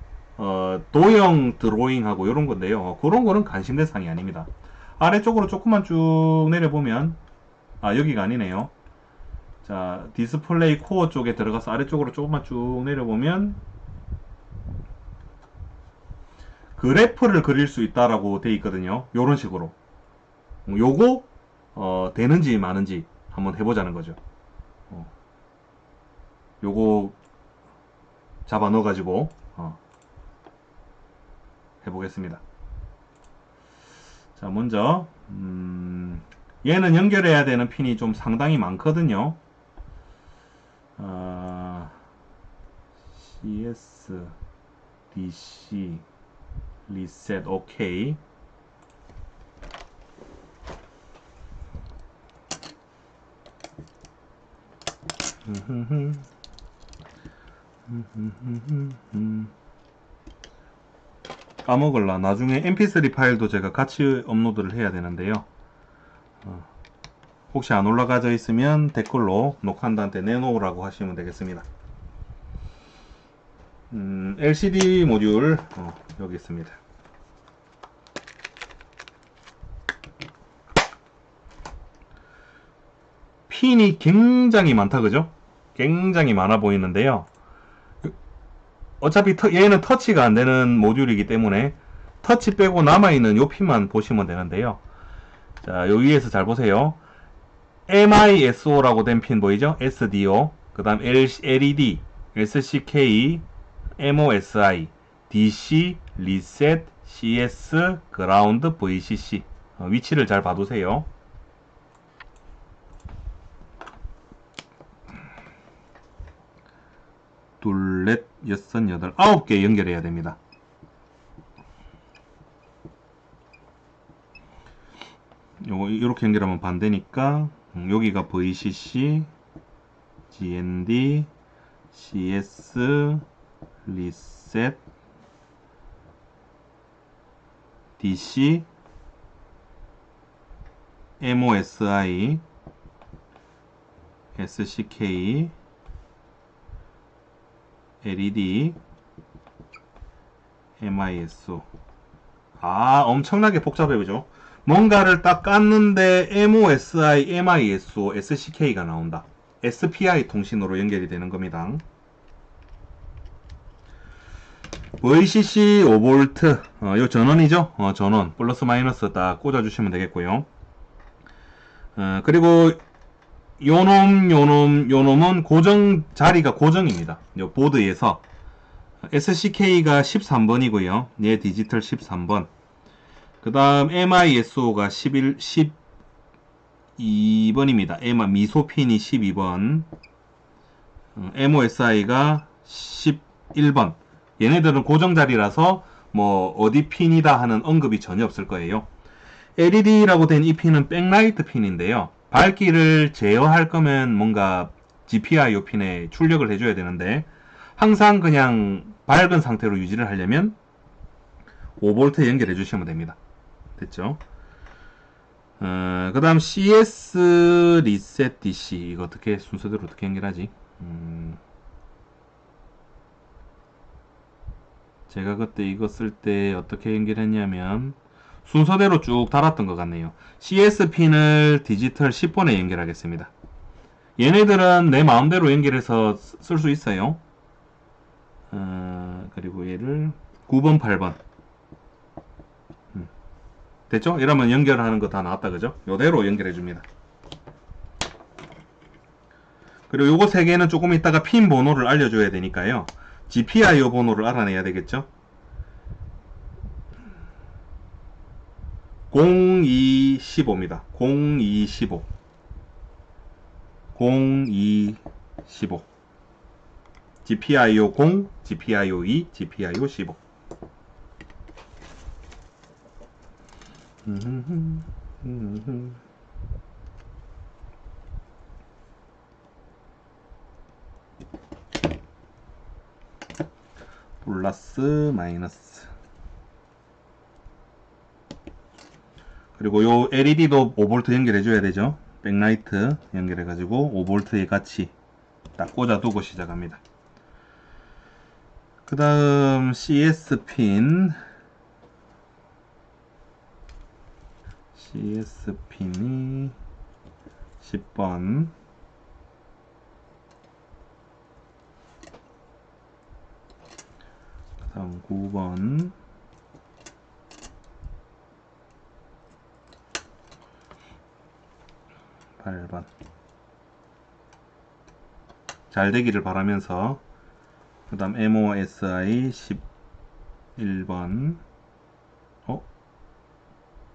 S1: 도형 드로잉하고 이런 건데요. 그런 거는 관심 대상이 아닙니다. 아래쪽으로 조금만 쭉 내려보면 여기가 아니네요. 자, 디스플레이 코어 쪽에 들어가서 아래쪽으로 조금만 쭉 내려보면 그래프를 그릴 수 있다라고 돼 있거든요. 요런 식으로 요거 되는지 마는지 한번 해보자는 거죠. 요거 잡아 넣어가지고 해보겠습니다. 자, 먼저 얘는 연결해야 되는 핀이 좀 상당히 많거든요. CS, DC, 리셋, OK. 까먹을라. 나중에 mp3 파일도 제가 같이 업로드를 해야 되는데요. 혹시 안 올라가져 있으면 댓글로 녹한다한테 내놓으라고 하시면 되겠습니다. LCD 모듈 여기 있습니다. 핀이 굉장히 많다, 그죠? 굉장히 많아 보이는데요. 어차피 얘는 터치가 안 되는 모듈이기 때문에 터치 빼고 남아있는 요 핀만 보시면 되는데요. 자, 요 위에서 잘 보세요. MISO라고 된 핀 보이죠? SDO, 그 다음 LED, SCK, MOSI, DC, 리셋, CS, 그라운드, VCC. 위치를 잘 봐두세요. 둘, 넷, 여섯, 여덟, 9개 연결해야 됩니다. 요거 이렇게 연결하면 반대니까 여기가 VCC, GND, CS, 리셋, DC, MOSI, SCK, LED, MISO. 엄청나게 복잡해 보죠. 뭔가를 딱 깠는데 MOSI, MISO, SCK가 나온다. SPI 통신으로 연결이 되는 겁니다. VCC 5V, 요 전원이죠. 전원 플러스 마이너스 딱 꽂아주시면 되겠고요. 그리고 요놈은 고정 자리가 고정입니다. 요 보드에서 SCK가 13번이고요. 얘 디지털 13번. 그 다음 MISO가 12번입니다. 미소핀이 12번. MOSI가 11번. 얘네들은 고정 자리라서 뭐 어디 핀이다 하는 언급이 전혀 없을 거예요. LED라고 된 이 핀은 백라이트 핀인데요. 밝기를 제어할 거면 뭔가 GPIO 핀에 출력을 해줘야 되는데 항상 그냥 밝은 상태로 유지를 하려면 5V 연결해 주시면 됩니다. 됐죠? 그 다음 CS 리셋 DC 이거 어떻게 순서대로 어떻게 연결하지? 제가 그때 이거 쓸 때 어떻게 연결했냐면 순서대로 쭉 달았던 것 같네요. CS핀을 디지털 10번에 연결하겠습니다. 얘네들은 내 마음대로 연결해서 쓸 수 있어요. 그리고 얘를 9번, 8번. 됐죠? 이러면 연결하는 거 다 나왔다, 그죠? 요대로 연결해 줍니다. 그리고 요거 세 개는 조금 이따가 핀 번호를 알려줘야 되니까요. GPIO 번호를 알아내야 되겠죠? 0215입니다. 0215. 0215. GPIO 0, GPIO 2, GPIO 15. 플러스 마이너스. 그리고 요 LED도 5V 연결해 줘야 되죠. 백라이트 연결해 가지고 5V에 같이 딱 꽂아 두고 시작합니다. 그 다음 CS 핀이 10번, 그 다음 9번, 8번. 잘 되기를 바라면서, 그 다음 MOSI 11번.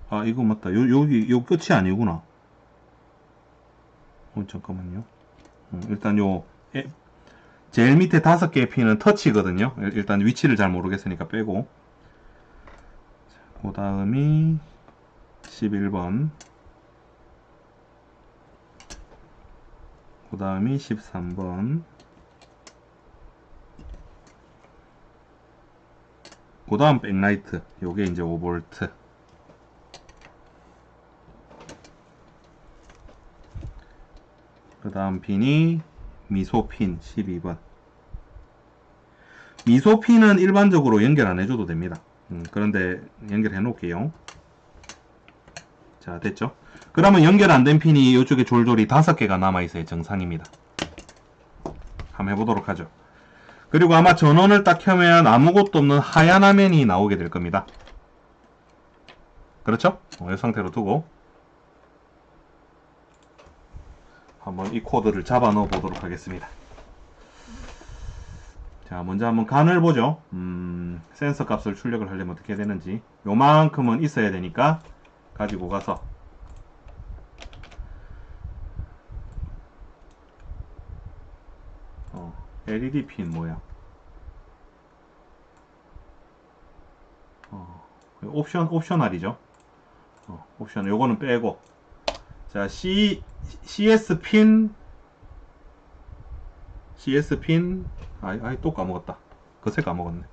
S1: 아, 이거 맞다. 여기, 요 끝이 아니구나. 잠깐만요. 일단 제일 밑에 5개의 핀은 터치거든요. 일단 위치를 잘 모르겠으니까 빼고. 그 다음이 11번. 그 다음이 13번. 그 다음 백라이트. 요게 이제 5V. 그 다음 핀이 미소핀 12번. 미소핀은 일반적으로 연결 안 해줘도 됩니다. 그런데 연결해 놓을게요. 자, 됐죠? 그러면 연결 안 된 핀이 이쪽에 졸졸이 5개가 남아있어야 정상입니다. 한번 해보도록 하죠. 그리고 아마 전원을 딱 켜면 아무것도 없는 하얀 화면이 나오게 될 겁니다. 그렇죠? 이 상태로 두고 한번 이 코드를 잡아 넣어 보도록 하겠습니다. 자, 먼저 한번 간을 보죠. 센서 값을 출력을 하려면 어떻게 해야 되는지. 요만큼은 있어야 되니까 가지고 가서 LED 핀 뭐야? 옵셔널이죠. 옵션 요거는 빼고, 자, CS 핀 아이 또 까먹었다. 그새 까먹었네.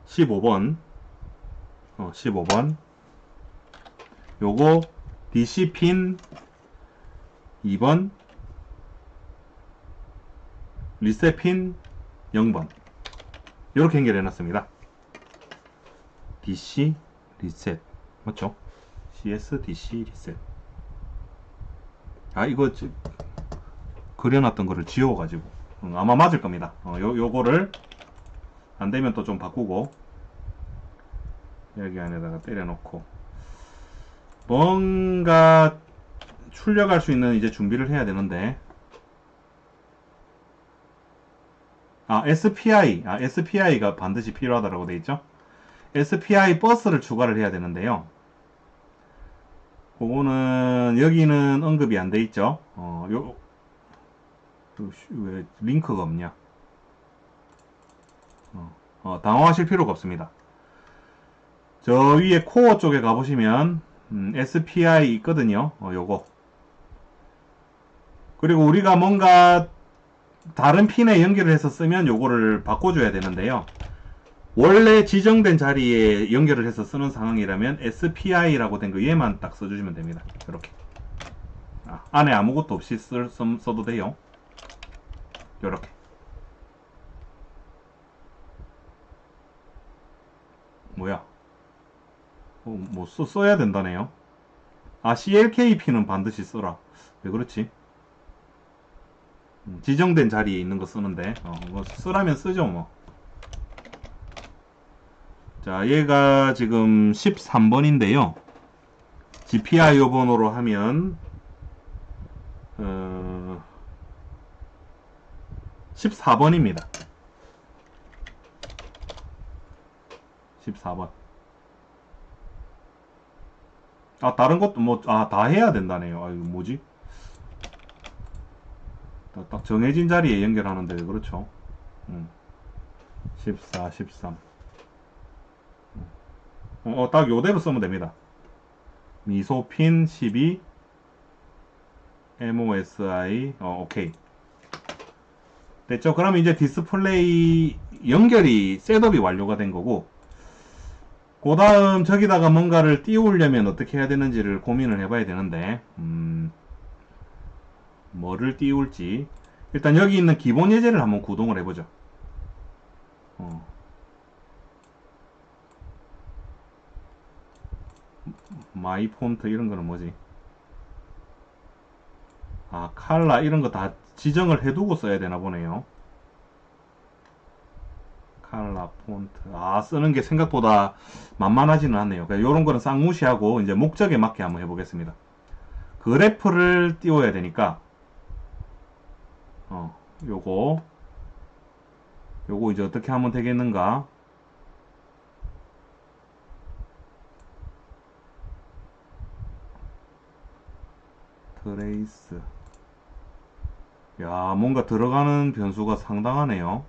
S1: 15번 15번 요거 DC 핀 2번, 리셋 핀 0번. 이렇게 연결해 놨습니다. DC 리셋 맞죠? CS DC 리셋. 아, 이거 그려놨던 거를 지워가지고 아마 맞을 겁니다. 요거를 안 되면 또 좀 바꾸고 여기 안에다가 때려놓고 뭔가 출력할 수 있는 이제 준비를 해야 되는데, SPI가 반드시 필요하다고 되어 있죠. SPI 버스를 추가를 해야 되는데요. 그거는 여기는 언급이 안 돼 있죠. 왜 링크가 없냐? 당황하실 필요가 없습니다. 저 위에 코어 쪽에 가보시면 SPI 있거든요. 요거. 그리고 우리가 뭔가 다른 핀에 연결을 해서 쓰면 요거를 바꿔줘야 되는데요. 원래 지정된 자리에 연결을 해서 쓰는 상황이라면 SPI라고 된 거 얘만 딱 써주시면 됩니다. 이렇게 안에 아무것도 없이 써도 돼요. 요렇게. 뭐야? 뭐 써야 된다네요. CLK 핀은 반드시 써라. 왜 그렇지? 지정된 자리에 있는 거 쓰는데 뭐 쓰라면 쓰죠 뭐. 자, 얘가 지금 13번인데요 GPIO 번호로 하면 14번입니다 14번. 다른 것도 뭐 다 해야 된다네요. 이거 뭐지? 딱 정해진 자리에 연결하는데 그렇죠. 14, 13. 딱 요대로 쓰면 됩니다. 미소핀 12, MOSI, 오케이. 됐죠? 그러면 이제 디스플레이 연결이, 셋업이 완료가 된 거고, 그 다음 저기다가 뭔가를 띄우려면 어떻게 해야 되는지를 고민을 해봐야 되는데, 뭐를 띄울지. 일단 여기 있는 기본 예제를 한번 구동을 해보죠. 마이 폰트 이런 거는 뭐지? 아, 칼라 이런 거 다 지정을 해두고 써야 되나 보네요. 칼라 폰트. 아, 쓰는 게 생각보다 만만하지는 않네요. 그러니까 이런 거는 싹 무시하고 이제 목적에 맞게 한번 해보겠습니다. 그래프를 띄워야 되니까 요거 이제 어떻게 하면 되겠는가? 트레이스. 야, 뭔가 들어가는 변수가 상당하네요.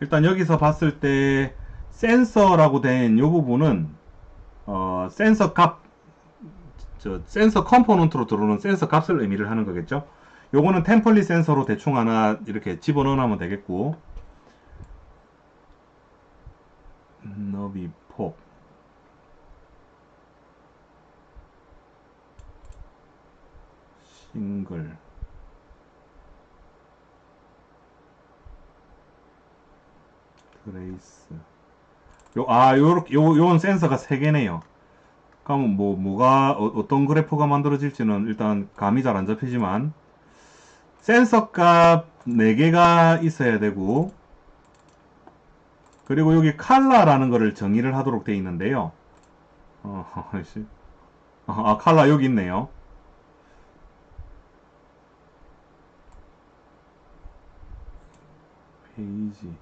S1: 일단 여기서 봤을 때 센서라고 된 이 부분은 센서 값, 센서 컴포넌트로 들어오는 센서 값을 의미를 하는 거겠죠. 요거는 템플릿 센서로 대충 하나 이렇게 집어넣으면 되겠고, 너비 폭, 싱글, 트레이스. 요런 센서가 3개네요. 그럼 뭐가 어떤 그래프가 만들어질지는 일단 감이 잘 안 잡히지만, 센서 값 4개가 있어야 되고, 그리고 여기 칼라라는 거를 정의를 하도록 되어 있는데요. 칼라 여기 있네요. 페이지.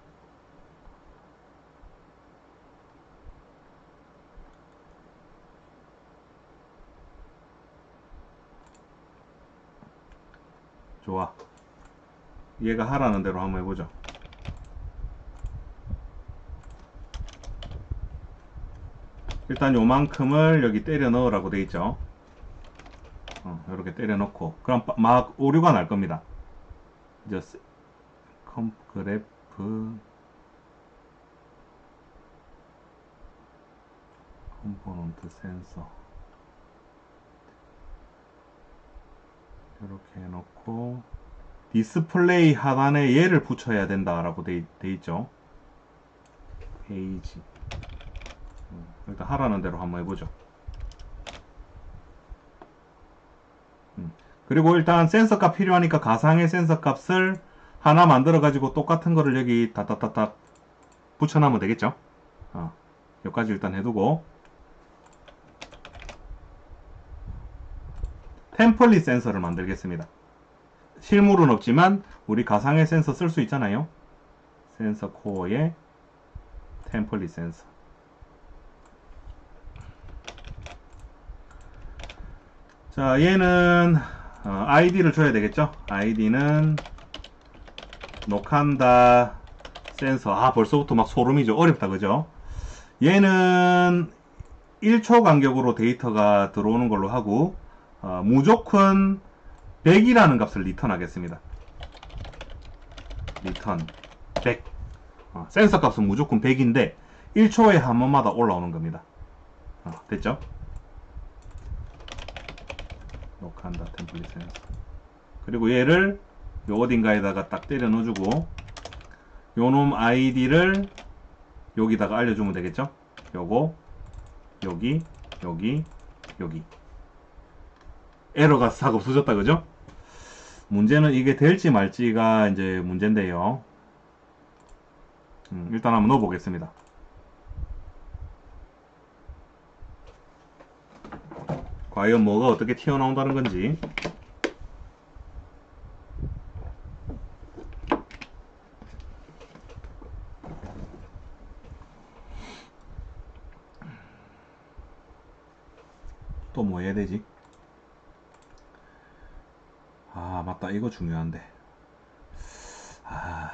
S1: 좋아. 얘가 하라는 대로 한번 해보죠. 일단 요만큼을 여기 때려 넣으라고 돼 있죠. 이렇게 때려 넣고 그럼 막 오류가 날 겁니다. 이제 그래프 컴포넌트 센서 이렇게 해놓고 디스플레이 하단에 얘를 붙여야 된다라고 돼 있죠. 페이지. 일단 하라는 대로 한번 해보죠. 그리고 일단 센서 값 필요하니까 가상의 센서 값을 하나 만들어 가지고 똑같은 거를 여기 다다다닥 붙여놓으면 되겠죠. 여기까지 일단 해두고 템플릿 센서를 만들겠습니다. 실물은 없지만 우리 가상의 센서 쓸 수 있잖아요. 센서 코어에 템플릿 센서. 자, 얘는 아이디를 줘야 되겠죠. 아이디는 녹한다 센서. 벌써부터 막 소름이죠. 어렵다, 그죠? 얘는 1초 간격으로 데이터가 들어오는 걸로 하고 무조건 100이라는 값을 리턴하겠습니다. 리턴 100. 센서 값은 무조건 100인데 1초에 한 번마다 올라오는 겁니다. 됐죠? 녹한다 템플릿 센서. 그리고 얘를 요 어딘가에다가 딱 때려 넣어주고 요놈 아이디를 여기다가 알려주면 되겠죠? 요거 여기 에러가 싹 없어졌다, 그죠? 문제는 이게 될지 말지가 이제 문제인데요. 일단 한번 넣어보겠습니다. 과연 뭐가 어떻게 튀어나온다는 건지. 또 뭐 해야 되지? 아, 맞다. 이거 중요한데. 아,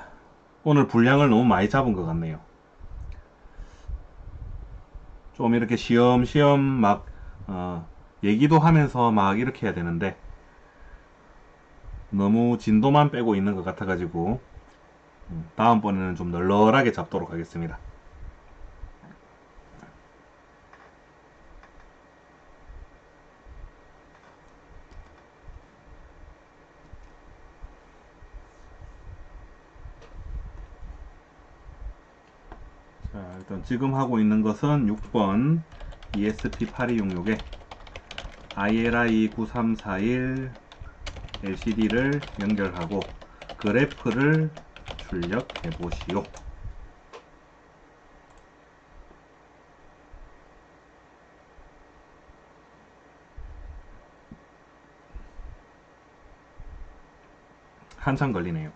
S1: 오늘 분량을 너무 많이 잡은 것 같네요. 좀 이렇게 시험시험 막, 얘기도 하면서 막 이렇게 해야 되는데, 너무 진도만 빼고 있는 것 같아가지고, 다음번에는 좀 널널하게 잡도록 하겠습니다. 자, 일단 지금 하고 있는 것은 6번 ESP8266에 ILI 9341 LCD를 연결하고 그래프를 출력해 보시오. 한참 걸리네요.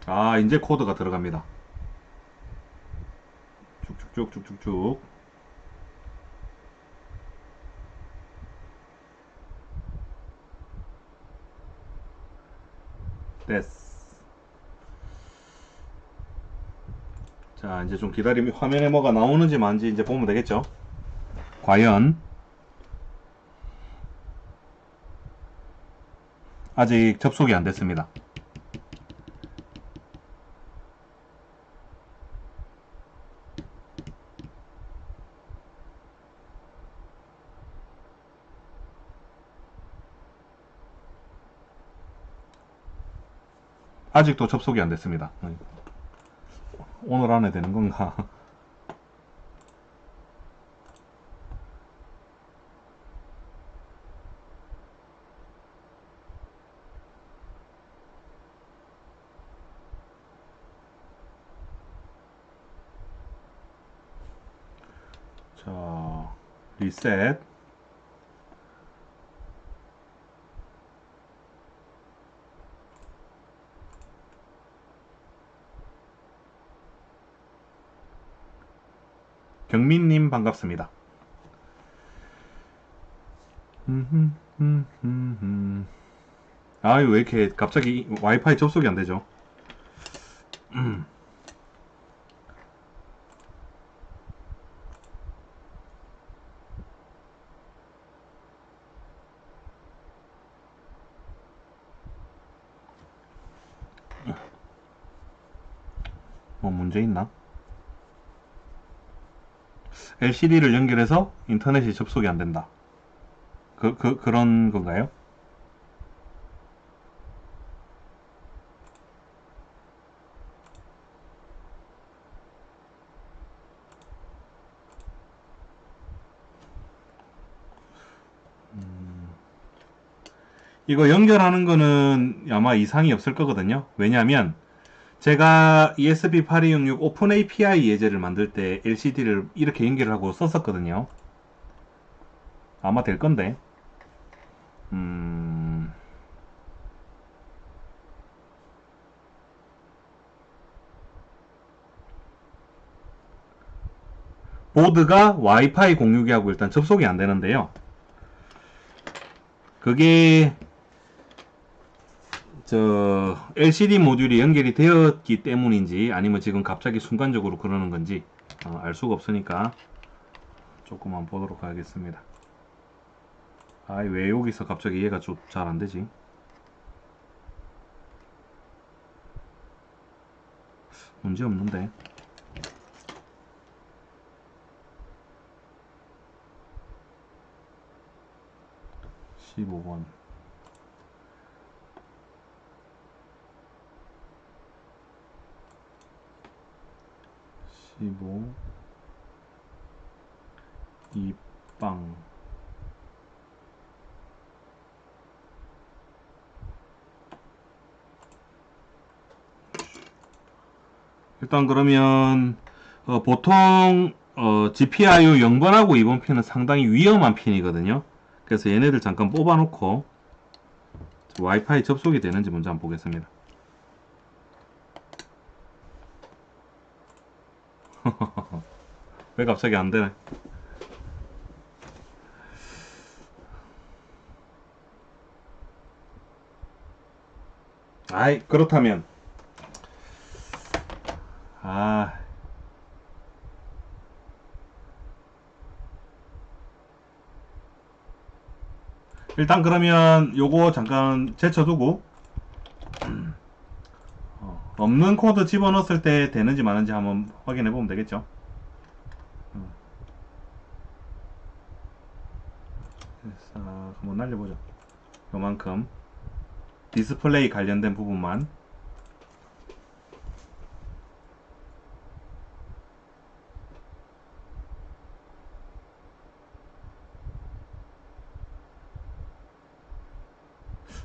S1: 아, 이제 코드가 들어갑니다. 쭉쭉쭉쭉쭉쭉. 됐어. 자, 이제 좀 기다리면 화면에 뭐가 나오는지 만지 이제 보면 되겠죠? 과연 아직 접속이 안 됐습니다. 아직도 접속이 안 됐습니다. 오늘 안에 되는 건가? 자, 리셋. 경민님 반갑습니다. 아유, 왜 이렇게 갑자기 와이파이 접속이 안 되죠? 뭐 문제 있나? LCD를 연결해서 인터넷이 접속이 안 된다. 그런 건가요? 이거 연결하는 거는 아마 이상이 없을 거거든요. 왜냐하면 제가 ESP8266 오픈 API 예제를 만들 때 LCD를 이렇게 연결을 하고 썼었거든요. 아마 될 건데. 보드가 와이파이 공유기하고 일단 접속이 안 되는데요. 그게 저 LCD 모듈이 연결이 되었기 때문인지 아니면 지금 갑자기 순간적으로 그러는 건지 알 수가 없으니까 조금만 보도록 하겠습니다. 아, 왜 여기서 갑자기 얘가 좀 잘 안 되지? 문제 없는데. 15번. 15. 15 2빵. 일단 그러면 보통 GPIO 0번하고 2번 핀은 상당히 위험한 핀이거든요. 그래서 얘네들 잠깐 뽑아놓고 와이파이 접속이 되는지 먼저 한번 보겠습니다. 왜 갑자기 안 되네? 아이, 그렇다면 아, 일단 그러면 요거 잠깐 제쳐두고 없는 코드 집어넣었을 때 되는지 마는지 한번 확인해 보면 되겠죠. 자, 한번 날려보죠. 요만큼 디스플레이 관련된 부분만.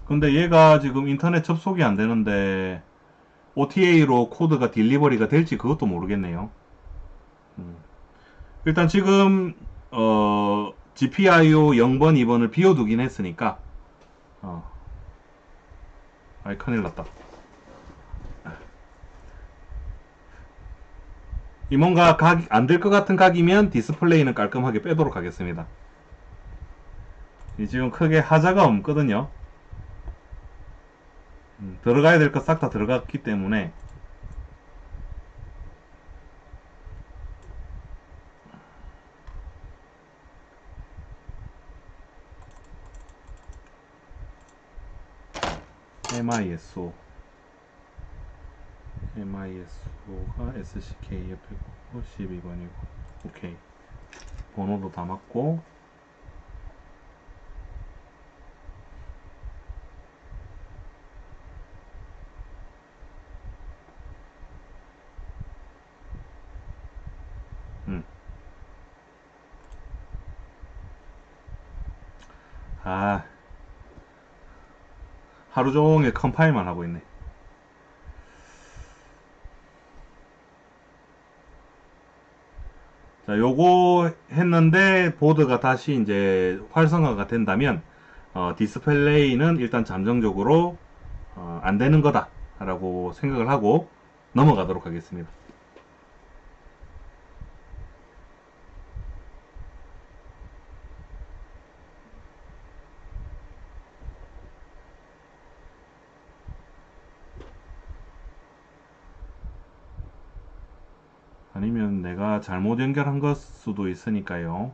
S1: 근데 얘가 지금 인터넷 접속이 안 되는데 OTA로 코드가 딜리버리가 될지 그것도 모르겠네요. 일단 지금 GPIO 0번, 2번을 비워두긴 했으니까 아이, 큰일 났다. 이 뭔가 안 될 것 같은 각이면 디스플레이는 깔끔하게 빼도록 하겠습니다. 지금 크게 하자가 없거든요. 들어가야 될 거 싹 다 들어갔기 때문에 MISO MISO가 SCKF 12번이고 오케이. 번호도 다 맞고 아, 하루 종일 컴파일만 하고 있네. 자, 요거 했는데 보드가 다시 이제 활성화가 된다면 디스플레이는 일단 잠정적으로 안 되는 거다라고 생각을 하고 넘어가도록 하겠습니다. 아니면 내가 잘못 연결한 것 수도 있으니까요.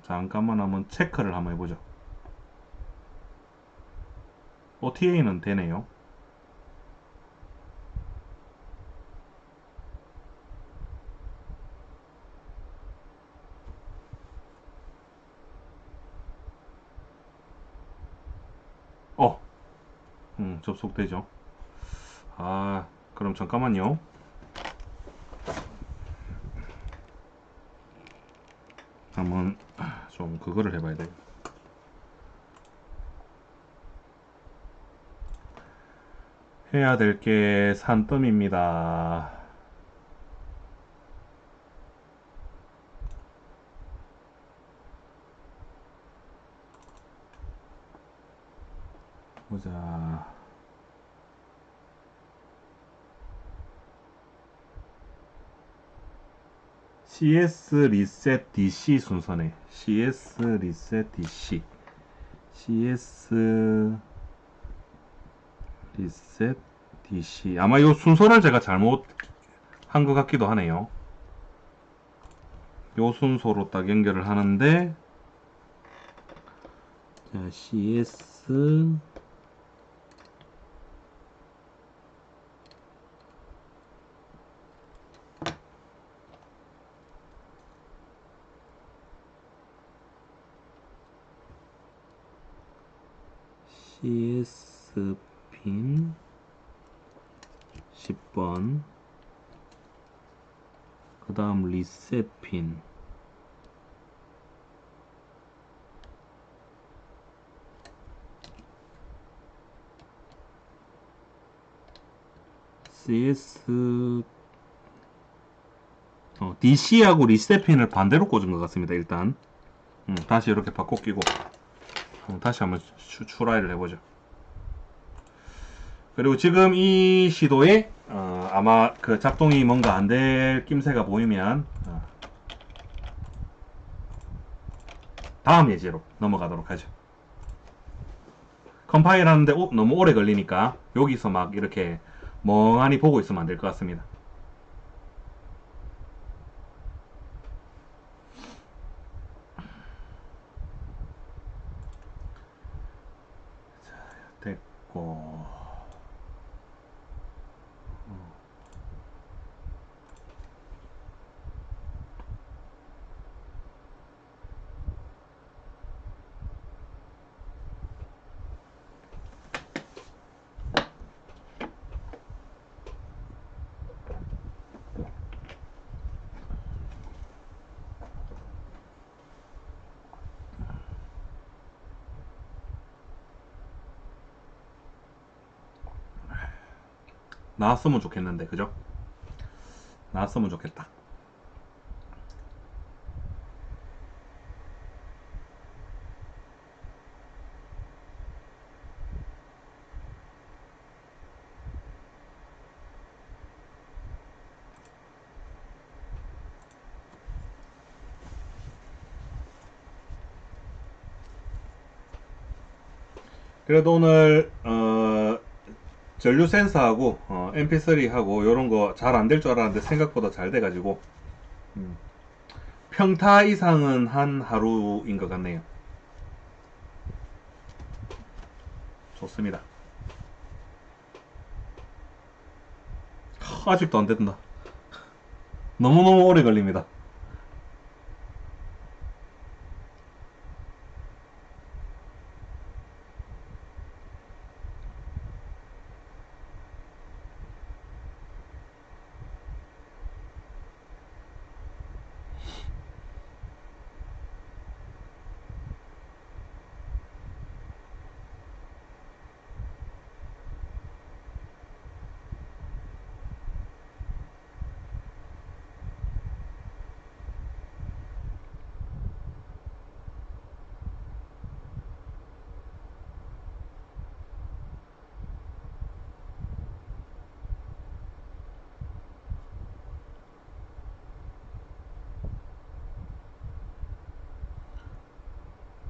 S1: 잠깐만 한번 체크를 한번 해보죠. OTA는 되네요. 어, 접속되죠. 아, 그럼 잠깐만요. 한번 좀 그거를 해봐야 돼. 해야 될 게 산더미입니다. 보자. CS 리셋 DC 순서네. CS 리셋 DC. CS 리셋 DC. 아마 이 순서를 제가 잘못 한 것 같기도 하네요. 요 순서로 딱 연결을 하는데, 자, CS CS 핀 10번 그 다음 리셋 핀. CS DC하고 리셋 핀을 반대로 꽂은 것 같습니다. 일단 다시 이렇게 바꿔 끼고 다시 한번 추라이를 해보죠. 그리고 지금 이 시도에 아마 그 작동이 뭔가 안 될 낌새가 보이면 다음 예제로 넘어가도록 하죠. 컴파일 하는데 너무 오래 걸리니까 여기서 막 이렇게 멍하니 보고 있으면 안 될 것 같습니다. 됐고, 나왔으면 좋겠는데, 그죠? 나왔으면 좋겠다. 그래도 오늘 전류 센서하고 MP3하고 이런 거 잘 안 될 줄 알았는데 생각보다 잘 돼가지고 평타 이상은 한 하루인 것 같네요. 좋습니다. 아직도 안 된다. 너무너무 오래 걸립니다.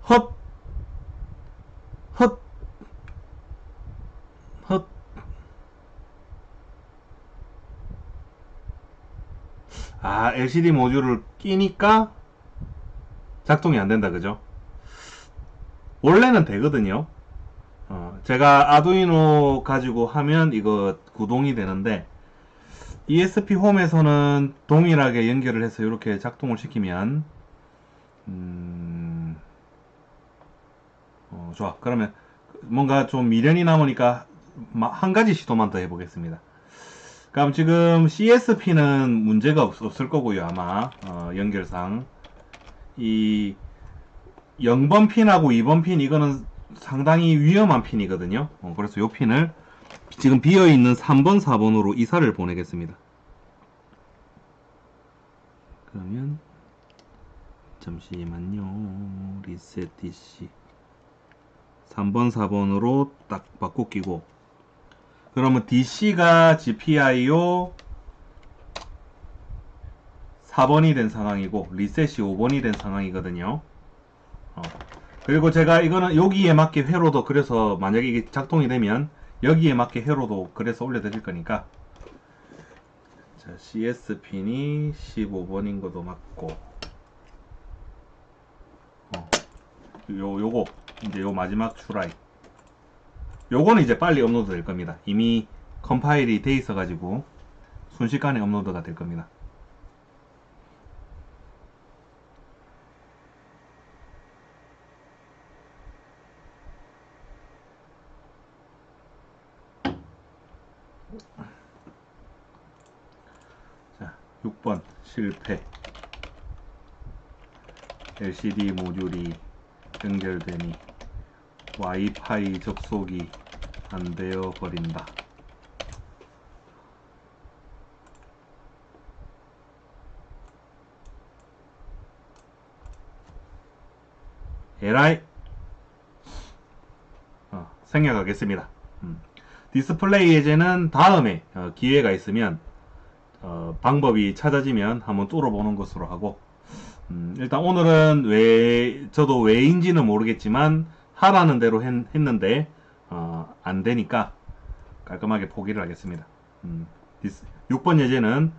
S1: 헛! 헛! 헛! LCD 모듈을 끼니까 작동이 안 된다, 그죠? 원래는 되거든요. 제가 아두이노 가지고 하면 이거 구동이 되는데, ESP 홈에서는 동일하게 연결을 해서 이렇게 작동을 시키면, 좋아. 그러면 뭔가 좀 미련이 남으니까 한 가지 시도만 더 해보겠습니다. 그럼 지금 CSP는 문제가 없을 거고요, 아마 연결상. 이 0번 핀하고 2번 핀 이거는 상당히 위험한 핀이거든요. 그래서 이 핀을 지금 비어있는 3번, 4번으로 이사를 보내겠습니다. 그러면 잠시만요. 리셋 DC 3번, 4번으로 딱 바꿔 끼고, 그러면 DC가 GPIO 4번이 된 상황이고 리셋이 5번이 된 상황이거든요. 그리고 제가 이거는 여기에 맞게 회로도, 그래서 만약에 이게 작동이 되면 여기에 맞게 회로도 그래서 올려드릴 거니까, 자, CS 핀이 15번인 것도 맞고, 요거 이제 요 마지막 추라이, 요거는 이제 빨리 업로드 될 겁니다. 이미 컴파일이 돼 있어 가지고 순식간에 업로드가 될 겁니다. 자, 6번 실패. LCD 모듈이 연결되니 와이파이 접속이 안 되어 버린다. 에라이. 생략하겠습니다. 디스플레이 해제는 다음에 기회가 있으면 방법이 찾아지면 한번 뚫어보는 것으로 하고, 일단 오늘은 저도 왜인지는 모르겠지만 하라는 대로 했는데 안 되니까 깔끔하게 포기를 하겠습니다. 6번 예제는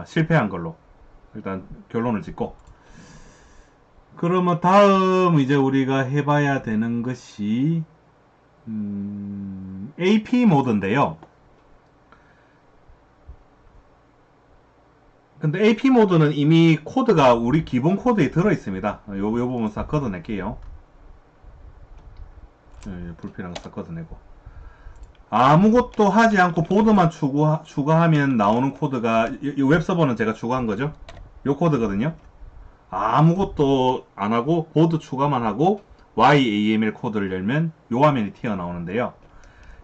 S1: 실패한 걸로 일단 결론을 짓고, 그러면 다음 이제 우리가 해봐야 되는 것이 AP 모드인데요. 근데 AP 모드는 이미 코드가 우리 기본 코드에 들어 있습니다. 요 부분 싹 걷어낼게요. 불필요한 거 싹 걷어내고, 아무것도 하지 않고 보드만 추가하면 나오는 코드가 이 웹서버는 제가 추가한 거죠. 요 코드거든요. 아무것도 안 하고 보드 추가만 하고 YAML 코드를 열면 요 화면이 튀어나오는데요.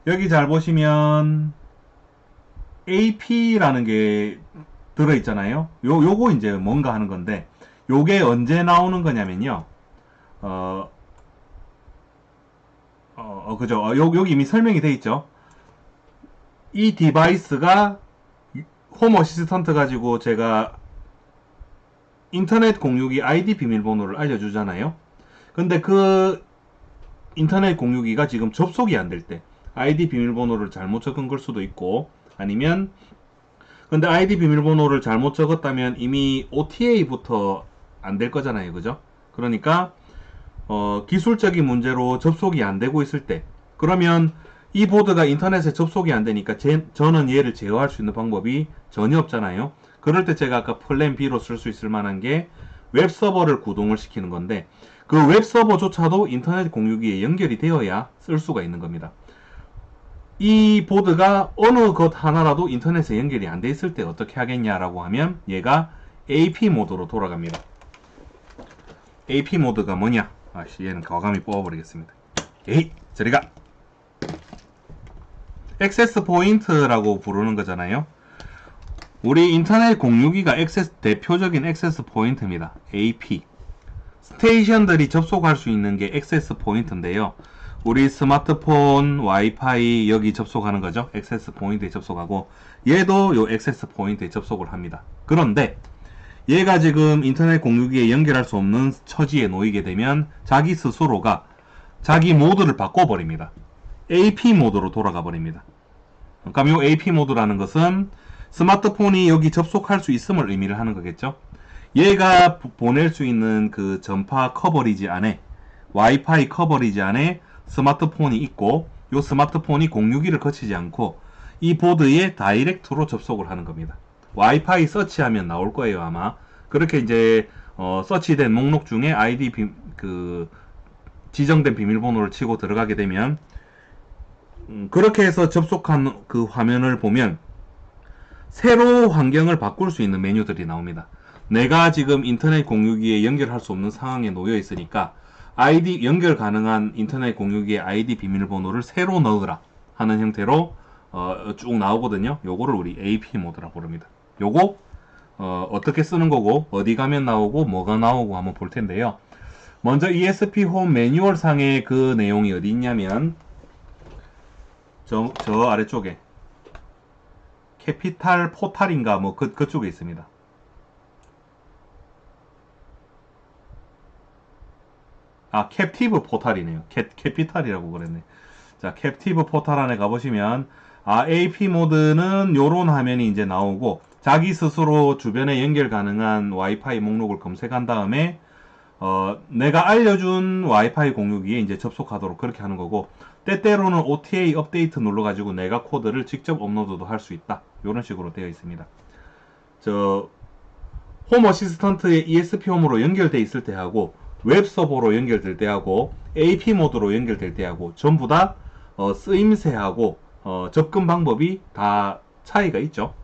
S1: 여기 잘 보시면 AP라는 게 들어있잖아요. 요거 이제 뭔가 하는 건데, 요게 언제 나오는 거냐면요. 그죠. 여기 이미 설명이 돼 있죠. 이 디바이스가 홈 어시스턴트 가지고 제가 인터넷 공유기 아이디 비밀번호를 알려주잖아요. 근데 그 인터넷 공유기가 지금 접속이 안 될 때 아이디 비밀번호를 잘못 적은 걸 수도 있고, 아니면 근데 아이디 비밀번호를 잘못 적었다면 이미 OTA부터 안 될 거잖아요. 그죠? 그러니까 기술적인 문제로 접속이 안 되고 있을 때, 그러면 이 보드가 인터넷에 접속이 안 되니까 저는 얘를 제어할 수 있는 방법이 전혀 없잖아요. 그럴 때 제가 아까 플랜 B로 쓸 수 있을 만한 게 웹서버를 구동을 시키는 건데, 그 웹서버조차도 인터넷 공유기에 연결이 되어야 쓸 수가 있는 겁니다. 이 보드가 어느 것 하나라도 인터넷에 연결이 안 돼 있을 때 어떻게 하겠냐라고 하면 얘가 AP 모드로 돌아갑니다. AP 모드가 뭐냐? 얘는 과감히 뽑아버리겠습니다. 에이, 저리가! 액세스 포인트라고 부르는 거잖아요. 우리 인터넷 공유기가 대표적인 액세스 포인트입니다. AP. 스테이션들이 접속할 수 있는 게 액세스 포인트인데요. 우리 스마트폰, 와이파이 여기 접속하는 거죠. 액세스 포인트에 접속하고, 얘도 요 액세스 포인트에 접속을 합니다. 그런데 얘가 지금 인터넷 공유기에 연결할 수 없는 처지에 놓이게 되면 자기 스스로가 자기 모드를 바꿔버립니다. AP 모드로 돌아가 버립니다. 그러니까 요 AP 모드라는 것은 스마트폰이 여기 접속할 수 있음을 의미를 하는 거겠죠. 얘가 보낼 수 있는 그 전파 커버리지 안에, 와이파이 커버리지 안에 스마트폰이 있고, 요 스마트폰이 공유기를 거치지 않고 이 보드에 다이렉트로 접속을 하는 겁니다. 와이파이 서치하면 나올 거예요, 아마. 그렇게 이제 서치된 목록 중에 아이디 지정된 비밀번호를 치고 들어가게 되면, 그렇게 해서 접속한 그 화면을 보면 새로 환경을 바꿀 수 있는 메뉴들이 나옵니다. 내가 지금 인터넷 공유기에 연결할 수 없는 상황에 놓여 있으니까 아이디 연결 가능한 인터넷 공유기의 아이디 비밀번호를 새로 넣으라 하는 형태로 쭉 나오거든요. 요거를 우리 AP 모드라고 부릅니다. 요거 어떻게 쓰는 거고, 어디 가면 나오고, 뭐가 나오고 한번 볼 텐데요. 먼저 ESP 홈 매뉴얼 상의 그 내용이 어디 있냐면 저 아래쪽에 캐피탈 포탈인가 뭐 그쪽에 있습니다. 캡티브 포탈이네요. 캐피탈이라고 그랬네. 자, 캡티브 포탈 안에 가보시면 AP 모드는 요런 화면이 이제 나오고, 자기 스스로 주변에 연결 가능한 와이파이 목록을 검색한 다음에 내가 알려준 와이파이 공유기에 이제 접속하도록 그렇게 하는 거고, 때때로는 OTA 업데이트 눌러가지고 내가 코드를 직접 업로드도 할 수 있다. 이런 식으로 되어 있습니다. 홈 어시스턴트의 ESP 홈으로 연결되어 있을 때하고, 웹서버로 연결될 때하고, AP 모드로 연결될 때하고 전부 다 쓰임새하고 접근 방법이 다 차이가 있죠.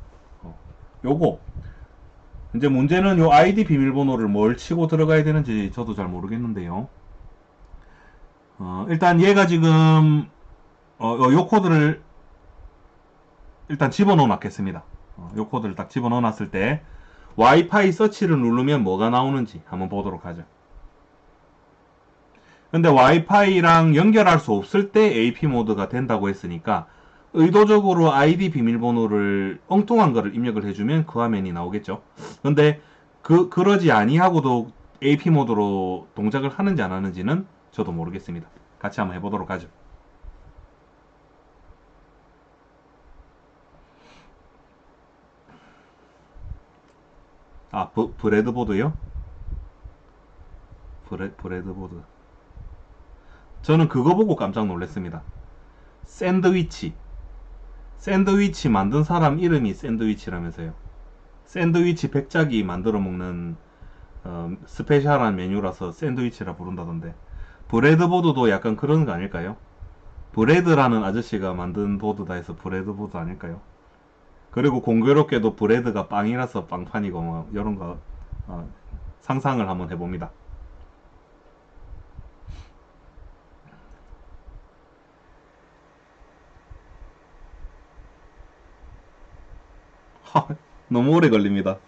S1: 요거 이제 문제는 요 아이디 비밀번호를 뭘 치고 들어가야 되는지 저도 잘 모르겠는데요. 일단 얘가 지금 요 코드를 일단 집어넣어 놨겠습니다. 요 코드를 딱 집어넣어 놨을 때 와이파이 서치를 누르면 뭐가 나오는지 한번 보도록 하죠. 근데 와이파이랑 연결할 수 없을 때 AP 모드가 된다고 했으니까 의도적으로 아이디 비밀번호를 엉뚱한 거를 입력을 해주면 그 화면이 나오겠죠. 근데 그러지 아니하고도 AP 모드로 동작을 하는지 안 하는지는 저도 모르겠습니다. 같이 한번 해보도록 하죠. 아, 브레드보드요? 브레드보드. 저는 그거 보고 깜짝 놀랐습니다. 샌드위치. 샌드위치 만든 사람 이름이 샌드위치라면서요. 샌드위치 백작이 만들어 먹는 스페셜한 메뉴라서 샌드위치라 부른다던데. 브레드보드도 약간 그런 거 아닐까요? 브레드라는 아저씨가 만든 보드다 해서 브레드보드 아닐까요? 그리고 공교롭게도 브레드가 빵이라서 빵판이고 뭐 이런 거 상상을 한번 해봅니다. 너무 오래 걸립니다.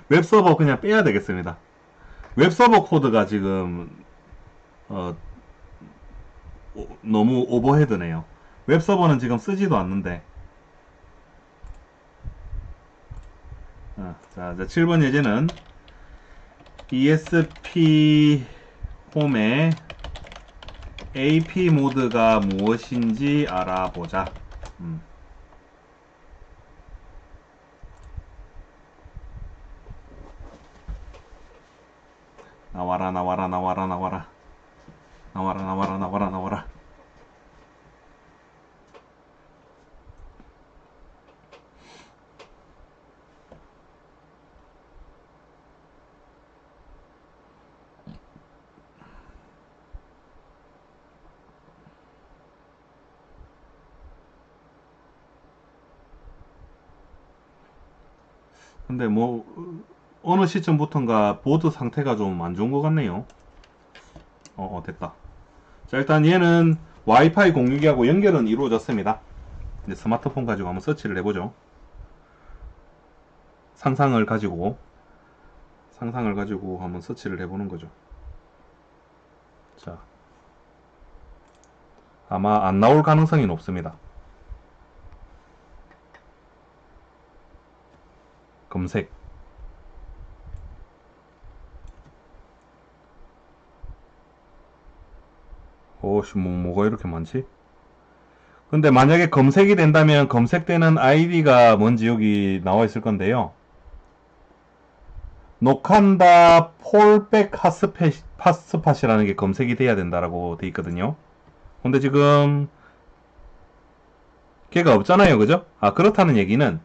S1: 웹서버 그냥 빼야 되겠습니다. 웹서버 코드가 지금 어, 너무 오버헤드네요. 웹서버는 지금 쓰지도 않는데. 자, 7번 예제는 ESP 홈에 AP 모드가 무엇인지 알아보자. 나와라, 나와라, 나와라, 나와라. 나와라, 나와라, 나와라, 나와라. 근데 뭐 어느 시점부턴가 보드 상태가 좀 안 좋은 것 같네요. 됐다. 자, 일단 얘는 와이파이 공유기하고 연결은 이루어졌습니다. 이제 스마트폰 가지고 한번 서치를 해보죠. 상상을 가지고 한번 서치를 해보는 거죠. 자, 아마 안 나올 가능성이 높습니다. 검색. 오씨, 뭐가 이렇게 많지? 근데 만약에 검색이 된다면 검색되는 아이디가 뭔지 여기 나와 있을 건데요. 녹한다 폴백 핫스팟이라는 게 검색이 돼야 된다라고 돼 있거든요. 근데 지금 걔가 없잖아요, 그죠? 그렇다는 얘기는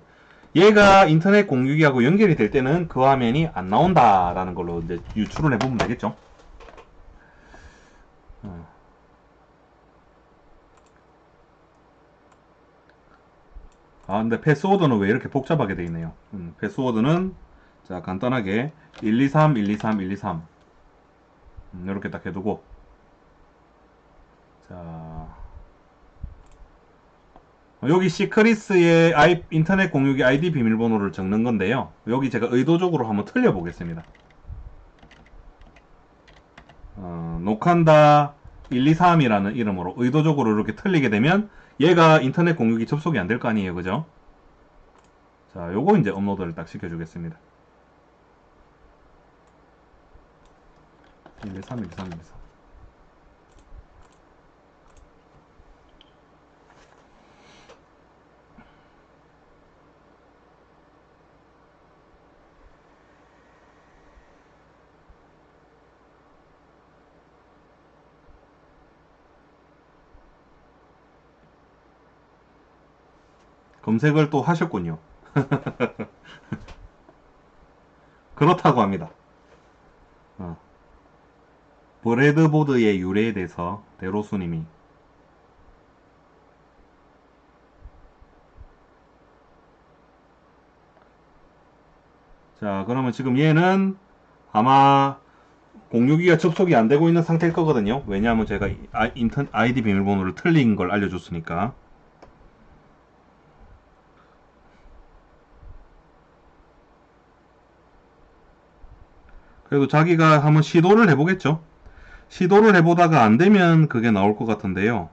S1: 얘가 인터넷 공유기하고 연결이 될 때는 그 화면이 안 나온다라는 걸로 이제 유추를 해보면 되겠죠. 근데 패스워드는 왜 이렇게 복잡하게 되어 있네요. 패스워드는 자, 간단하게 123 123 123 이렇게 딱 해두고, 자, 여기 시크리스의 인터넷 공유기 아이디 비밀번호를 적는 건데요. 여기 제가 의도적으로 한번 틀려 보겠습니다. 녹한다 123이라는 이름으로 의도적으로 이렇게 틀리게 되면 얘가 인터넷 공유기 접속이 안 될 거 아니에요, 그죠? 자, 요거 이제 업로드를 딱 시켜주겠습니다. 123 123 123. 검색을 또 하셨군요. 그렇다고 합니다. 브레드보드의 유래에 대해서 대로수님이 자, 그러면 지금 얘는 아마 062가 접속이 안 되고 있는 상태일 거거든요. 왜냐하면 제가 아이디 비밀번호를 틀린 걸 알려줬으니까. 그래도 자기가 한번 시도를 해보겠죠. 시도를 해보다가 안 되면 그게 나올 것 같은데요.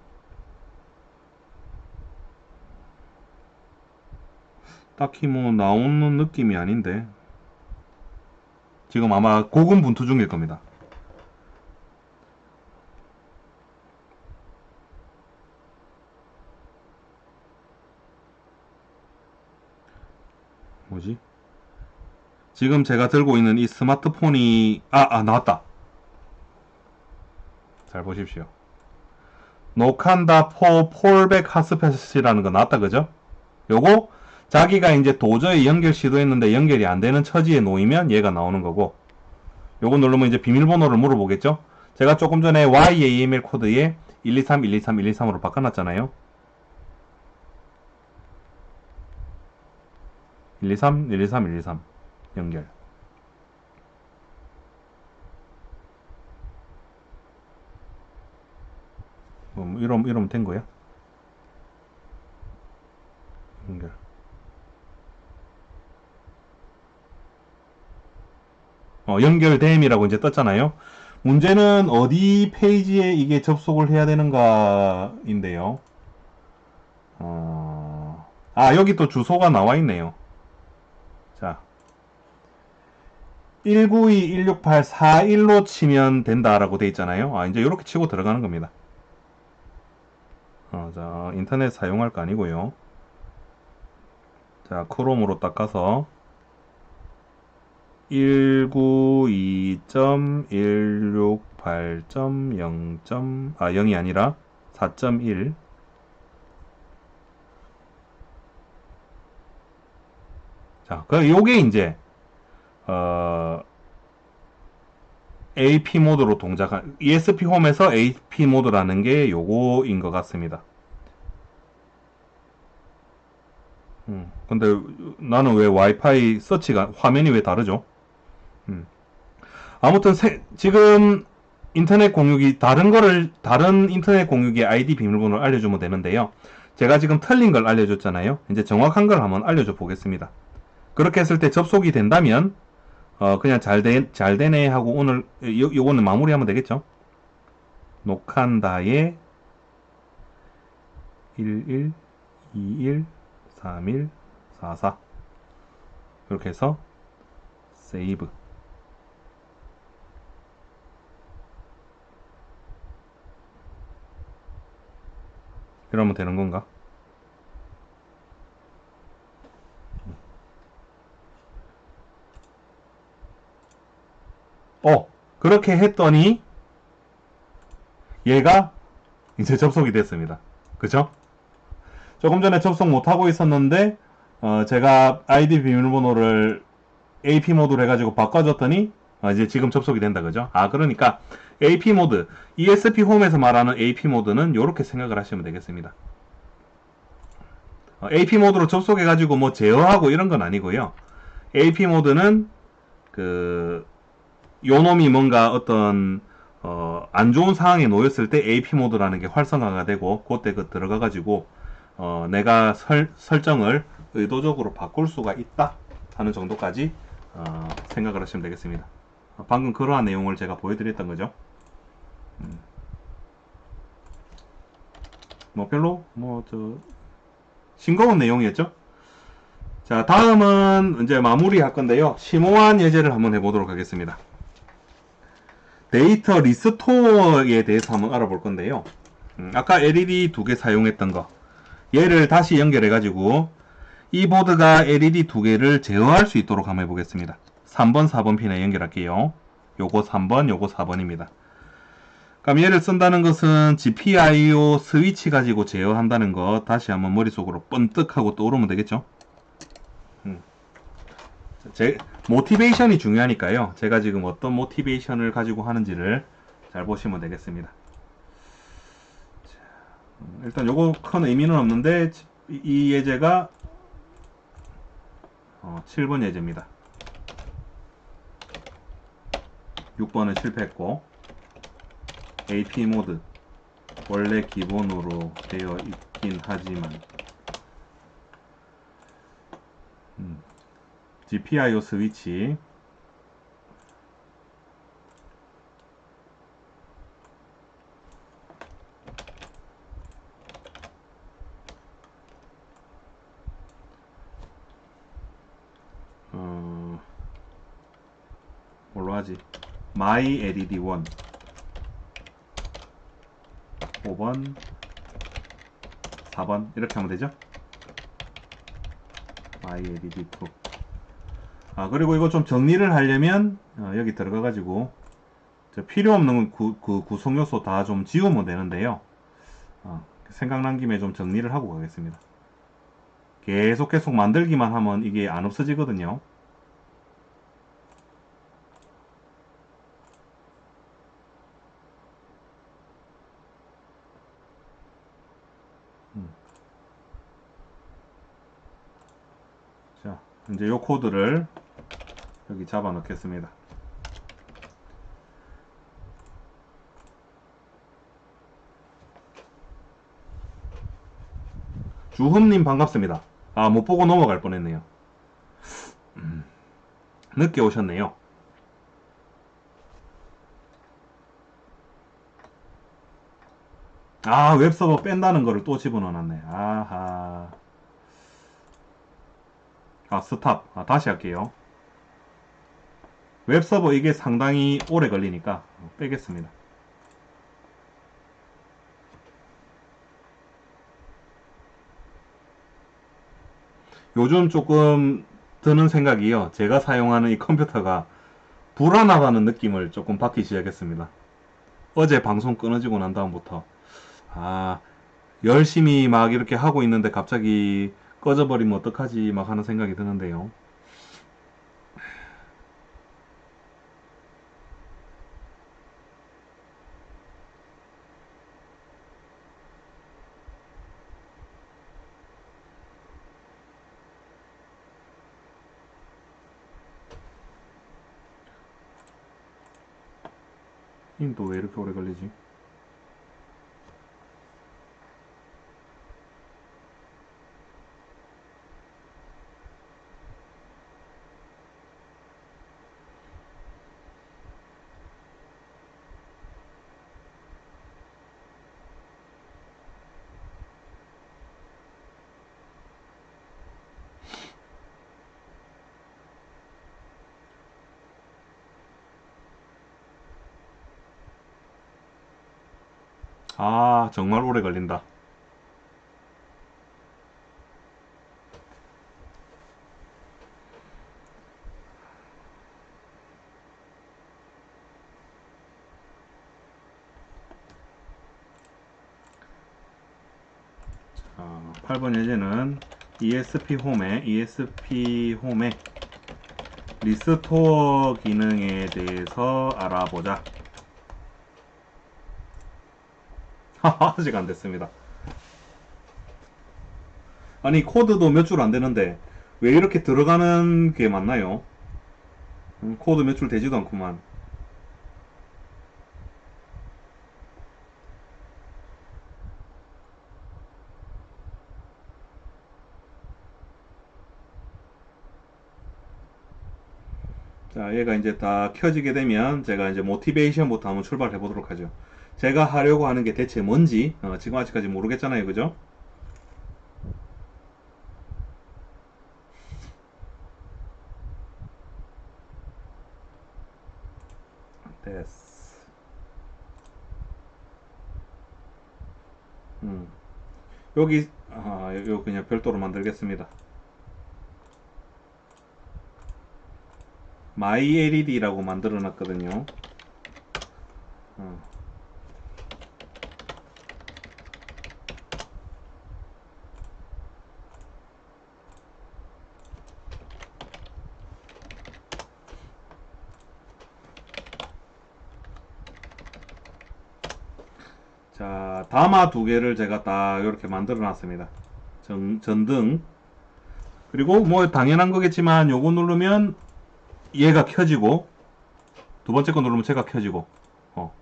S1: 딱히 뭐 나오는 느낌이 아닌데. 지금 아마 고군분투 중일 겁니다. 뭐지? 지금 제가 들고 있는 이 스마트폰이 나왔다. 잘 보십시오. 노칸다 포 폴백 핫스팟이라는 거 나왔다, 그죠? 요거 자기가 이제 도저히 연결 시도했는데 연결이 안 되는 처지에 놓이면 얘가 나오는 거고, 요거 누르면 이제 비밀번호를 물어보겠죠? 제가 조금 전에 YAML 코드에 123, 123, 123으로 바꿔놨잖아요. 123, 123, 123 연결. 이러면 된 거야? 연결. 연결됨이라고 이제 떴잖아요. 문제는 어디 페이지에 이게 접속을 해야 되는가인데요. 여기 또 주소가 나와 있네요. 자, 192.168.41로 치면 된다라고 돼 있잖아요. 이제 이렇게 치고 들어가는 겁니다. 자, 인터넷 사용할 거 아니고요. 자, 크롬으로 딱 가서 192.168.0. 0이 아니라 4.1. 자, 요게 이제 AP 모드로 동작한 ESP 홈에서 AP 모드라는 게 요거인 것 같습니다. 근데 나는 왜 와이파이 서치가 화면이 왜 다르죠? 아무튼 지금 인터넷 공유기 다른 인터넷 공유기 아이디 비밀번호를 알려주면 되는데요. 제가 지금 틀린 걸 알려줬잖아요. 이제 정확한 걸 한번 알려줘 보겠습니다. 그렇게 했을 때 접속이 된다면 그냥 잘 되네 하고 오늘 요거는 마무리하면 되겠죠. 녹한다에 11, 21, 31, 44 이렇게 해서 세이브. 이러면 되는 건가? 그렇게 했더니 얘가 이제 접속이 됐습니다. 그죠? 조금 전에 접속 못하고 있었는데 제가 아이디 비밀번호를 AP 모드로 해가지고 바꿔줬더니 이제 지금 접속이 된다. 그죠? 그러니까 AP 모드, ESP 홈에서 말하는 AP 모드는 이렇게 생각을 하시면 되겠습니다. AP 모드로 접속해가지고 뭐 제어하고 이런 건 아니고요. AP 모드는 요 놈이 뭔가 어떤 안 좋은 상황에 놓였을 때 AP 모드라는 게 활성화가 되고 그때 들어가가지고 내가 설정을 의도적으로 바꿀 수가 있다 하는 정도까지 생각을 하시면 되겠습니다. 방금 그러한 내용을 제가 보여드렸던 거죠. 뭐 별로 싱거운 내용이었죠. 자, 다음은 이제 마무리할 건데요. 심오한 예제를 한번 해보도록 하겠습니다. 데이터 리스토어에 대해서 한번 알아볼 건데요. 아까 LED 2개 사용했던 거, 얘를 다시 연결해 가지고 이 보드가 LED 2개를 제어할 수 있도록 한번 해보겠습니다. 3번 4번 핀에 연결할게요. 요거 3번 요거 4번입니다. 그럼 얘를 쓴다는 것은 GPIO 스위치 가지고 제어한다는 거 다시 한번 머릿속으로 번뜩하고 떠오르면 되겠죠. 제 모티베이션이 중요하니까요. 제가 지금 어떤 모티베이션을 가지고 하는지를 잘 보시면 되겠습니다. 일단 요거 큰 의미는 없는데 이 예제가 7번 예제입니다. 6번은 실패했고, AP 모드 원래 기본으로 되어 있긴 하지만 GPIO 스위치 뭘로 하지? My LED 1 5번 4번 이렇게 하면 되죠? My LED 2 그리고 이거 좀 정리를 하려면 여기 들어가 가지고 필요 없는 그 구성 요소 다 좀 지우면 되는데요. 생각난 김에 좀 정리를 하고 가겠습니다. 계속 만들기만 하면 이게 안 없어지거든요. 자, 이제 요 코드를 여기 잡아 넣겠습니다. 주흠님 반갑습니다. 못 보고 넘어갈 뻔했네요. 늦게 오셨네요. 웹서버 뺀다는 거를 또 집어넣어놨네. 아하. 스탑. 다시 할게요. 웹서버 이게 상당히 오래 걸리니까 빼겠습니다. 요즘 조금 드는 생각이요. 제가 사용하는 이 컴퓨터가 불안하다는 느낌을 조금 받기 시작했습니다. 어제 방송 끊어지고 난 다음부터 열심히 막 이렇게 하고 있는데 갑자기 꺼져버리면 어떡하지 막 하는 생각이 드는데요. 또 왜 이렇게 오래 걸리지? 정말 오래 걸린다. 자, 8번 예제는 ESP 홈의 리스토어 기능에 대해서 알아보자. 아직 안 됐습니다. 아니 코드도 몇 줄 안 되는데 왜 이렇게 들어가는 게 맞나요? 코드 몇 줄 되지도 않구만. 자, 얘가 이제 다 켜지게 되면 제가 이제 모티베이션부터 한번 출발해 보도록 하죠. 제가 하려고 하는 게 대체 뭔지 지금 아직까지 모르겠잖아요, 그죠? 됐어. 여기 요 그냥 별도로 만들겠습니다. My LED라고 만들어 놨거든요. 자, 다마 두 개를 제가 딱 이렇게 만들어 놨습니다. 전등. 그리고 뭐 당연한 거겠지만 요거 누르면 얘가 켜지고 두 번째 거 누르면 제가 켜지고,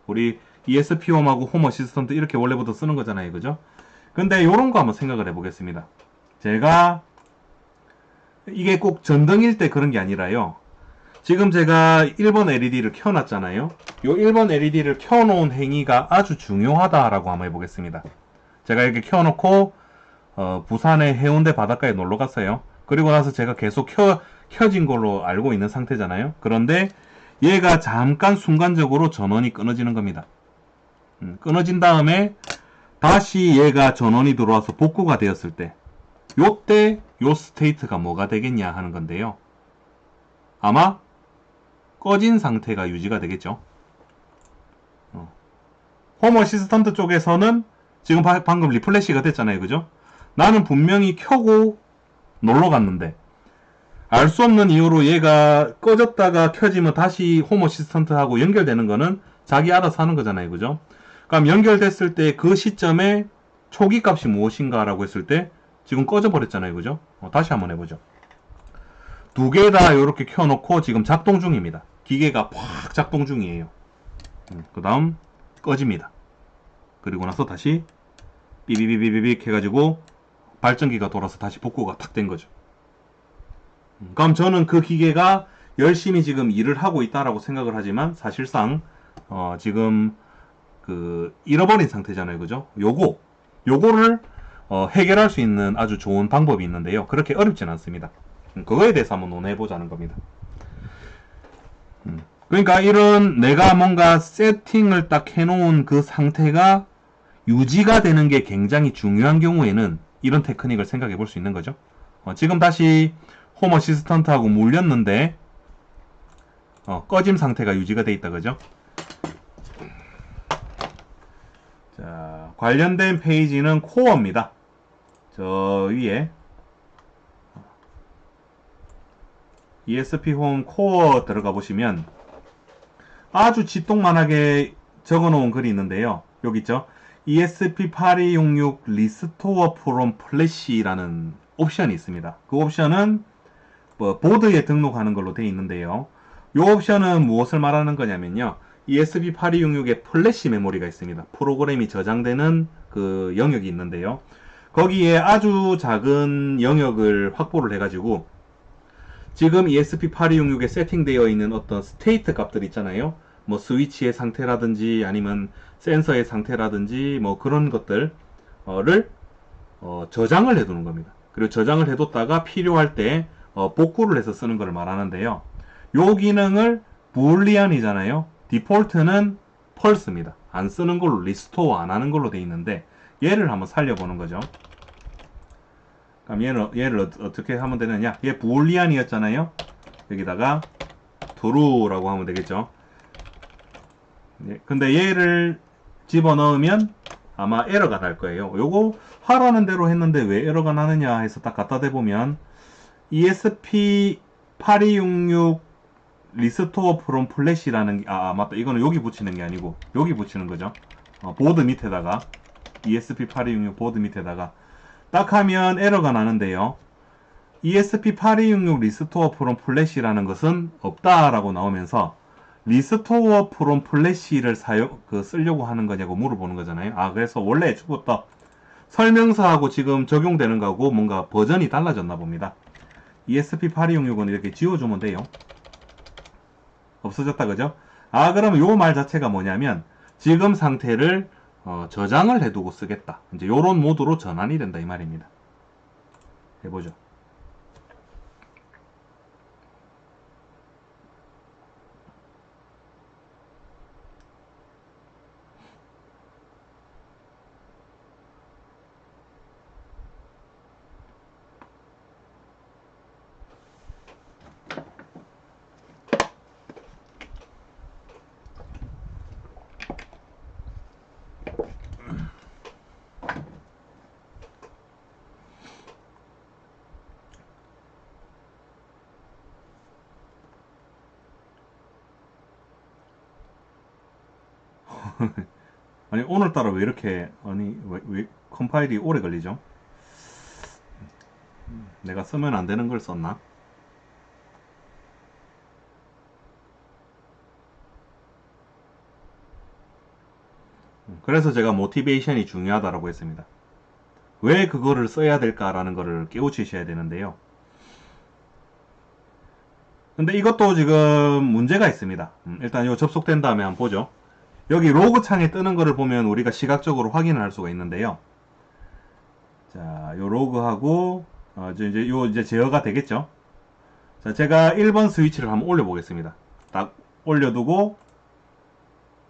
S1: 우리 ESP 홈하고 홈 어시스턴트 이렇게 원래부터 쓰는 거잖아요. 그죠? 근데 요런 거 한번 생각을 해보겠습니다. 제가 이게 꼭 전등일 때 그런 게 아니라요. 지금 제가 1번 LED를 켜놨잖아요. 요 1번 LED를 켜놓은 행위가 아주 중요하다라고 한번 해보겠습니다. 제가 이렇게 켜놓고 부산의 해운대 바닷가에 놀러 갔어요. 그리고 나서 제가 계속 켜진 걸로 알고 있는 상태잖아요. 그런데 얘가 잠깐 순간적으로 전원이 끊어지는 겁니다. 끊어진 다음에 다시 얘가 전원이 들어와서 복구가 되었을 때 요때 요 스테이트가 뭐가 되겠냐 하는 건데요. 아마 꺼진 상태가 유지가 되겠죠. 홈 어시스턴트 쪽에서는 지금 방금 리플래시가 됐잖아요. 그죠? 나는 분명히 켜고 놀러 갔는데 알 수 없는 이유로 얘가 꺼졌다가 켜지면 다시 홈 어시스턴트하고 연결되는 거는 자기 알아서 하는 거잖아요. 그죠? 그럼 연결됐을 때 그 시점에 초기 값이 무엇인가 라고 했을 때 지금 꺼져 버렸잖아요. 그죠? 다시 한번 해보죠. 두 개 다 이렇게 켜놓고 지금 작동 중입니다. 기계가 팍 작동 중이에요. 그 다음 꺼집니다. 그리고 나서 다시 삐비비비비빅 해가지고 발전기가 돌아서 다시 복구가 탁 된 거죠. 그럼 저는 그 기계가 열심히 지금 일을 하고 있다라고 생각을 하지만 사실상 지금 그 잃어버린 상태잖아요. 그죠? 요거를 해결할 수 있는 아주 좋은 방법이 있는데요. 그렇게 어렵진 않습니다. 그거에 대해서 한번 논해보자는 겁니다. 그러니까 이런 내가 뭔가 세팅을 딱 해놓은 그 상태가 유지가 되는 게 굉장히 중요한 경우에는 이런 테크닉을 생각해 볼 수 있는 거죠. 지금 다시 홈 어시스턴트하고 물렸는데 꺼짐 상태가 유지가 돼 있다. 그죠? 자, 관련된 페이지는 코어입니다. 저 위에 ESP 홈 코어 들어가 보시면 아주 지똥만하게 적어 놓은 글이 있는데요. 여기 있죠. ESP8266 리스토어 프롬 플래시라는 옵션이 있습니다. 그 옵션은 보드에 등록하는 걸로 되어 있는데요. 이 옵션은 무엇을 말하는 거냐면요. ESP8266에 플래시 메모리가 있습니다. 프로그램이 저장되는 그 영역이 있는데요. 거기에 아주 작은 영역을 확보를 해가지고 지금 ESP8266에 세팅되어 있는 어떤 스테이트 값들 있잖아요. 뭐 스위치의 상태라든지 아니면 센서의 상태라든지 뭐 그런 것들을 저장을 해두는 겁니다. 그리고 저장을 해뒀다가 필요할 때 복구를 해서 쓰는 걸 말하는데요. 요 기능을 불리안이잖아요. 디폴트는 펄스입니다. 안 쓰는 걸로 리스토어 안 하는 걸로 돼 있는데 얘를 한번 살려보는 거죠. 그럼 얘를 어떻게 하면 되느냐? 얘 불리안이었잖아요. 여기다가 true라고 하면 되겠죠. 예, 근데 얘를 집어넣으면 아마 에러가 날 거예요. 요거 하라는 대로 했는데 왜 에러가 나느냐 해서 딱 갖다 대보면 ESP8266 리스토어 프롬 플래시라는 맞다. 이거는 여기 붙이는 게 아니고 여기 붙이는 거죠. 보드 밑에다가 ESP8266 보드 밑에다가 딱 하면 에러가 나는데요. ESP8266 리스토어 프롬 플래시라는 것은 없다라고 나오면서 리스토어 프롬 플래시를 쓰려고 하는 거냐고 물어보는 거잖아요. 그래서 원래 애초부터 설명서하고 지금 적용되는 거하고 뭔가 버전이 달라졌나 봅니다. ESP8266은 이렇게 지워주면 돼요. 없어졌다. 그죠? 그러면 요 말 자체가 뭐냐면 지금 상태를 저장을 해두고 쓰겠다. 이제 요런 모드로 전환이 된다 이 말입니다. 해보죠. 아니 오늘따라 왜 이렇게 왜 컴파일이 오래 걸리죠? 내가 쓰면 안 되는 걸 썼나? 그래서 제가 모티베이션이 중요하다라고 했습니다. 왜 그거를 써야 될까라는 거를 깨우치셔야 되는데요. 근데 이것도 지금 문제가 있습니다. 일단 요 접속된 다음에 한번 보죠. 여기 로그 창에 뜨는 거를 보면 우리가 시각적으로 확인을 할 수가 있는데요. 자, 요 로그하고 이제 제어가 되겠죠. 자, 제가 1번 스위치를 한번 올려보겠습니다. 딱 올려두고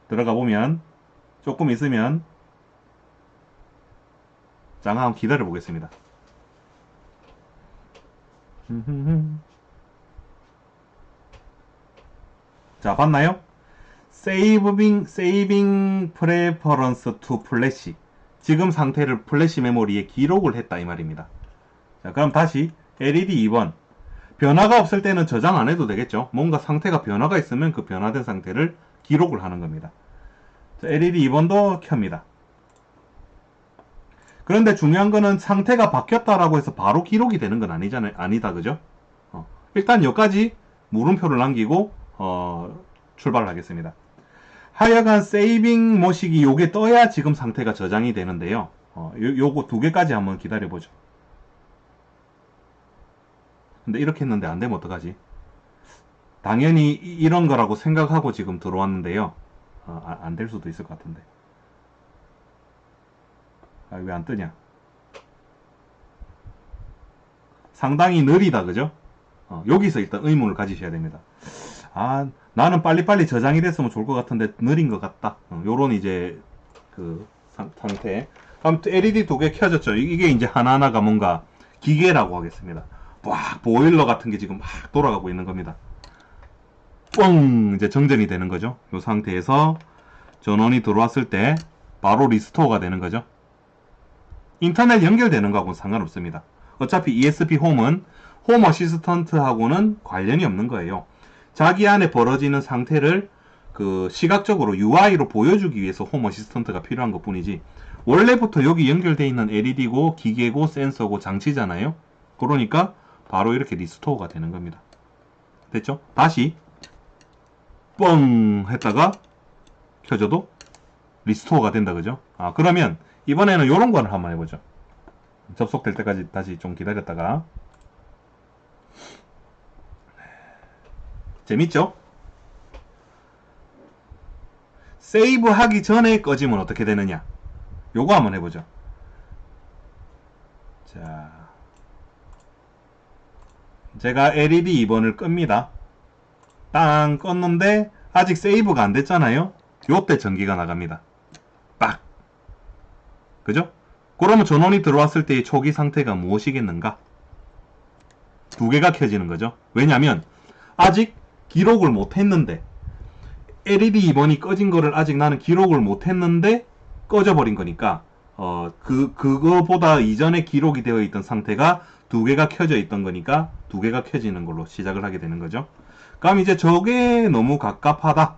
S1: 들어가 보면 조금 있으면 잠깐 한번 기다려 보겠습니다. 자, 봤나요? Saving Preference to Flash. 지금 상태를 플래시 메모리에 기록을 했다 이 말입니다. 자, 그럼 다시 LED 2번. 변화가 없을 때는 저장 안 해도 되겠죠. 뭔가 상태가 변화가 있으면 그 변화된 상태를 기록을 하는 겁니다. 자, LED 2번도 켭니다. 그런데 중요한 거는 상태가 바뀌었다라고 해서 바로 기록이 되는 건 아니다, 그죠? 일단 여기까지 물음표를 남기고 출발을 하겠습니다. 하여간 세이빙 모식이 요게 떠야 지금 상태가 저장이 되는데요. 요거 두 개까지 한번 기다려보죠. 근데 이렇게 했는데 안 되면 어떡하지? 당연히 이런 거라고 생각하고 지금 들어왔는데요. 안 될 수도 있을 것 같은데. 왜 안 뜨냐? 상당히 느리다, 그죠? 여기서 일단 의문을 가지셔야 됩니다. 나는 빨리빨리 저장이 됐으면 좋을 것 같은데 느린 것 같다. 요런 이제 그 상태. 아무튼 LED 두 개 켜졌죠. 이게 이제 하나하나가 뭔가 기계라고 하겠습니다. 와, 보일러 같은 게 지금 막 돌아가고 있는 겁니다. 뻥! 이제 정전이 되는 거죠. 이 상태에서 전원이 들어왔을 때 바로 리스토어가 되는 거죠. 인터넷 연결되는 거하고는 상관없습니다. 어차피 ESP 홈은 홈 어시스턴트하고는 관련이 없는 거예요. 자기 안에 벌어지는 상태를 그 시각적으로 UI로 보여주기 위해서 홈 어시스턴트가 필요한 것 뿐이지, 원래부터 여기 연결되어 있는 LED고 기계고 센서고 장치잖아요. 그러니까 바로 이렇게 리스토어가 되는 겁니다. 됐죠? 다시 뻥 했다가 켜져도 리스토어가 된다, 그죠? 그러면 이번에는 요런 거를 한번 해보죠. 접속될 때까지 다시 좀 기다렸다가. 재밌죠? 세이브 하기 전에 꺼지면 어떻게 되느냐, 요거 한번 해보죠. 자, 제가 LED 2번을 끕니다. 땅 껐는데 아직 세이브가 안 됐잖아요. 요때 전기가 나갑니다. 빡! 그죠? 그러면 전원이 들어왔을 때의 초기 상태가 무엇이겠는가? 두 개가 켜지는 거죠. 왜냐면 아직 기록을 못했는데, LED 2번이 꺼진 거를 아직 나는 기록을 못했는데 꺼져버린 거니까 그거보다 이전에 기록이 되어 있던 상태가 두 개가 켜져 있던 거니까 두 개가 켜지는 걸로 시작을 하게 되는 거죠. 그럼 이제 저게 너무 갑갑하다.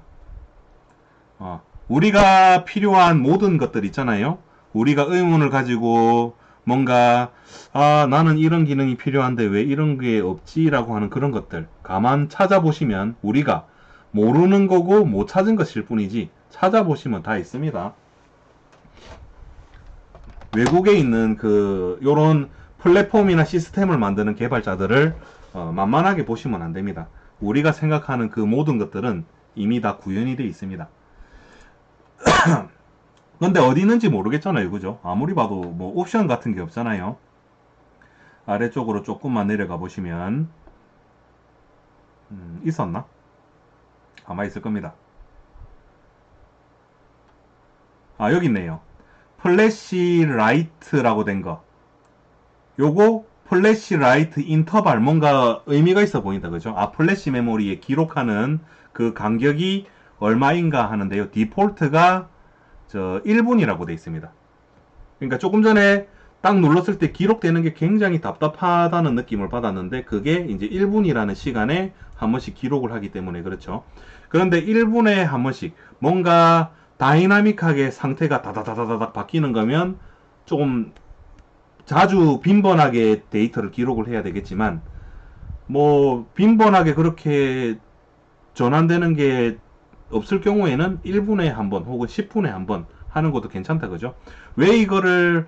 S1: 우리가 필요한 모든 것들 있잖아요. 우리가 의문을 가지고 뭔가 나는 이런 기능이 필요한데 왜 이런 게 없지? 라고 하는 그런 것들 가만 찾아보시면 우리가 모르는 거고 못 찾은 것일 뿐이지 찾아보시면 다 있습니다. 외국에 있는 요런 플랫폼이나 시스템을 만드는 개발자들을 만만하게 보시면 안 됩니다. 우리가 생각하는 그 모든 것들은 이미 다 구현이 되어 있습니다. 근데 어디 있는지 모르겠잖아요, 그죠? 아무리 봐도 뭐 옵션 같은 게 없잖아요. 아래쪽으로 조금만 내려가 보시면 있었나? 아마 있을 겁니다. 여기 있네요. 플래시 라이트라고 된 거. 요거 플래시 라이트 인터벌, 뭔가 의미가 있어 보인다, 그죠? 플래시 메모리에 기록하는 그 간격이 얼마인가 하는데요. 디폴트가 1분이라고 돼 있습니다. 그러니까 조금 전에 딱 눌렀을 때 기록되는 게 굉장히 답답하다는 느낌을 받았는데, 그게 이제 1분이라는 시간에 한 번씩 기록을 하기 때문에 그렇죠. 그런데 1분에 한 번씩 뭔가 다이나믹하게 상태가 다다다다닥 바뀌는 거면 조금 자주 빈번하게 데이터를 기록을 해야 되겠지만, 뭐 빈번하게 그렇게 전환되는 게 없을 경우에는 1분에 한 번 혹은 10분에 한 번 하는 것도 괜찮다, 그죠? 왜 이거를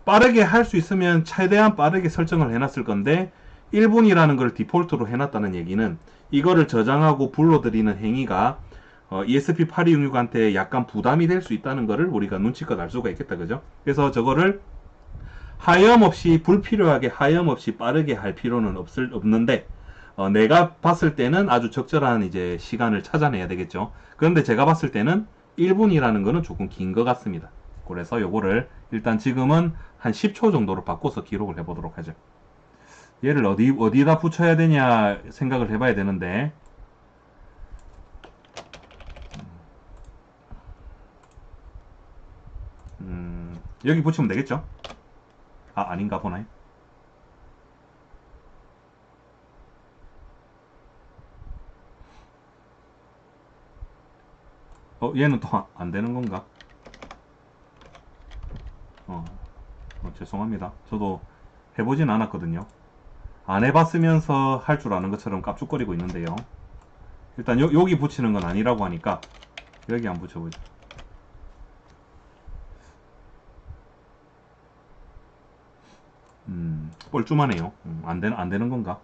S1: 빠르게 할 수 있으면 최대한 빠르게 설정을 해놨을 건데 1분이라는 걸 디폴트로 해놨다는 얘기는 이거를 저장하고 불러들이는 행위가 ESP8266한테 약간 부담이 될 수 있다는 거를 우리가 눈치껏 알 수가 있겠다, 그죠? 그래서 저거를 하염없이 불필요하게 하염없이 빠르게 할 필요는 없는데 내가 봤을 때는 아주 적절한 이제 시간을 찾아내야 되겠죠. 그런데 제가 봤을 때는 1분이라는 거는 조금 긴 것 같습니다. 그래서 요거를 일단 지금은 한 10초 정도로 바꿔서 기록을 해보도록 하죠. 얘를 어디다 붙여야 되냐 생각을 해봐야 되는데 여기 붙이면 되겠죠? 아, 아닌가 보네. 얘는 또 안 되는 건가? 죄송합니다. 저도 해보진 않았거든요. 안 해봤으면서 할 줄 아는 것처럼 깝죽거리고 있는데요. 일단 여기 붙이는 건 아니라고 하니까 여기 안 붙여보죠. 뻘쭘하네요. 안 되는 건가?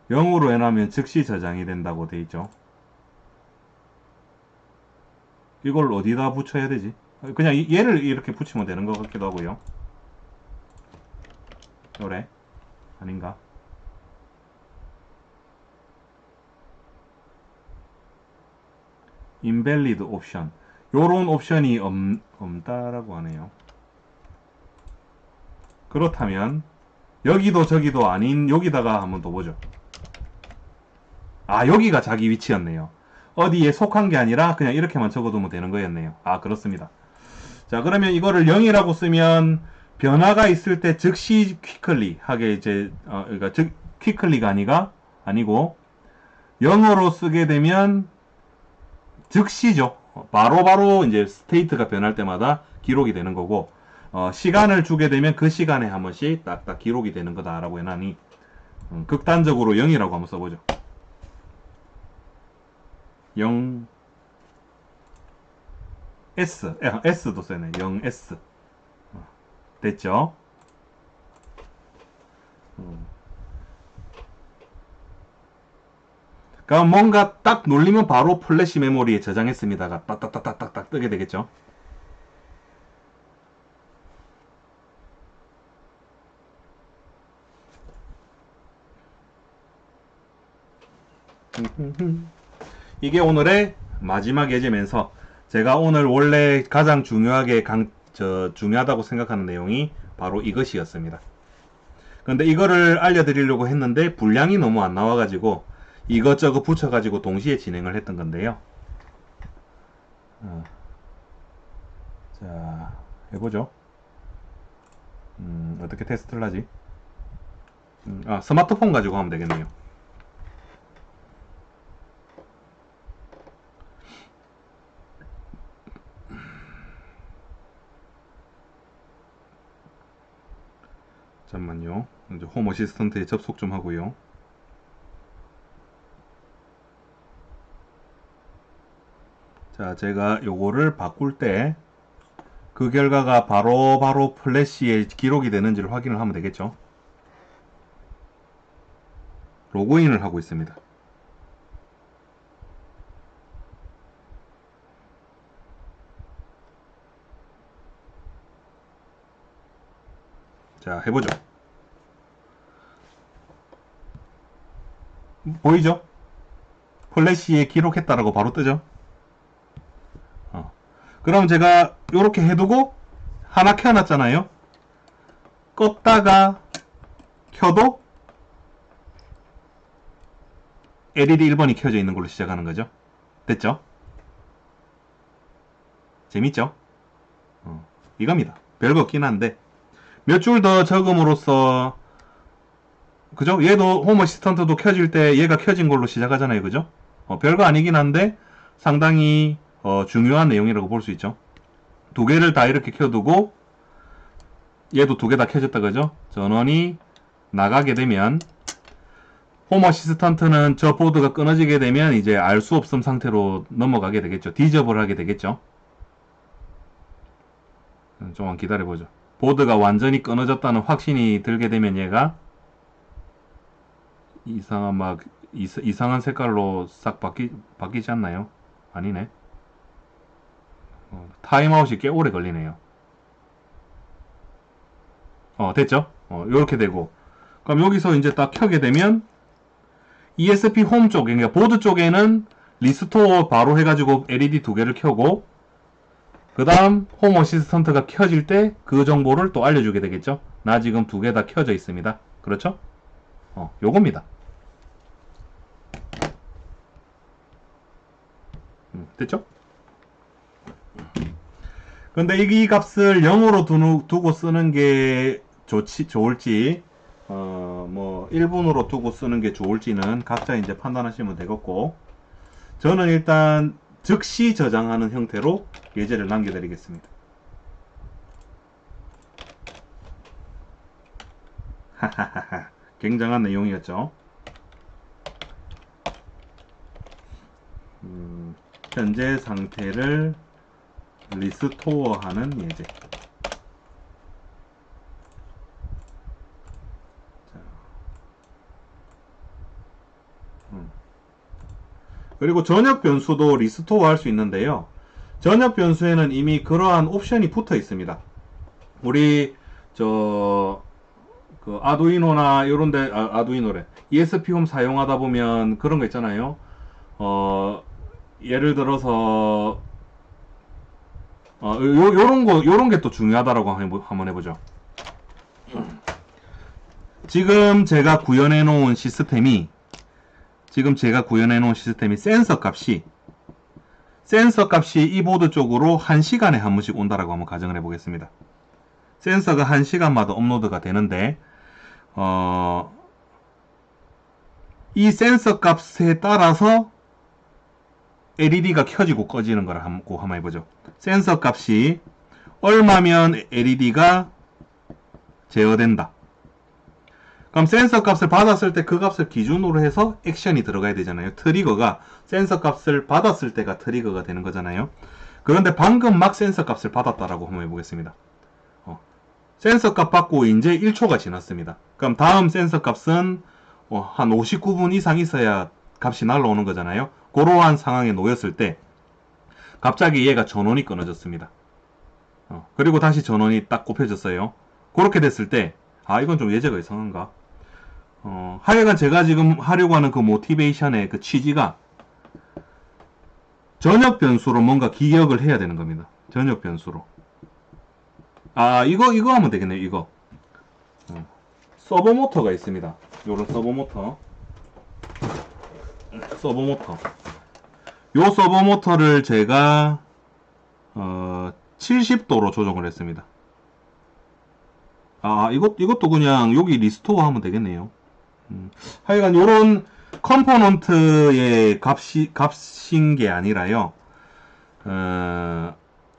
S1: 영어로 해놓으면 즉시 저장이 된다고 돼 있죠. 이걸 어디다 붙여야 되지? 그냥 얘를 이렇게 붙이면 되는 것 같기도 하고요. 요래 아닌가? invalid 옵션, 요런 옵션이 없다라고 하네요. 그렇다면 여기도 저기도 아닌 여기다가 한번 더 보죠. 아, 여기가 자기 위치였네요. 어디에 속한 게 아니라 그냥 이렇게만 적어두면 되는 거였네요. 아, 그렇습니다. 자, 그러면 이거를 0이라고 쓰면 변화가 있을 때 즉시 퀵클리 하게 이제 그러니까 퀵클리가 아니고 0으로 쓰게 되면 즉시죠. 바로 이제 스테이트가 변할 때마다 기록이 되는 거고 시간을 주게 되면 그 시간에 한 번씩 딱딱 기록이 되는 거다라고 해놨니 극단적으로 0이라고 한번 써보죠. 0 S도 쓰네. 0S 됐죠? 그럼 뭔가 딱 눌리면 바로 플래시 메모리에 저장했습니다가 딱딱딱딱딱 뜨게 되겠죠? 이게 오늘의 마지막 예제면서 제가 오늘 원래 가장 중요하게 중요하다고 생각하는 내용이 바로 이것이었습니다. 근데 이거를 알려드리려고 했는데 분량이 너무 안 나와가지고 이것저것 붙여가지고 동시에 진행을 했던 건데요. 자, 해보죠. 어떻게 테스트를 하지? 스마트폰 가지고 하면 되겠네요. 잠깐만요. 이제 홈 어시스턴트에 접속 좀 하고요. 자, 제가 요거를 바꿀 때 그 결과가 바로 플래시에 기록이 되는지를 확인을 하면 되겠죠. 로그인을 하고 있습니다. 자, 해보죠. 보이죠? 플래시에 기록했다라고 바로 뜨죠? 그럼 제가 이렇게 해두고 하나 켜놨잖아요. 껐다가 켜도 LED 1번이 켜져 있는 걸로 시작하는 거죠. 됐죠? 재밌죠? 이겁니다. 별거 없긴 한데 몇 줄 더 적음으로써 그죠? 얘도 홈 어시스턴트도 켜질 때 얘가 켜진 걸로 시작하잖아요. 그죠? 별거 아니긴 한데 상당히 중요한 내용이라고 볼 수 있죠. 두 개를 다 이렇게 켜두고 얘도 두 개 다 켜졌다 그죠? 전원이 나가게 되면 홈 어시스턴트는 저 보드가 끊어지게 되면 이제 알 수 없음 상태로 넘어가게 되겠죠. 디저블 하게 되겠죠. 좀만 기다려보죠. 보드가 완전히 끊어졌다는 확신이 들게 되면 얘가 이상한 색깔로 싹 바뀌지 않나요? 아니네. 타임아웃이 꽤 오래 걸리네요. 됐죠? 요렇게 되고. 그럼 여기서 이제 딱 켜게 되면 ESP 홈 쪽에, 그러니까 보드 쪽에는 리스토어 바로 해가지고 LED 두 개를 켜고, 그 다음 홈 어시스턴트가 켜질 때 그 정보를 또 알려주게 되겠죠? 나 지금 두 개 다 켜져 있습니다. 그렇죠? 요겁니다. 됐죠? 근데 이 값을 0으로 두고 쓰는 게 좋을지, 뭐 1분으로 두고 쓰는 게 좋을지는 각자 이제 판단하시면 되겠고, 저는 일단 즉시 저장하는 형태로 예제를 남겨드리겠습니다. 하하하하, 굉장한 내용이었죠. 현재 상태를 리스토어하는 예제. 그리고 전역 변수도 리스토어 할 수 있는데요. 전역 변수에는 이미 그러한 옵션이 붙어 있습니다. 우리 그 아두이노나 요런데 아두이노래 ESP홈 사용하다 보면 그런 거 있잖아요. 예를 들어서 요런 게 또 중요하다라고 한번 해보죠. 지금 제가 구현해 놓은 시스템이 센서 값이 이 보드 쪽으로 1시간에 한 번씩 온다라고 한번 가정을 해보겠습니다. 센서가 1시간마다 업로드가 되는데 이 센서 값에 따라서 LED가 켜지고 꺼지는 걸 한번 해보죠. 센서 값이 얼마면 LED가 제어된다. 그럼 센서 값을 받았을 때 그 값을 기준으로 해서 액션이 들어가야 되잖아요. 트리거가 센서 값을 받았을 때가 트리거가 되는 거잖아요. 그런데 방금 막 센서 값을 받았다라고 한번 해보겠습니다. 센서 값 받고 이제 1초가 지났습니다. 그럼 다음 센서 값은 한 59분 이상 있어야 값이 날라오는 거잖아요. 그러한 상황에 놓였을 때 갑자기 얘가 전원이 끊어졌습니다. 그리고 다시 전원이 딱 꼽혀졌어요. 그렇게 됐을 때 이건 좀 예제가 이상한가? 하여간 제가 지금 하려고 하는 그 모티베이션의 그 취지가 전역 변수로 뭔가 기억을 해야 되는 겁니다. 전역 변수로. 이거 하면 되겠네요. 이거. 서버 모터가 있습니다. 요런 서버 모터. 요 서버 모터를 제가 70도로 조정을 했습니다. 이것도 그냥 여기 리스토어 하면 되겠네요. 하여간 요런 컴포넌트의 값인 게 아니라요.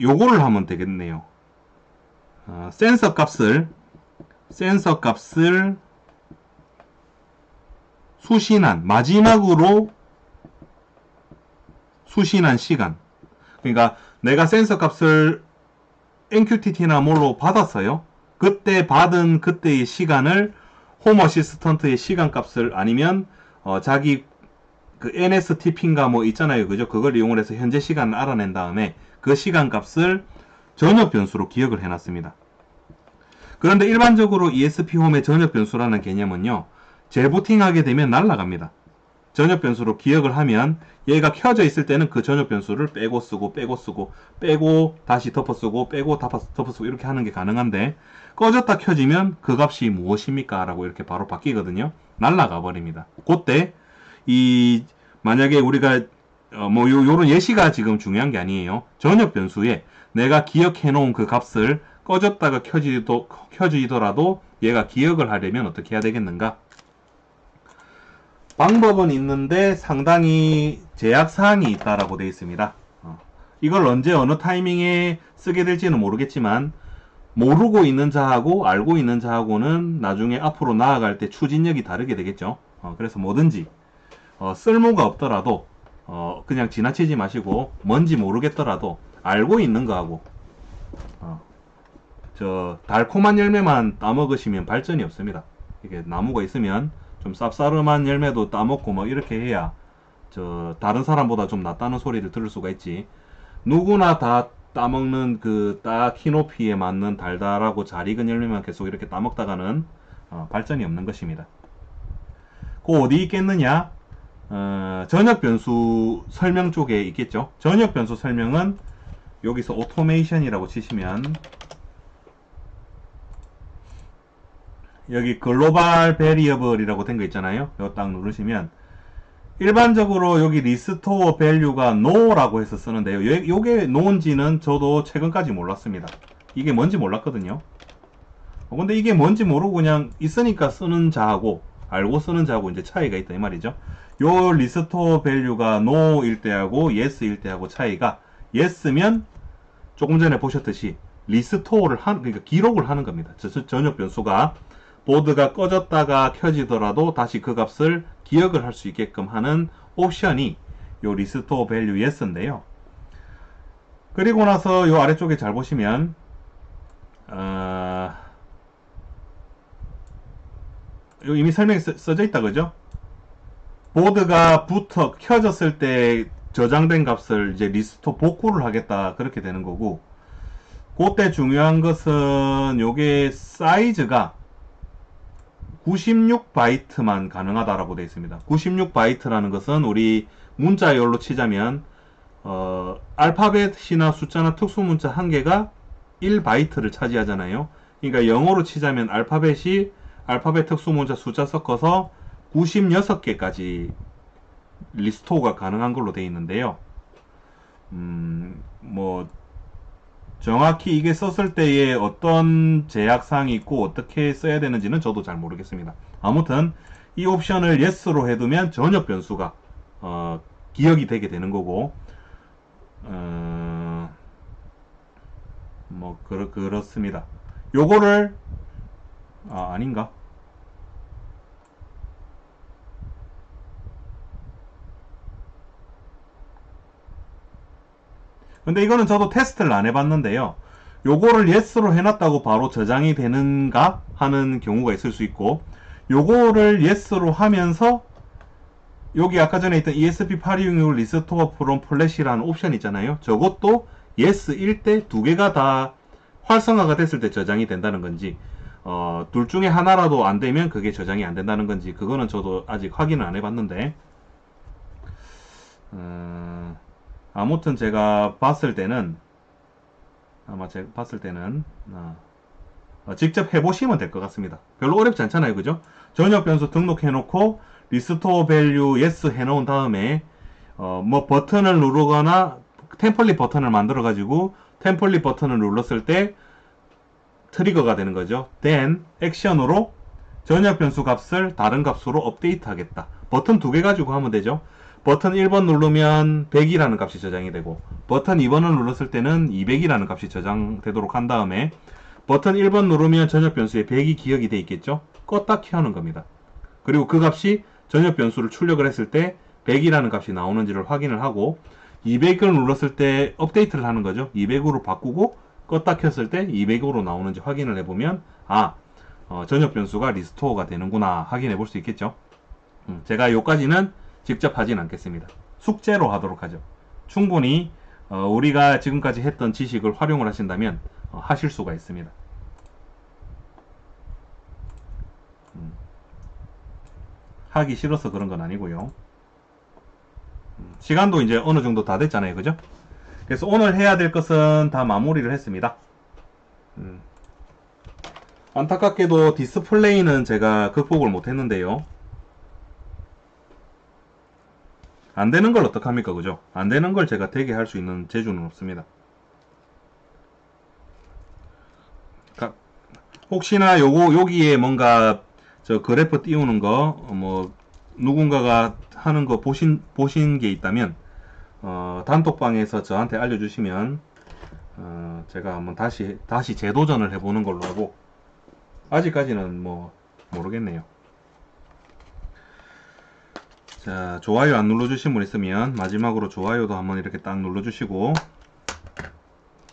S1: 요거를 하면 되겠네요. 센서 값을 마지막으로 수신한 시간. 그러니까 내가 센서 값을 MQTT나 뭘로 받았어요. 그때 받은 그때의 시간을 홈 어시스턴트의 시간 값을 아니면 자기 그 NSTP인가 뭐 있잖아요. 그죠? 그걸 이용을 해서 현재 시간을 알아낸 다음에 그 시간 값을 전역 변수로 기억을 해놨습니다. 그런데 일반적으로 ESP홈의 전역 변수라는 개념은요. 재부팅하게 되면 날아갑니다. 전역 변수로 기억을 하면 얘가 켜져 있을 때는 그 전역 변수를 빼고 쓰고 빼고 다시 덮어 쓰고 빼고 덮어 쓰고 이렇게 하는 게 가능한데 꺼졌다 켜지면 그 값이 무엇입니까? 라고 이렇게 바로 바뀌거든요. 날아가 버립니다. 그때 만약에 우리가 요런 예시가 지금 중요한 게 아니에요. 전역 변수에 내가 기억해 놓은 그 값을 꺼졌다가 켜지더라도 얘가 기억을 하려면 어떻게 해야 되겠는가? 방법은 있는데 상당히 제약사항이 있다라고 되어 있습니다. 이걸 언제 어느 타이밍에 쓰게 될지는 모르겠지만 모르고 있는 자하고 알고 있는 자하고는 나중에 앞으로 나아갈 때 추진력이 다르게 되겠죠. 그래서 뭐든지 쓸모가 없더라도 그냥 지나치지 마시고 뭔지 모르겠더라도 알고 있는 거하고 저 달콤한 열매만 따먹으시면 발전이 없습니다. 이게 나무가 있으면 좀 쌉싸름한 열매도 따먹고 뭐 이렇게 해야 저 다른 사람보다 좀 낫다는 소리를 들을 수가 있지. 누구나 다 따먹는 그 딱 키높이에 맞는 달달하고 잘 익은 열매만 계속 이렇게 따먹다가는 발전이 없는 것입니다. 그 어디 있겠느냐? 전역 변수 설명 쪽에 있겠죠. 전역 변수 설명은 여기서 오토메이션이라고 치시면 여기 글로벌 베리어블이라고 된 거 있잖아요. 이거 딱 누르시면 일반적으로 여기 리스토어 밸류가 no라고 해서 쓰는데요. 요게 no인지는 저도 최근까지 몰랐습니다. 이게 뭔지 몰랐거든요. 근데 이게 뭔지 모르고 그냥 있으니까 쓰는 자하고 알고 쓰는 자하고 이제 차이가 있다 이 말이죠. 요 리스토어 밸류가 no일 때하고 yes일 때하고 차이가 yes면 조금 전에 보셨듯이 리스토어를 그러니까 기록을 하는 겁니다. 전역 변수가 보드가 꺼졌다가 켜지더라도 다시 그 값을 기억을 할 수 있게끔 하는 옵션이 요 리스토어 밸류 yes인데요. 그리고 나서 요 아래쪽에 잘 보시면 요 이미 설명이 써져 있다 그죠? 보드가 켜졌을 때 저장된 값을 이제 리스토어 복구를 하겠다 그렇게 되는 거고, 그때 중요한 것은 요게 사이즈가 96바이트만 가능하다라고 되어 있습니다. 96바이트라는 것은 우리 문자열로 치자면 알파벳이나 숫자나 특수문자 한 개가 1바이트를 차지하잖아요. 그러니까 영어로 치자면 알파벳 특수문자 숫자 섞어서 96개까지 리스토어가 가능한 걸로 되어 있는데요. 뭐 정확히 이게 썼을 때에 어떤 제약사항이 있고 어떻게 써야 되는지는 저도 잘 모르겠습니다. 아무튼 이 옵션을 yes로 해두면 전역 변수가 기억이 되게 되는 거고, 뭐 그렇습니다. 요거를 아닌가? 근데 이거는 저도 테스트를 안 해봤는데요. 요거를 yes로 해놨다고 바로 저장이 되는가 하는 경우가 있을 수 있고, 요거를 yes로 하면서 여기 아까 전에 있던 ESP8266 리스토어 프롬 플래시라는 옵션 있잖아요. 저것도 yes일 때 두 개가 다 활성화가 됐을 때 저장이 된다는 건지, 둘 중에 하나라도 안 되면 그게 저장이 안 된다는 건지, 그거는 저도 아직 확인을 안 해봤는데, 아무튼 제가 봤을 때는 직접 해보시면 될 것 같습니다. 별로 어렵지 않잖아요, 그죠? 전역 변수 등록해놓고 리스토어 밸류 yes 해놓은 다음에 뭐 버튼을 누르거나 템플릿 버튼을 만들어가지고 템플릿 버튼을 눌렀을 때 트리거가 되는 거죠. then 액션으로 전역 변수 값을 다른 값으로 업데이트 하겠다. 버튼 두 개 가지고 하면 되죠. 버튼 1번 누르면 100이라는 값이 저장이 되고, 버튼 2번을 눌렀을 때는 200이라는 값이 저장되도록 한 다음에 버튼 1번 누르면 전역 변수에 100이 기억이 돼 있겠죠. 껐다 켜는 겁니다. 그리고 그 값이 전역 변수를 출력을 했을 때 100이라는 값이 나오는지를 확인을 하고, 200을 눌렀을 때 업데이트를 하는 거죠. 200으로 바꾸고 껐다 켰을 때 200으로 나오는지 확인을 해보면 전역 변수가 리스토어가 되는구나 확인해 볼 수 있겠죠. 제가 요까지는 직접 하진 않겠습니다. 숙제로 하도록 하죠. 충분히 우리가 지금까지 했던 지식을 활용을 하신다면 하실 수가 있습니다. 하기 싫어서 그런 건 아니고요. 시간도 이제 어느 정도 다 됐잖아요, 그죠? 그래서 오늘 해야 될 것은 다 마무리를 했습니다. 안타깝게도 디스플레이는 제가 극복을 못 했는데요. 안 되는 걸 어떡합니까, 그죠? 안 되는 걸 제가 되게 할 수 있는 재주는 없습니다. 혹시나 여기에 뭔가 저 그래프 띄우는 거, 뭐 누군가가 하는 거 보신 게 있다면 단톡방에서 저한테 알려주시면 제가 한번 다시 재도전을 해보는 걸로 하고, 아직까지는 뭐 모르겠네요. 자, 좋아요 안 눌러주신 분 있으면 마지막으로 좋아요도 한번 이렇게 딱 눌러주시고,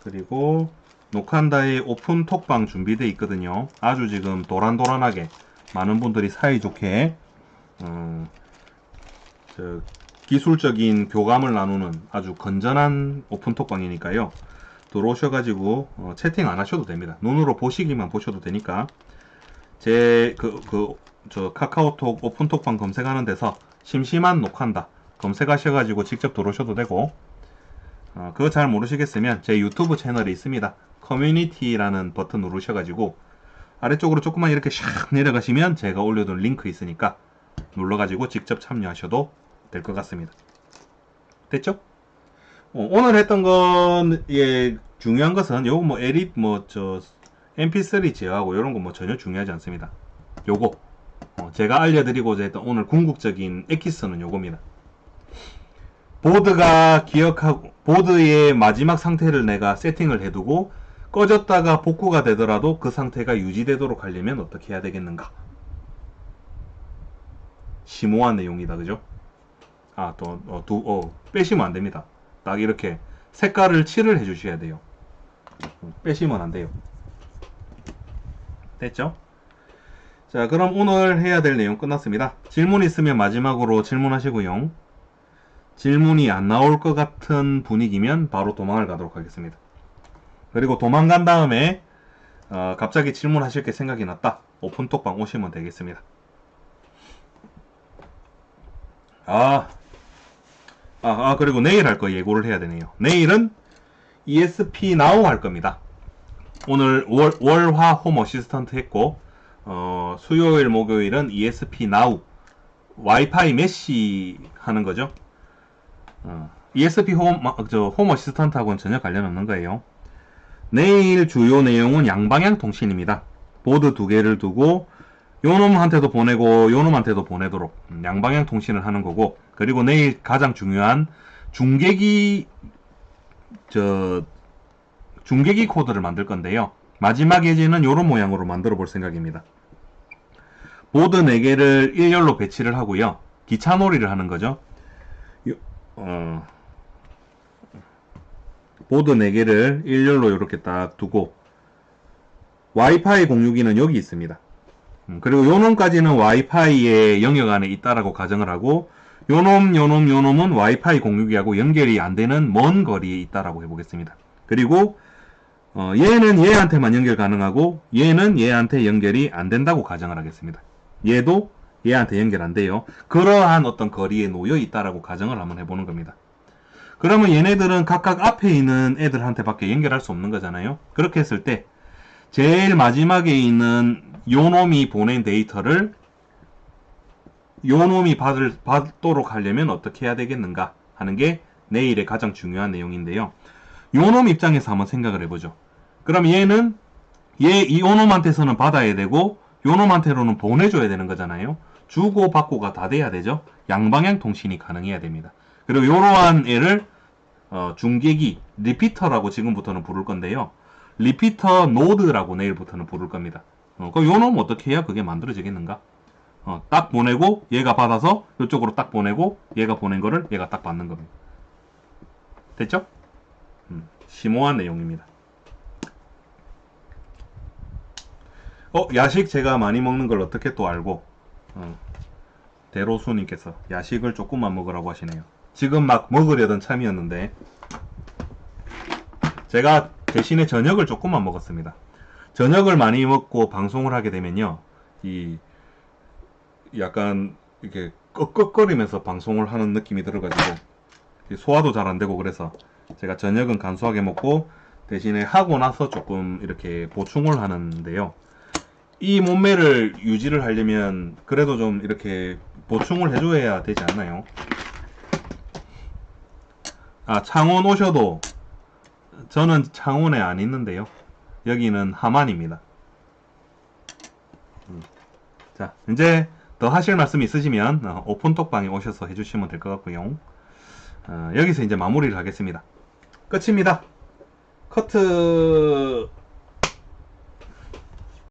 S1: 그리고 녹한다의 오픈 톡방 준비되어 있거든요. 아주 지금 도란도란하게 많은 분들이 사이좋게 기술적인 교감을 나누는 아주 건전한 오픈 톡방이니까요. 들어오셔가지고 채팅 안 하셔도 됩니다. 눈으로 보시기만 보셔도 되니까 저 카카오톡 오픈톡방 검색하는 데서 심심한 녹한다 검색하셔가지고 직접 들어오셔도 되고, 그거 잘 모르시겠으면 제 유튜브 채널이 있습니다. 커뮤니티라는 버튼 누르셔가지고 아래쪽으로 조금만 이렇게 샥 내려가시면 제가 올려둔 링크 있으니까 눌러가지고 직접 참여하셔도 될 것 같습니다. 됐죠? 오늘 했던 건, 예, 중요한 것은 요거 뭐 에릿 mp3 제어하고 이런 거 뭐 전혀 중요하지 않습니다. 요거 제가 알려드리고자 했던 오늘 궁극적인 엑기스는 요겁니다. 보드의 마지막 상태를 내가 세팅을 해두고 꺼졌다가 복구가 되더라도 그 상태가 유지되도록 하려면 어떻게 해야 되겠는가? 심오한 내용이다, 그죠? 빼시면 안 됩니다. 딱 이렇게 색깔을 칠을 해주셔야 돼요. 빼시면 안 돼요. 됐죠? 자, 그럼 오늘 해야 될 내용 끝났습니다. 질문 있으면 마지막으로 질문하시고요. 질문이 안 나올 것 같은 분위기면 바로 도망을 가도록 하겠습니다. 그리고 도망간 다음에 갑자기 질문하실 게 생각이 났다. 오픈톡방 오시면 되겠습니다. 그리고 내일 할 거 예고를 해야 되네요. 내일은 ESP Now 할 겁니다. 오늘 월화 홈 어시스턴트 했고, 수요일 목요일은 ESP Now 와이파이 메시 하는 거죠. ESP 홈 어시스턴트하고는 전혀 관련 없는 거예요. 내일 주요 내용은 양방향 통신입니다. 보드 두 개를 두고 요놈한테도 보내고 요놈한테도 보내도록 양방향 통신을 하는 거고, 그리고 내일 가장 중요한 중계기 코드를 만들 건데요. 마지막 예제는 요런 모양으로 만들어 볼 생각입니다. 보드 4개를 일렬로 배치를 하고요. 기차놀이를 하는 거죠. 보드 4개를 일렬로 이렇게 딱 두고 와이파이 공유기는 여기 있습니다. 그리고 요놈까지는 와이파이의 영역 안에 있다라고 가정을 하고, 요놈은 와이파이 공유기하고 연결이 안 되는 먼 거리에 있다라고 해보겠습니다. 그리고 얘는 얘한테만 연결 가능하고 얘는 얘한테 연결이 안 된다고 가정을 하겠습니다. 얘도 얘한테 연결 안 돼요. 그러한 어떤 거리에 놓여 있다라고 가정을 한번 해보는 겁니다. 그러면 얘네들은 각각 앞에 있는 애들한테밖에 연결할 수 없는 거잖아요. 그렇게 했을 때 제일 마지막에 있는 요놈이 보낸 데이터를 요놈이 받도록 하려면 어떻게 해야 되겠는가 하는 게 내일의 가장 중요한 내용인데요. 요놈 입장에서 한번 생각을 해보죠. 그럼 얘는 요놈한테서는 받아야 되고 요놈한테로는 보내줘야 되는 거잖아요. 주고 받고가 다 돼야 되죠. 양방향 통신이 가능해야 됩니다. 그리고 이러한 애를 중계기, 리피터라고 지금부터는 부를 건데요. 리피터 노드라고 내일부터는 부를 겁니다. 그럼 요놈 어떻게 해야 그게 만들어지겠는가? 딱 보내고 얘가 받아서 이쪽으로 딱 보내고 얘가 보낸 거를 얘가 딱 받는 겁니다. 됐죠? 심오한 내용입니다. 야식 제가 많이 먹는 걸 어떻게 또 알고, 대로수님께서 야식을 조금만 먹으라고 하시네요. 지금 막 먹으려던 참이었는데 제가 대신에 저녁을 조금만 먹었습니다. 저녁을 많이 먹고 방송을 하게 되면요, 약간 이렇게 꺽꺽거리면서 방송을 하는 느낌이 들어가지고 소화도 잘 안 되고, 그래서 제가 저녁은 간소하게 먹고 대신에 하고 나서 조금 이렇게 보충을 하는데요. 이 몸매를 유지를 하려면 그래도 좀 이렇게 보충을 해줘야 되지 않나요? 창원 오셔도 저는 창원에 안 있는데요. 여기는 함안입니다. 자, 이제 더 하실 말씀 있으시면 오픈톡방에 오셔서 해주시면 될 것 같고요. 여기서 이제 마무리를 하겠습니다. 끝입니다. 커트